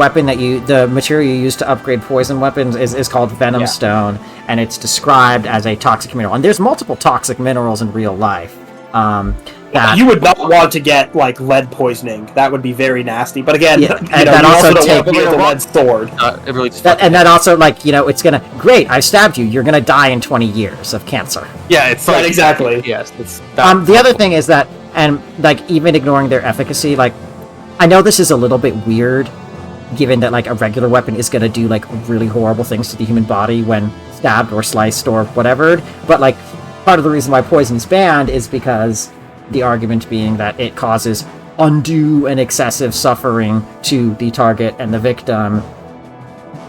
material you use to upgrade poison weapons is called Venom Stone, and it's described as a toxic mineral. And there's multiple toxic minerals in real life. You would not want to get, like, lead poisoning. That would be very nasty. But again, that also don't want to be with a lead sword. And also, like, it's gonna... Great, I stabbed you. You're gonna die in 20 years of cancer. Yeah, it's like... exactly. Yes. The other thing is that, and, like, even ignoring their efficacy, like, I know this is a little bit weird, given that, like, a regular weapon is gonna do, like, really horrible things to the human body when stabbed or sliced or whatever, but, like, part of the reason why poison is banned is because... the argument being that it causes undue and excessive suffering to the target and the victim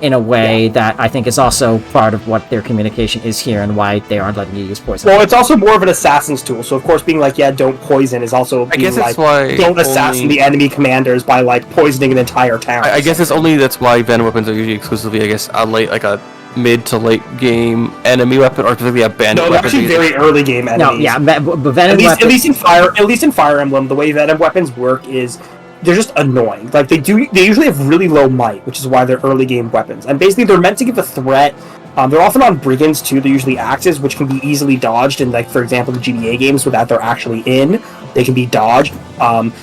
in a way that I think is also part of what their communication is here and why they aren't letting you use poison. Well, it's also more of an assassin's tool, so of course being like, don't poison is also being don't assassin the enemy commanders by, like, poisoning an entire town. I guess that's why Venom weapons are usually exclusively, I guess, a mid to late game enemy weapon, or specifically a bandit weapon. No, actually very early game enemies. No, yeah, but Venom at least in Fire Emblem, the way Venom weapons work is they're just annoying. Like, they usually have really low might, which is why they're early game weapons. And basically they're meant to give a threat. They're often on brigands too. They're usually axes, which can be easily dodged in, like, for example, the GBA games without they're actually in. They can be dodged.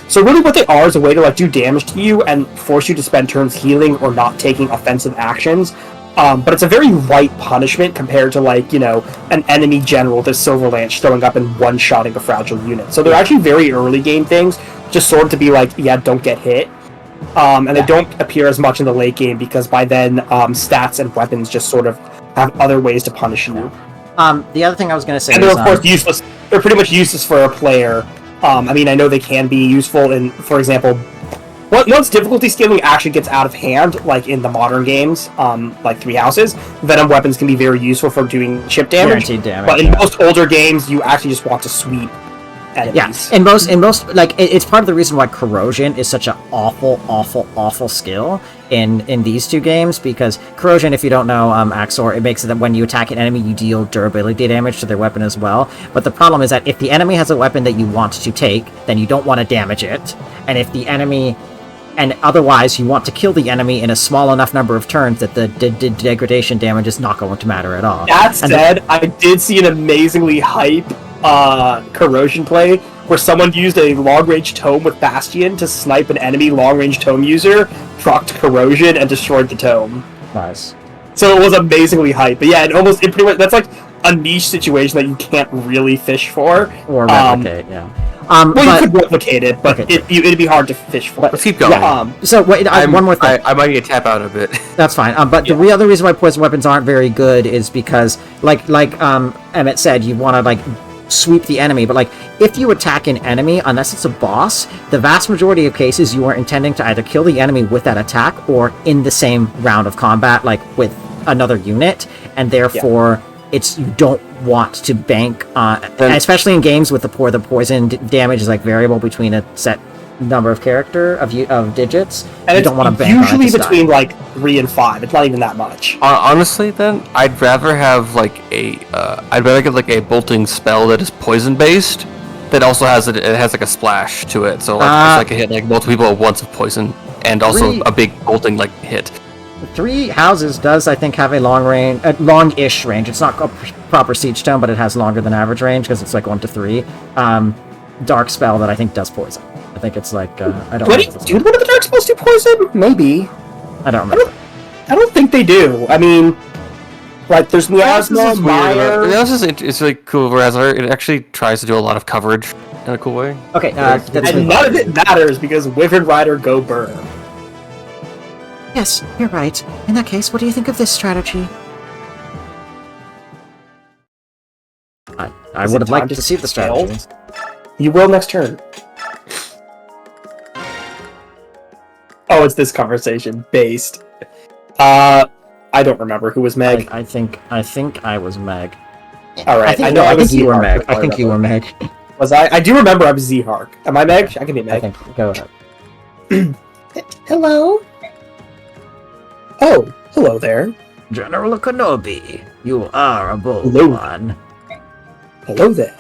So really what they are is a way to, like, do damage to you and force you to spend turns healing or not taking offensive actions. But it's a very light punishment compared to, like, an enemy general with a Silver Lance showing up and one-shotting a fragile unit. So they're actually very early game things, just sort of to be like, don't get hit. And they don't appear as much in the late game because by then stats and weapons just sort of have other ways to punish you. The other thing I was going to say and they're, of course, useless. They're pretty much useless for a player. I mean, I know they can be useful in, for example... Once difficulty scaling actually gets out of hand, like in the modern games, like Three Houses, Venom weapons can be very useful for doing chip damage. Guaranteed damage. But in most older games, you actually just want to sweep enemies. Yeah, in most, like, it's part of the reason why corrosion is such an awful skill in these two games, because corrosion, if you don't know, Axor, it makes it that when you attack an enemy, you deal durability damage to their weapon as well. But the problem is that if the enemy has a weapon that you want to take, then you don't want to damage it, and if the enemy... And otherwise, you want to kill the enemy in a small enough number of turns that the degradation damage is not going to matter at all. That said, I did see an amazingly hype corrosion play where someone used a long-range tome with Bastion to snipe an enemy long-range tome user, procced corrosion, and destroyed the tome. Nice. So it was amazingly hype. But yeah, it pretty much, that's like a niche situation that you can't really fish for. Or replicate, yeah. You could replicate it, but it'd be hard to fish for. Let's keep going. Yeah, so wait, one more thing. I might need to tap out a bit. That's fine. But the other reason why poison weapons aren't very good is because, like Emmett said, you want to, like, sweep the enemy. But, like, if you attack an enemy, unless it's a boss, the vast majority of cases you are intending to either kill the enemy with that attack or in the same round of combat, like with another unit, and therefore you don't want to bank on, especially in games with the poison damage is, like, variable between a set number of digits, and you don't want to bank usually on it between like 3 and 5. It's not even that much. Honestly, then I'd rather have like I'd rather get like a bolting spell that is poison based that also has like a splash to it, so like it's like a hit like multiple people at once of poison and also a big bolting like hit. Three Houses does, I think, have a long-ish range. It's not a proper siege tome, but it has longer than average range because it's like 1 to 3. Dark spell that I think does poison. I think it's like I don't. Did one of the dark spells do poison? Maybe. I don't remember. I don't think they do. I mean, like, there's Miasma, Weird. Meyer. It's really cool, whereas it actually tries to do a lot of coverage in a cool way. Okay, that's And none of it matters because Wyvern Rider go burn. Yes, you're right. In that case, what do you think of this strategy? I Is would it have liked time to to see the scale? strategies. You will next turn. Oh, it's this conversation based. I don't remember who was Meg. I think I was Meg. All right, I know I was think you were Z-Hark, Meg. that's all I think you were remember. Meg. Was I? I do remember I was Z-Hark. Am I Meg? I can be I Meg. think. Go ahead. Hello? Oh, hello there. General Kenobi, you are a bold Hello. one. Hello there.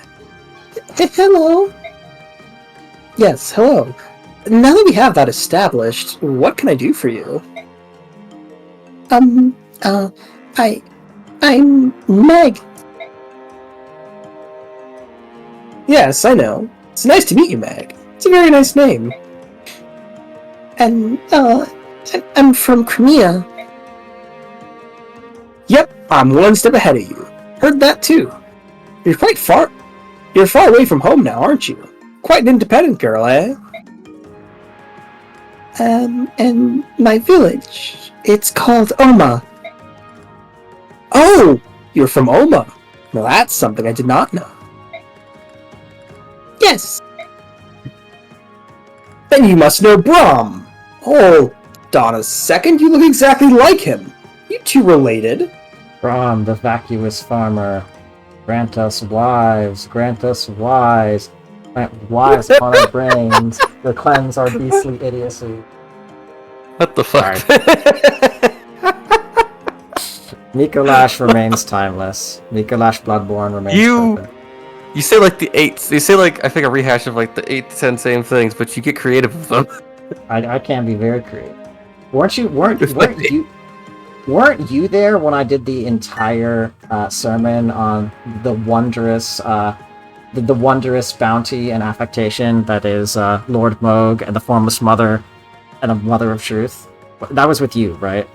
Hello? Yes, hello. Now that we have that established, what can I do for you? I'm Meg. Yes, I know. It's nice to meet you, Meg. It's a very nice name. And, I'm from Crimea. Yep, I'm one step ahead of you. Heard that too. You're far away from home now, aren't you? Quite an independent girl, eh? And my village. It's called Oma. Oh! You're from Oma. Well, that's something I did not know. Yes. Then you must know Brahm. Oh, Don a second, you look exactly like him. You two related. From the vacuous farmer, grant us wives, grant us wise, grant wives upon our brains, to cleanse our beastly idiocy. What the fuck? Mikolash remains timeless. Mikolash Bloodborne remains perfect. You say like the 8. You say like I think a rehash of like the 8 to 10 same things, but you get creative with them. I can be very creative. Weren't you there when I did the entire sermon on the wondrous the wondrous bounty and affectation that is Lord Moog and the Formless Mother and a Mother of Truth? That was with you, right?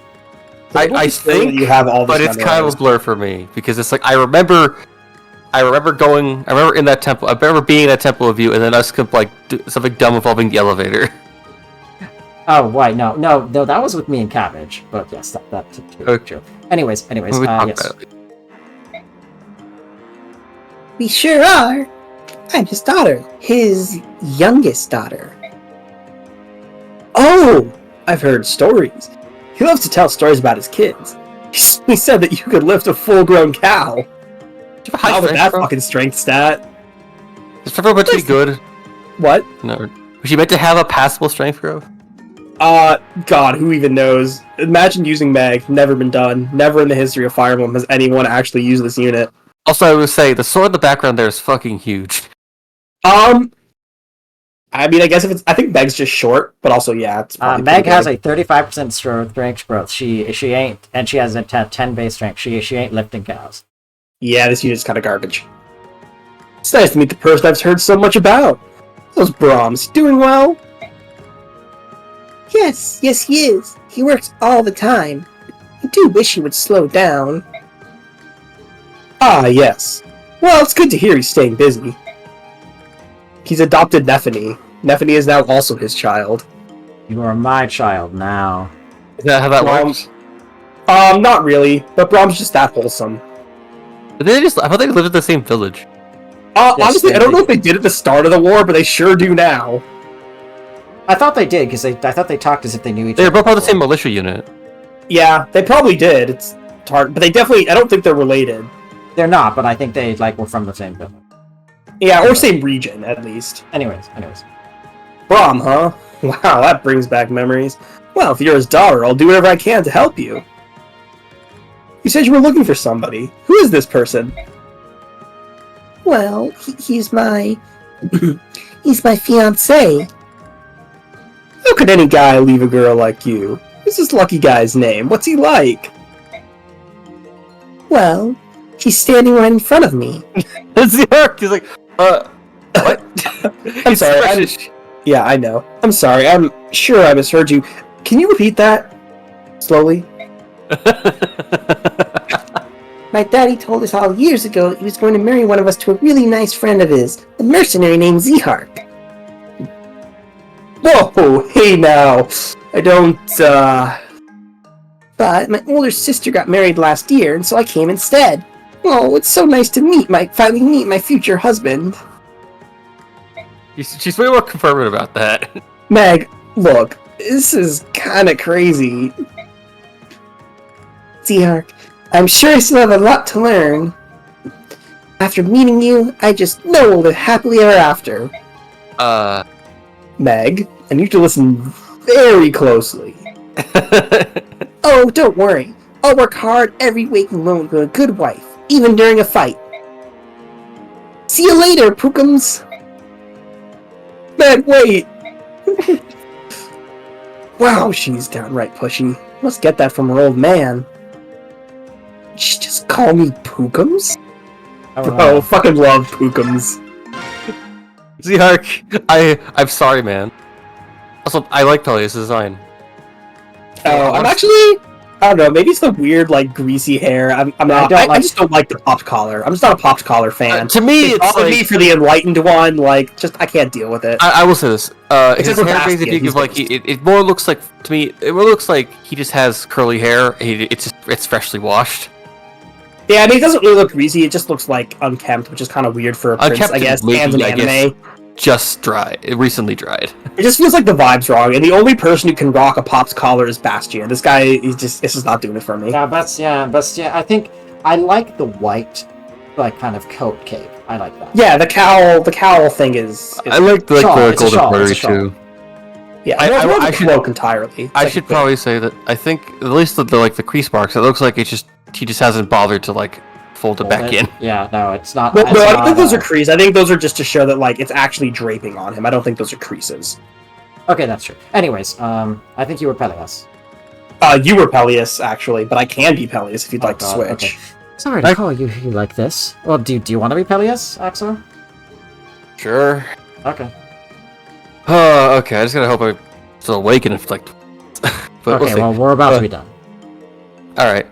I think you have all this but it's kind of a memorized. blur for me because it's like I remember in that temple. I remember being in that temple with you, and then us like do something dumb involving the elevator. Oh, right, no, that was with me and Cabbage, but yes, that's true. Okay. True. Anyways, We talked yes. about it. We sure are. I'm his daughter. His youngest daughter. Oh! I've heard stories. He loves to tell stories about his kids. He said that you could lift a full-grown cow. Do you have a high How with strength, that bro? fucking strength stat? Is Trevor meant to be good? What? No. Was she meant to have a passable strength growth? God, who even knows? Imagine using Meg. Never been done. Never in the history of Fire Emblem has anyone actually used this unit. Also, I would say the sword in the background there is fucking huge. I mean, I guess I think Meg's just short, but also, yeah, it's probably Meg pretty has good. a 35% strength growth. She ain't, and she has a 10 base strength. She ain't lifting cows. Yeah, this unit's kind of garbage. It's nice to meet the person I've heard so much about. Those Brahms, doing well? Yes, he is. He works all the time. I do wish he would slow down. Ah, yes. Well, it's good to hear he's staying busy. He's adopted Nephany. Nephany is now also his child. You are my child now. Is that how that works? Not really, but Brahm's just that wholesome. But I thought they lived in the same village. Yes, Honestly, they I don't know do. if they did at the start of the war, but they sure do now. I thought they did because I thought they talked as if they knew each They were other. both part of the before. same militia unit. Yeah, they probably did. It's hard, but they definitely. I don't think they're related. They're not, but I think they were from the same village. Yeah, or same region at least. Anyways. Brahm, huh? Wow, that brings back memories. Well, if you're his daughter, I'll do whatever I can to help you. You said you were looking for somebody. Who is this person? Well, he's my... he's my fiancé. How could any guy leave a girl like you? What's this lucky guy's name? What's he like? Well, he's standing right in front of me. That's the arc. He's like, what? I'm sorry. Yeah, I know. I'm sorry. I'm sure I misheard you. Can you repeat that? Slowly? My daddy told us all years ago he was going to marry one of us to a really nice friend of his, a mercenary named Zehark. Whoa, hey now. I don't, But my older sister got married last year, and so I came instead. Oh, it's so nice to finally meet my future husband. She's way more confirming about that. Meg, look, this is kinda crazy. Zehark, I'm sure I still have a lot to learn. After meeting you, I just know we'll live happily ever after. Meg, I need you to listen very closely. Oh, don't worry. I'll work hard every waking moment for a good wife, even during a fight. See you later, Pookums! Meg, wait! Wow, she's downright pushy. Must get that from her old man. Did she just call me Pookums? Bro, fucking love Pookums. Zehark, I'm sorry, man. Also, I like Peleus' design. Oh, I'm actually... I don't know, maybe it's the weird, like, greasy hair. I just don't like the popped collar. I'm just not a popped collar fan. To me, it's like... me for the enlightened one, like, just, I can't deal with it. I will say this. His hair basically, like, it more looks like, to me, it more looks like he just has curly hair. It's freshly washed. Yeah, I mean, it doesn't really look greasy. It just looks like unkempt, which is kind of weird for a prince, I guess, and an anime. Just dry. It recently dried. It just feels like the vibe's wrong, and the only person who can rock a popped collar is Bastion. This guy, this is not doing it for me. Yeah, I think I like the white, like, kind of coat cape. I like that. Yeah, the cowl thing is I like the golden embroidery too. Yeah, I should cloak entirely. I should probably say that I think at least the crease marks. It looks like he just hasn't bothered to like fold it back in. Yeah, no, it's not. No, I don't think those are creases. I think those are just to show that like it's actually draping on him. I don't think those are creases. Okay, that's true. Anyways, I think you were Peleus. You were Peleus actually, but I can be Peleus if you'd like to switch. Okay. Sorry to call you like this. Well, do you want to be Peleus, Axor? Sure. Okay. Okay. I just gotta hope I'm still awake and it's like. But okay, well, we're about to be done. All right.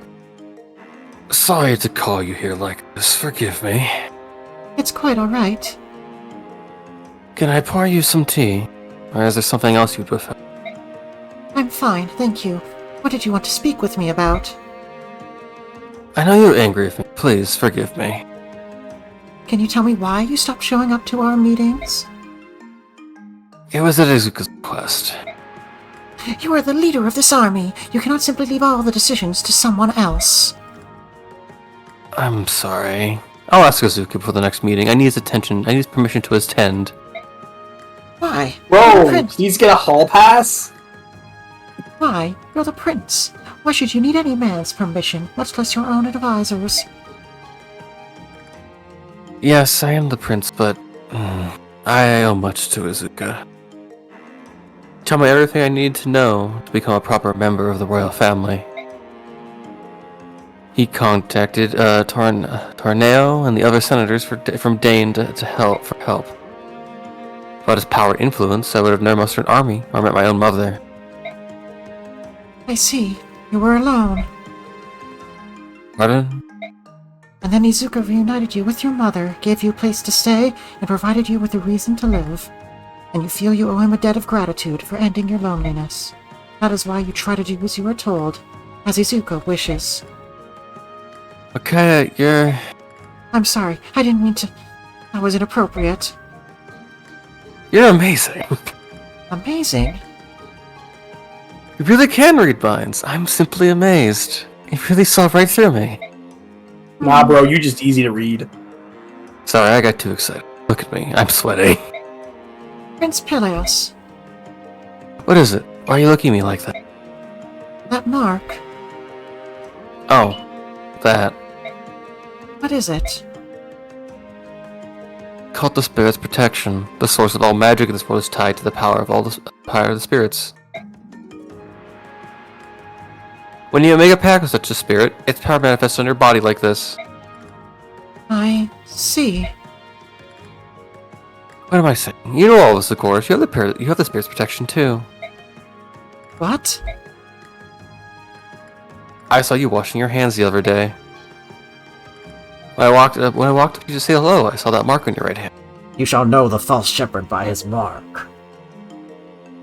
Sorry to call you here like this. Forgive me. It's quite alright. Can I pour you some tea? Or is there something else you'd prefer? I'm fine, thank you. What did you want to speak with me about? I know you're angry with me. Please forgive me. Can you tell me why you stopped showing up to our meetings? It was at Izuka's request. You are the leader of this army. You cannot simply leave all the decisions to someone else. I'm sorry. I'll ask Izuka before the next meeting. I need his attention. I need his permission to attend. Why? Whoa, he's gonna hall pass? Why? You're the prince. Why should you need any man's permission, much less your own advisors? Yes, I am the prince, but I owe much to Izuka. Tell me everything I need to know to become a proper member of the royal family. He contacted Torneo and the other senators from Dane to help. Without his power and influence, I would have never mustered an army or met my own mother. I see. You were alone. Pardon? And then Izuka reunited you with your mother, gave you a place to stay, and provided you with a reason to live. And you feel you owe him a debt of gratitude for ending your loneliness. That is why you try to do as you are told, as Izuka wishes. Okay, you're... I'm sorry, I didn't mean to... That was inappropriate. You're amazing. Amazing? You really can read minds. I'm simply amazed. You really saw right through me. Nah, bro, you're just easy to read. Sorry, I got too excited. Look at me, I'm sweating. Prince Peleus. What is it? Why are you looking at me like that? That mark. Oh, that. What is it? Called the Spirit's protection. The source of all magic in this world is tied to the power of the spirits. When you make a pact with such a spirit, its power manifests on your body like this. I see. What am I saying? You know all this, of course. You have the spirit's protection too. What? I saw you washing your hands the other day. When I walked up, you just say hello. I saw that mark on your right hand. You shall know the false shepherd by his mark.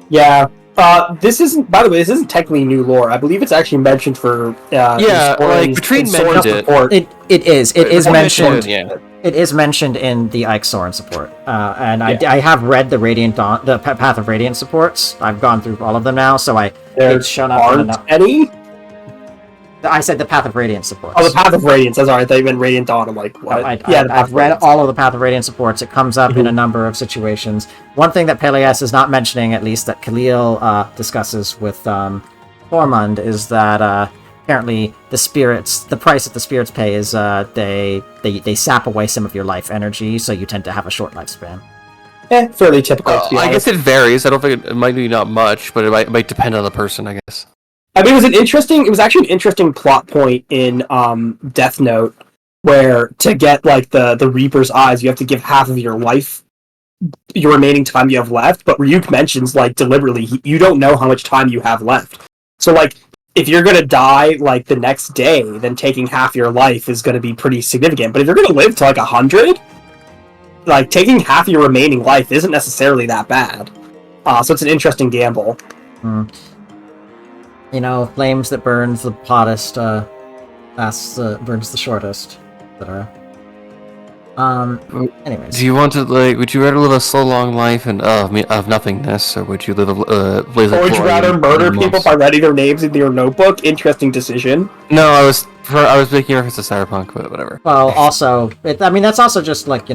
Yeah. This isn't. By the way, this isn't technically new lore. I believe it's actually mentioned for. Yeah, like Patrine mentioned it. It is mentioned. Yeah. It is mentioned in the Ike Soren support, and I have read the Radiant Dawn, the Path of Radiant supports. I've gone through all of them now, so There it's shown up in aren't any. I said the Path of Radiant supports. Oh, the Path of Radiance. That's alright. They meant Radiant Dawn. I'm like, what? I've read all of the Path of Radiant supports. It comes up in a number of situations. One thing that Peleus is not mentioning, at least that Khalil discusses with Tormund, is that apparently the price that the spirits pay is they sap away some of your life energy, so you tend to have a short lifespan. Fairly typical. To be I guess honest. it varies. I don't think it might be not much, but it might depend on the person, I guess. I mean, it was actually an interesting plot point in Death Note, where to get like the Reaper's eyes, you have to give half of your life, your remaining time you have left. But Ryuk mentions like deliberately, you don't know how much time you have left. So like, if you're gonna die like the next day, then taking half your life is gonna be pretty significant. But if you're gonna live to like 100, like taking half your remaining life isn't necessarily that bad. So it's an interesting gamble. You know, flames that burns the hottest, burns the shortest, etc. Anyways. Do you want to would you rather live a so long life and of nothingness, or would you live a blaze of Or would you glory rather and murder moss? people by writing their names into your notebook? Interesting decision. No, I was making reference to Cyberpunk, but whatever. Well, also, that's also just like,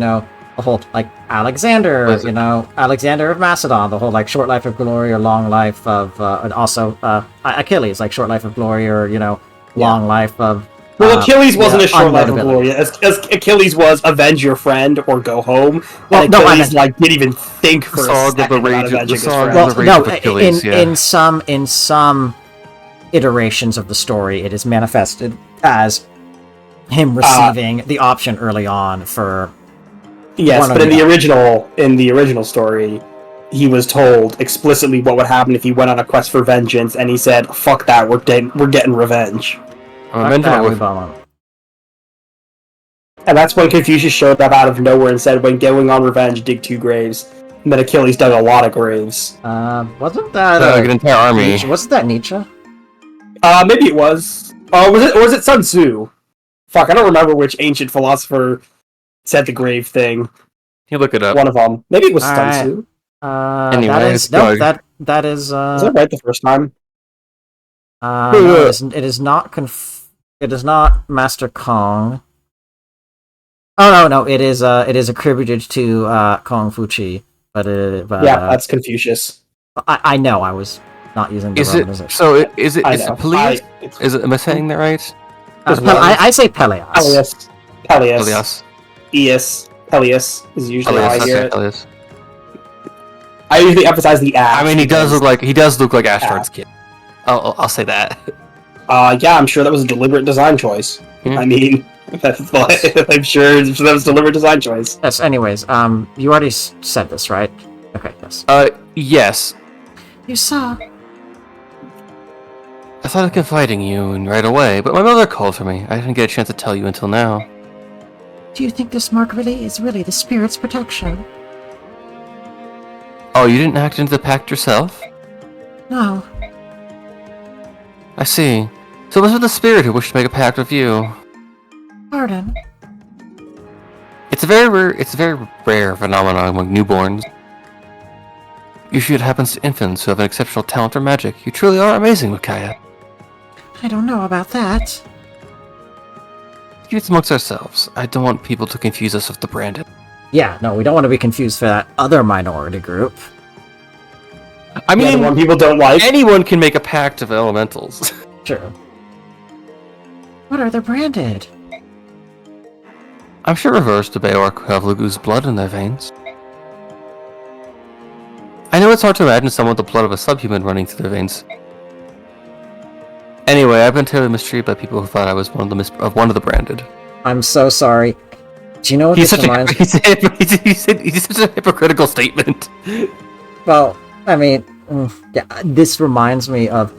the whole, like, Alexander of Macedon, the whole, like, short life of glory or long life of, and also, Achilles, like, short life of glory or, long life of... Well, Achilles wasn't a short life of unmutability. glory. As Achilles was avenge your friend or go home. Well, And no, I Achilles, meant- didn't even think for a second about avenging his friend. Well, The Rage no, of Achilles, in some iterations of the story, it is manifested as him receiving the option early on for... Yes, one but of in the the original story, he was told explicitly what would happen if he went on a quest for vengeance, and he said, "Fuck that, we're getting revenge." And that's when Confucius showed up out of nowhere and said, "When going on revenge, dig 2 graves." And then Achilles dug a lot of graves. Wasn't that... an entire army. Nietzsche? Wasn't that Nietzsche? Maybe it was. Oh, was it Sun Tzu? Fuck, I don't remember which ancient philosopher said the grave thing. You look it up. One of them. Maybe it was Sun Alright. Tzu. Anyways, that is Was that right the first time? no, it is not it is not Master Kong. Oh no, it is attributed to Kong Fuchi, but Yeah, that's Confucius. I know I was not using the Is it romanization. so? Is it I know. Peleus? Is it? Am I saying that right? I say Peleus. Peleus. Peleus is usually how I hear it. Peleus. I usually emphasize the ass. I mean, he does look like Ashtard's kid. I'll say that. Yeah, I'm sure that was a deliberate design choice. Hmm. I mean, I'm sure that was a deliberate design choice. Yes. Anyways, you already said this, right? Okay. Yes. Yes. You saw. I thought of confiding you right away, but my mother called for me. I didn't get a chance to tell you until now. Do you think this mark is really the spirit's protection? Oh, you didn't act into the pact yourself? No. I see. So it was with the spirit who wished to make a pact with you. Pardon. It's a very rare phenomenon among newborns. Usually it happens to infants who have an exceptional talent or magic. You truly are amazing, Micaiah. I don't know about that. Keep it amongst ourselves. I don't want people to confuse us with the branded. Yeah. No, we don't want to be confused for that other minority group. I Yeah, the mean, one people don't like. anyone can make a pact of elementals. Sure. What are they branded? I'm sure reverse to Beork have Lugu's blood in their veins. I know it's hard to imagine someone with the blood of a subhuman running through their veins. Anyway, I've been terribly mistreated by people who thought I was one of the branded. I'm so sorry. Do you know what He's this such reminds? he's such a hypocritical statement. Well, I mean, yeah, this reminds me of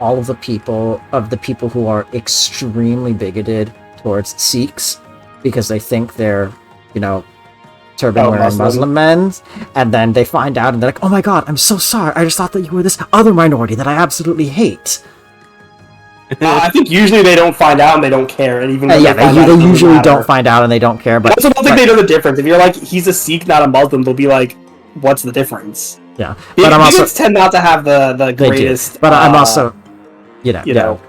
all of the people who are extremely bigoted towards Sikhs because they think they're, turban-wearing Muslim men, and then they find out and they're like, oh my god, I'm so sorry, I just thought that you were this other minority that I absolutely hate. I think usually they don't find out and they don't care, and even they usually don't find out and they don't care. But I also don't think they know the difference. If you're like, he's a Sikh, not a Muslim, they'll be like, what's the difference? Yeah, but I'm also tend not to have the greatest. But I'm also,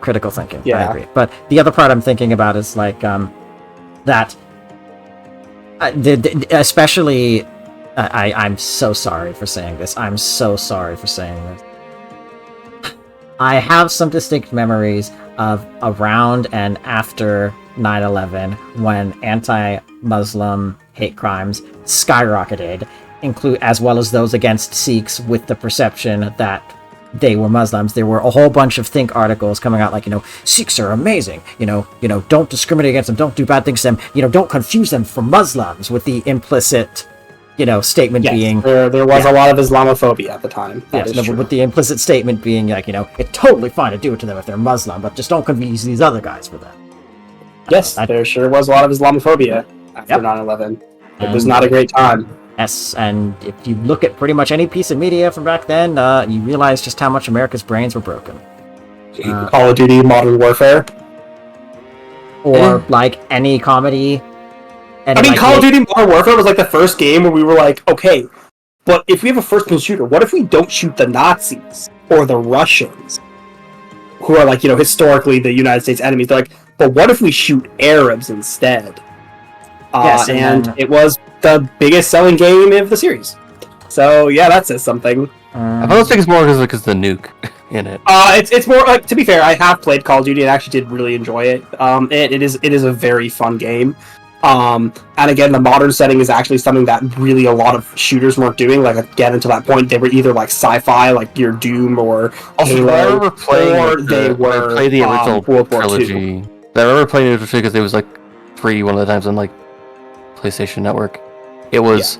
critical thinking. Yeah, I agree. But the other part I'm thinking about is like that. Especially, I'm so sorry for saying this. I'm so sorry for saying this. I have some distinct memories of around and after 9/11 when anti-Muslim hate crimes skyrocketed, as well as those against Sikhs with the perception that they were Muslims. There were a whole bunch of Think articles coming out like, Sikhs are amazing, don't discriminate against them, don't do bad things to them, don't confuse them for Muslims, with the implicit, statement being... There was a lot of Islamophobia at the time. With the implicit statement being like, it's totally fine to do it to them if they're Muslim, but just don't confuse these other guys for that. Yes, there sure was a lot of Islamophobia after 9/11. It was not a great time. Yes, and if you look at pretty much any piece of media from back then, you realize just how much America's brains were broken. Call of Duty, Modern Warfare. Or, like, any comedy. Call of Duty Modern Warfare was, like, the first game where we were like, okay, but if we have a first-person shooter, what if we don't shoot the Nazis or the Russians, who are, like, historically the United States enemies? They're like, but what if we shoot Arabs instead? Yes, and it was the biggest selling game of the series. So yeah, that says something. I thought it was more because of the nuke in it. It's more like, to be fair, I have played Call of Duty and actually did really enjoy it. It is a very fun game. And again, the modern setting is actually something that really a lot of shooters weren't doing. Like, again, until that point, they were either like sci-fi, like your Doom or Halo, or they were the original World War trilogy. II. I remember playing the original trilogy because it was like free one of the times on like PlayStation Network. It was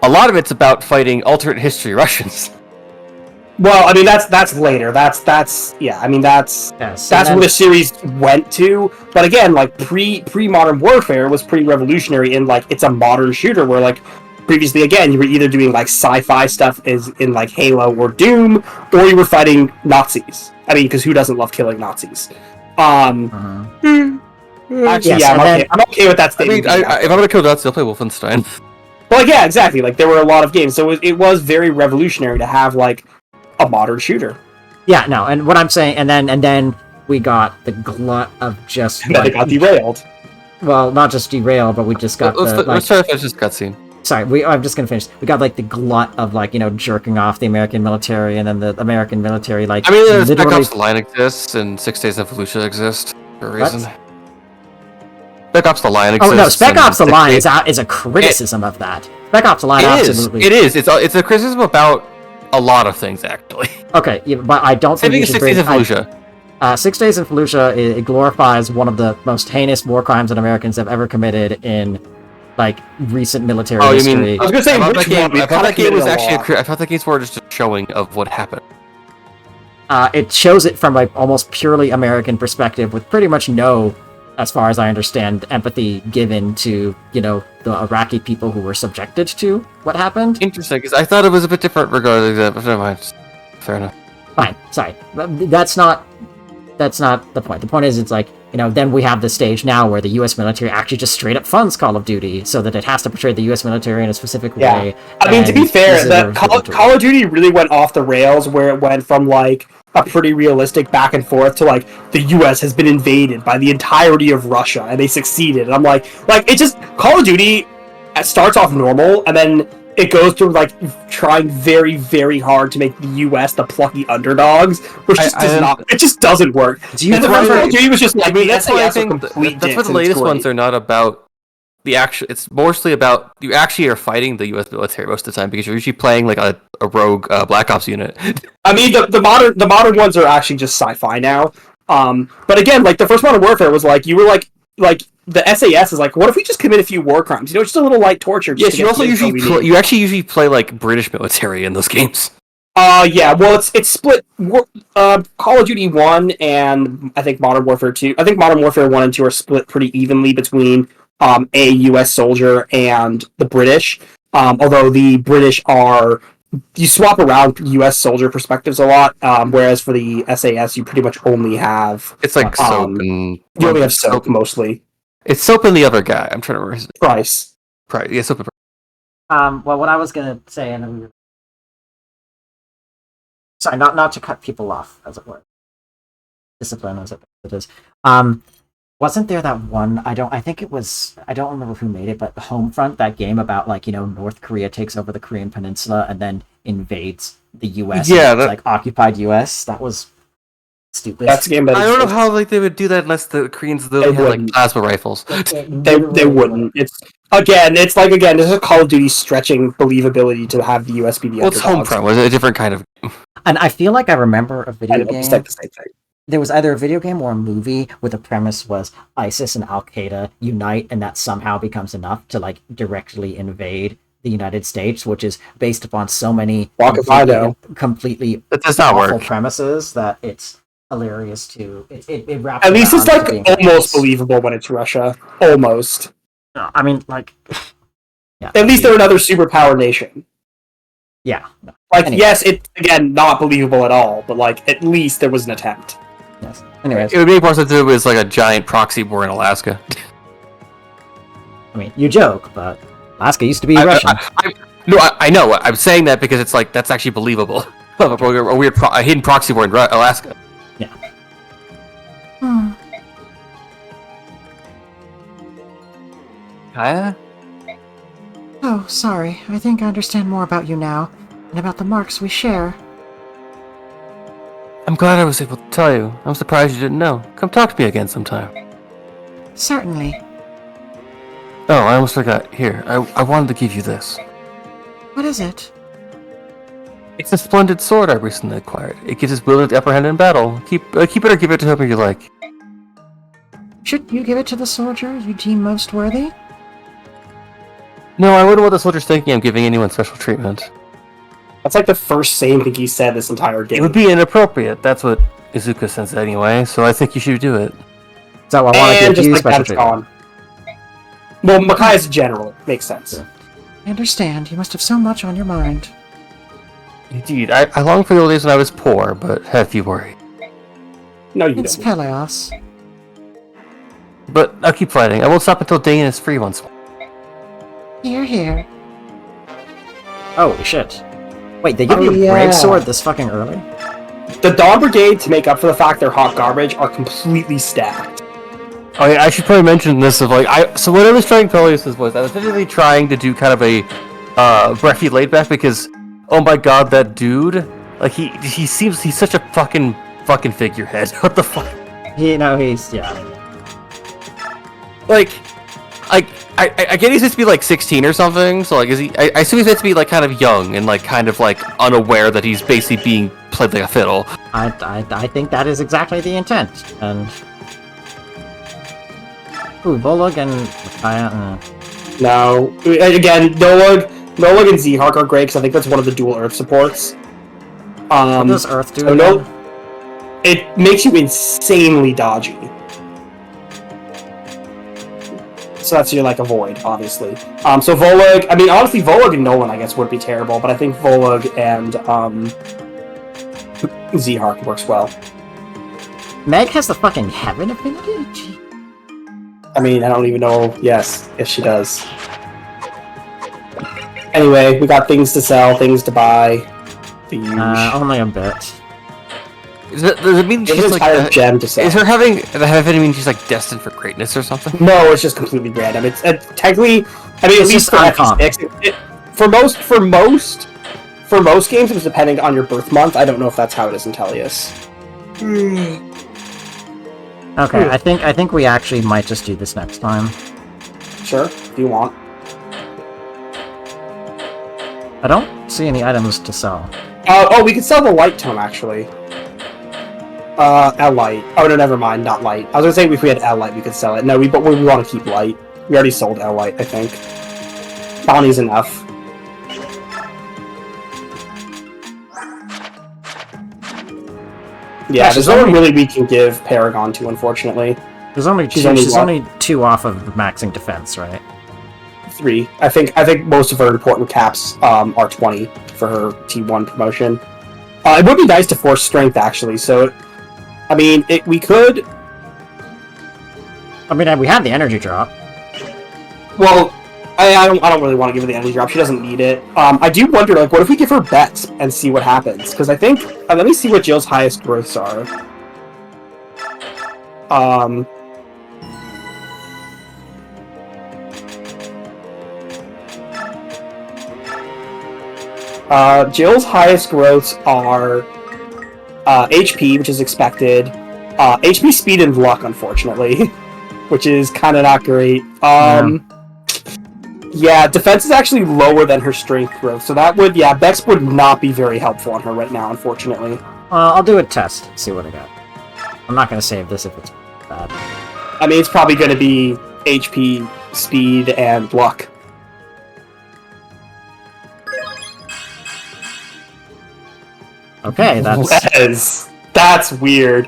a lot of it's about fighting alternate history Russians. Well, I mean that's later. That's where the series went to. But again, like pre Modern Warfare was pretty revolutionary in like it's a modern shooter where like previously again you were either doing like sci-fi stuff as in like Halo or Doom, or you were fighting Nazis. I mean, because who doesn't love killing Nazis? Actually, I'm okay with that statement. I mean, if I'm gonna kill Nazis, I'll play Wolfenstein. Well, yeah, exactly. Like there were a lot of games, so it was very revolutionary to have like a modern shooter. Yeah, no, and what I'm saying, and then we got the glut of just. And then it got derailed. Well, not just derailed, but we just got let's try to finish this cutscene. Sorry, I'm just gonna finish. We got like the glut of like jerking off the American military, and then the American military like. I mean, Spec Ops: The Line exists, and 6 Days of Fallujah exists for a reason. Spec Ops: The Line exists. Oh no, Spec Ops: The Line is a criticism of that. Spec Ops: The Line absolutely. It is. It's a criticism about a lot of things actually. Okay, yeah, but I don't think. 6 Days of Fallujah. 6 Days in Fallujah it glorifies one of the most heinous war crimes that Americans have ever committed in like recent military history. You mean? I was gonna say I thought that game was actually. I thought that game's more just a showing of what happened. It shows it from like almost purely American perspective, with pretty much no, as far as I understand, empathy given to the Iraqi people who were subjected to what happened. Interesting, because I thought it was a bit different regarding that. But never mind. Fair enough. Fine, sorry, that's not the point. The point is, it's like then we have the stage now where the U.S. military actually just straight up funds Call of Duty, so that it has to portray the U.S. military in a specific way. I mean, to be fair, that Call of Duty really went off the rails, where it went from like a pretty realistic back and forth to like the U.S. has been invaded by the entirety of Russia and they succeeded. And I'm like it just Call of Duty starts off normal and then it goes to like trying very, very hard to make the U.S. the plucky underdogs, which it just doesn't work. The first Call of Duty was just like, I mean, that's why I think that's why the latest ones are not about the actual. It's mostly about you actually are fighting the U.S. military most of the time because you're usually playing like a rogue Black Ops unit. I mean, the modern ones are actually just sci-fi now. But again, like the first Modern Warfare was like you were like the SAS is like, what if we just commit a few war crimes? Just a little light torture. Yes, you also usually play like British military in those games. Yeah, well, it's split. Call of Duty 1 and I think Modern Warfare 2. I think Modern Warfare 1 and 2 are split pretty evenly between a U.S. soldier and the British. Although the British are you swap around U.S. soldier perspectives a lot, whereas for the SAS you pretty much only have It's like Soap and you only have Soap mostly. It's Soap and the other guy. I'm trying to remember his Price. Price. Yeah, Soap and Well, what I was gonna say, and then we were... sorry, not to cut people off, as it were. Discipline, as it is. Wasn't there that one? I think it was. I don't remember who made it, but Homefront, that game about North Korea takes over the Korean Peninsula and then invades the U.S. Yeah, like occupied U.S. That was stupid. That's a game that I don't know how they would do that unless the Koreans literally had like plasma rifles. They wouldn't. It's this is Call of Duty stretching believability to have the US be the What's Homefront? Was it a different kind of? And I feel like I remember a video game. It's like the same thing. There was either a video game or a movie where the premise was ISIS and Al Qaeda unite, and that somehow becomes enough to directly invade the United States, which is based upon so many completely that does not awful work. Premises that it's hilarious to it wraps. At least it's almost hilarious. believable when it's Russia. Almost. I mean, yeah. At least they're another superpower nation. Yeah. Anyway. Yes, it's again not believable at all, but at least there was an attempt. Yes. Anyways, It would make more sense if it was like a giant proxy war in Alaska. I mean, you joke, but Alaska used to be Russian. I know. I'm saying that because it's that's actually believable. A weird a hidden proxy war in Alaska. Yeah. Kaya? Oh, sorry. I think I understand more about you now, and about the marks we share. I'm glad I was able to tell you. I'm surprised you didn't know. Come talk to me again sometime. Certainly. Oh, I almost forgot. Here, I wanted to give you this. What is it? It's a splendid sword I recently acquired. It gives us willing to upper hand in battle. Keep it or give it to whoever you like. Should you give it to the soldier you deem most worthy? No, I wouldn't want the soldiers thinking I'm giving anyone special treatment. That's the first same thing he said this entire game. It would be inappropriate. That's what Izuka says anyway, so I think you should do it. So I want to give you special treatment. Gone. Well, Makai's general. Makes sense. Yeah. I understand. You must have so much on your mind. Indeed, I long for the old days when I was poor, but have you worry. No, you It's don't. Peleos. But I'll keep fighting. I won't stop until Dane is free once more. Here, here. Holy shit. Wait, they give you a brave sword this fucking early? The Dawn Brigade, to make up for the fact they're hot garbage, are completely stacked. Oh yeah, I should probably mention this so what I was trying to tell you was I was literally trying to do kind of a breathy laid back because oh my god, that dude, he's such a fucking figurehead. What the fuck? He's I get he's supposed to be 16 or something, so is he? I assume he's meant to be kind of young and kind of unaware that he's basically being played like a fiddle. I think that is exactly the intent. And Volug and Micaiah. No, again, Nolan and Z-Hark are great because I think that's one of the dual Earth supports. What does Earth do? So no, it makes you insanely dodgy. So that's your a void, obviously. So Volug, I mean, honestly, Volug and Nolan, I guess, would be terrible, but I think Volug and Z-Hark works well. Meg has the fucking heaven affinity? Gee. I mean, I don't even know, yes, if she does. Anyway, we got things to sell, things to buy. Only a bit. Does it mean she's gem to sell. Is her having the heaven mean she's destined for greatness or something? No, it's just completely random. It's technically, I mean, at least for FX, for most games, it was depending on your birth month. I don't know if that's how it is in Tellius. Okay, I think we actually might just do this next time. Sure, if you want. I don't see any items to sell. We could sell the light tome actually. L-Light. Oh, no, never mind, not Light. I was gonna say if we had L-Light, we could sell it. No, but we want to keep Light. We already sold L-Light, I think. Bonnie's enough. Yeah, she's there's no one only- really we can give Paragon to, unfortunately. She's only She's two, only she's what? only 2 off of maxing defense, right? 3. I think most of her important caps are 20 for her T1 promotion. It would be nice to force strength, actually. So, I mean, we could. I mean, we had the energy drop. Well, I don't really want to give her the energy drop. She doesn't need it. I do wonder, like, what if we give her bets and see what happens? Because I think let me see what Jill's highest growths are. Jill's highest growths are HP, which is expected, HP, speed, and luck, unfortunately, which is kind of not great. Yeah, defense is actually lower than her strength growth, so that would, Bex would not be very helpful on her right now, unfortunately. I'll do a test, see what I got. I'm not going to save this if it's bad. I mean, it's probably going to be HP, speed, and luck. Okay, That's weird.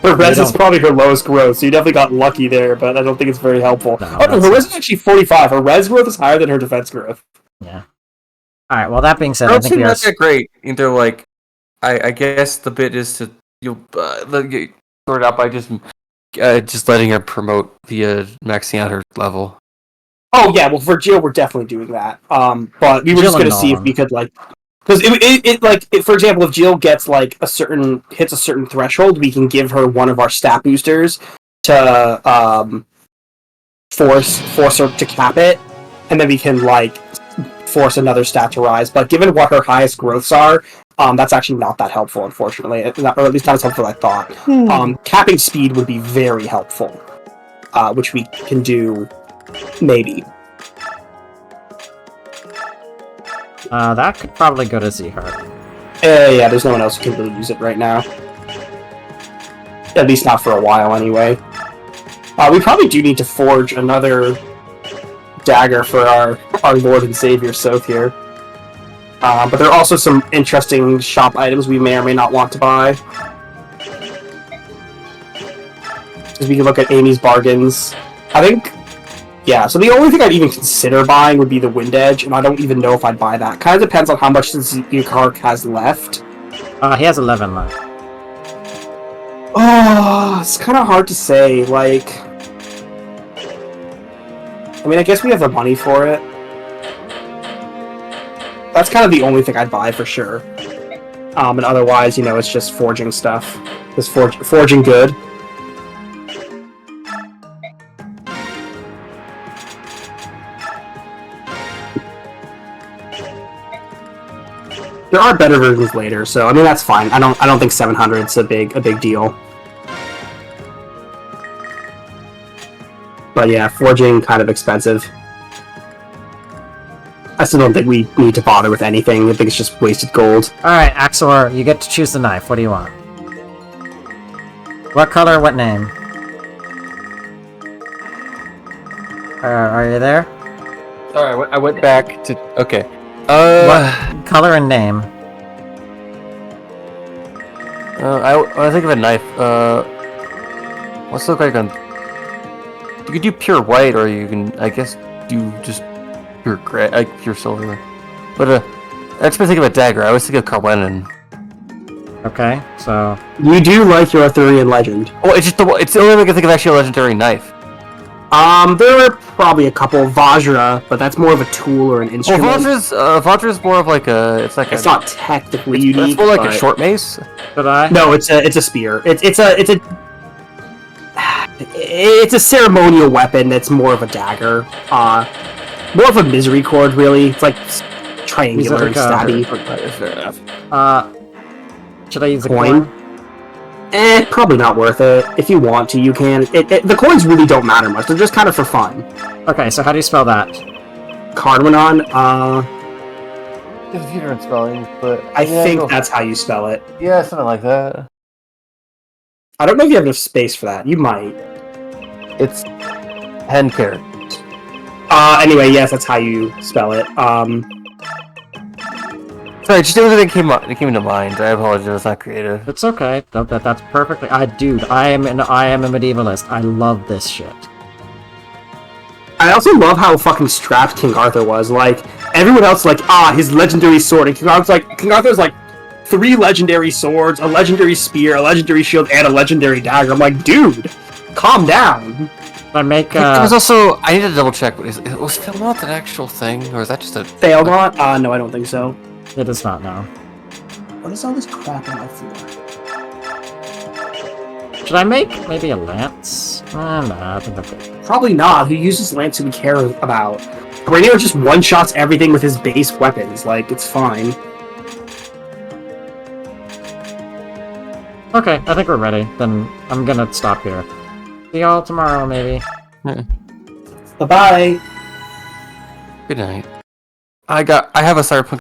Her res is probably her lowest growth, so you definitely got lucky there, but I don't think it's very helpful. No, her res is actually 45. Her res growth is higher than her defense growth. Yeah. Alright, well, that being said, I don't think seem we are... not that great. Either, like, I guess the bit is to sort it out by just letting her promote via maxing out her level. Oh yeah, well for Jill we're definitely doing that. But we were just gonna see if we could like, because for example, if Jill gets like hits a certain threshold, we can give her one of our stat boosters to force her to cap it, and then we can like force another stat to rise. But given what her highest growths are, that's actually not that helpful, unfortunately, or at least not as helpful as I thought. Capping speed would be very helpful, which we can do maybe. That could probably go to Z-Heart. Yeah, there's no one else who can really use it right now. At least not for a while, anyway. We probably do need to forge another dagger for our Lord and Savior Soth here. But there are also some interesting shop items we may or may not want to buy. As we can look at Amy's bargains. I think... Yeah, so the only thing I'd even consider buying would be the Wind Edge, and I don't even know if I'd buy that. Kind of depends on how much the Yukark has left. He has 11 left. Oh, it's kind of hard to say, like... I mean, I guess we have the money for it. That's kind of the only thing I'd buy for sure. And otherwise, you know, it's just forging stuff. Just forging good. There are better versions later, so I mean that's fine. I don't think 700's a big deal. But yeah, forging kind of expensive. I still don't think we need to bother with anything. I think it's just wasted gold. Alright, Axor, you get to choose the knife. What do you want? What color, what name? Are you there? Sorry, I went back to... Okay. What color and name? I think of a knife. What's it look like on... You could do pure white, or you can, I guess, do just pure gray, like pure silver. But that's what I think of a dagger. I always think of Carwenan. Okay, so... You do like your Arthurian legend. Well, it's the only thing I can think of actually a legendary knife. There are probably a couple. Vajra, but that's more of a tool or an instrument. Well, Vajra's more of like a... It's not technically unique. It's more like a short mace. Did I? No, it's a spear. It's a ceremonial weapon that's more of a dagger. More of a misericord, really. It's like triangular and stabby. Should I use a Coin? coin? Probably not worth it. If you want to, you can. The coins really don't matter much. They're just kind of for fun. Okay, so how do you spell that? Cardwanon, There's a few different spellings, but... I think that's how you spell it. Yeah, something like that. I don't know if you have enough space for that. You might. It's 10 characters. Anyway, yes, that's how you spell it. Sorry, just everything that came into mind. I apologize, it's not creative. It's okay. That's perfectly. Dude, I am a medievalist. I love this shit. I also love how fucking strapped King Arthur was. Like, everyone else, like, his legendary sword. And King Arthur's like 3 legendary swords, a legendary spear, a legendary shield, and a legendary dagger. I'm like, dude, calm down. I make. It was also. I need to double check. Was Philmont an actual thing, or is that just a Failmont? No, I don't think so. It is not now. What is all this crap on my floor? Should I make maybe a lance? Nah, I think I'm good. Probably not. Who uses lance who we care about? Brainiac just one-shots everything with his base weapons. Like, it's fine. Okay, I think we're ready. Then I'm gonna stop here. See y'all tomorrow, maybe. Bye-bye. Good night. I have a Cyberpunk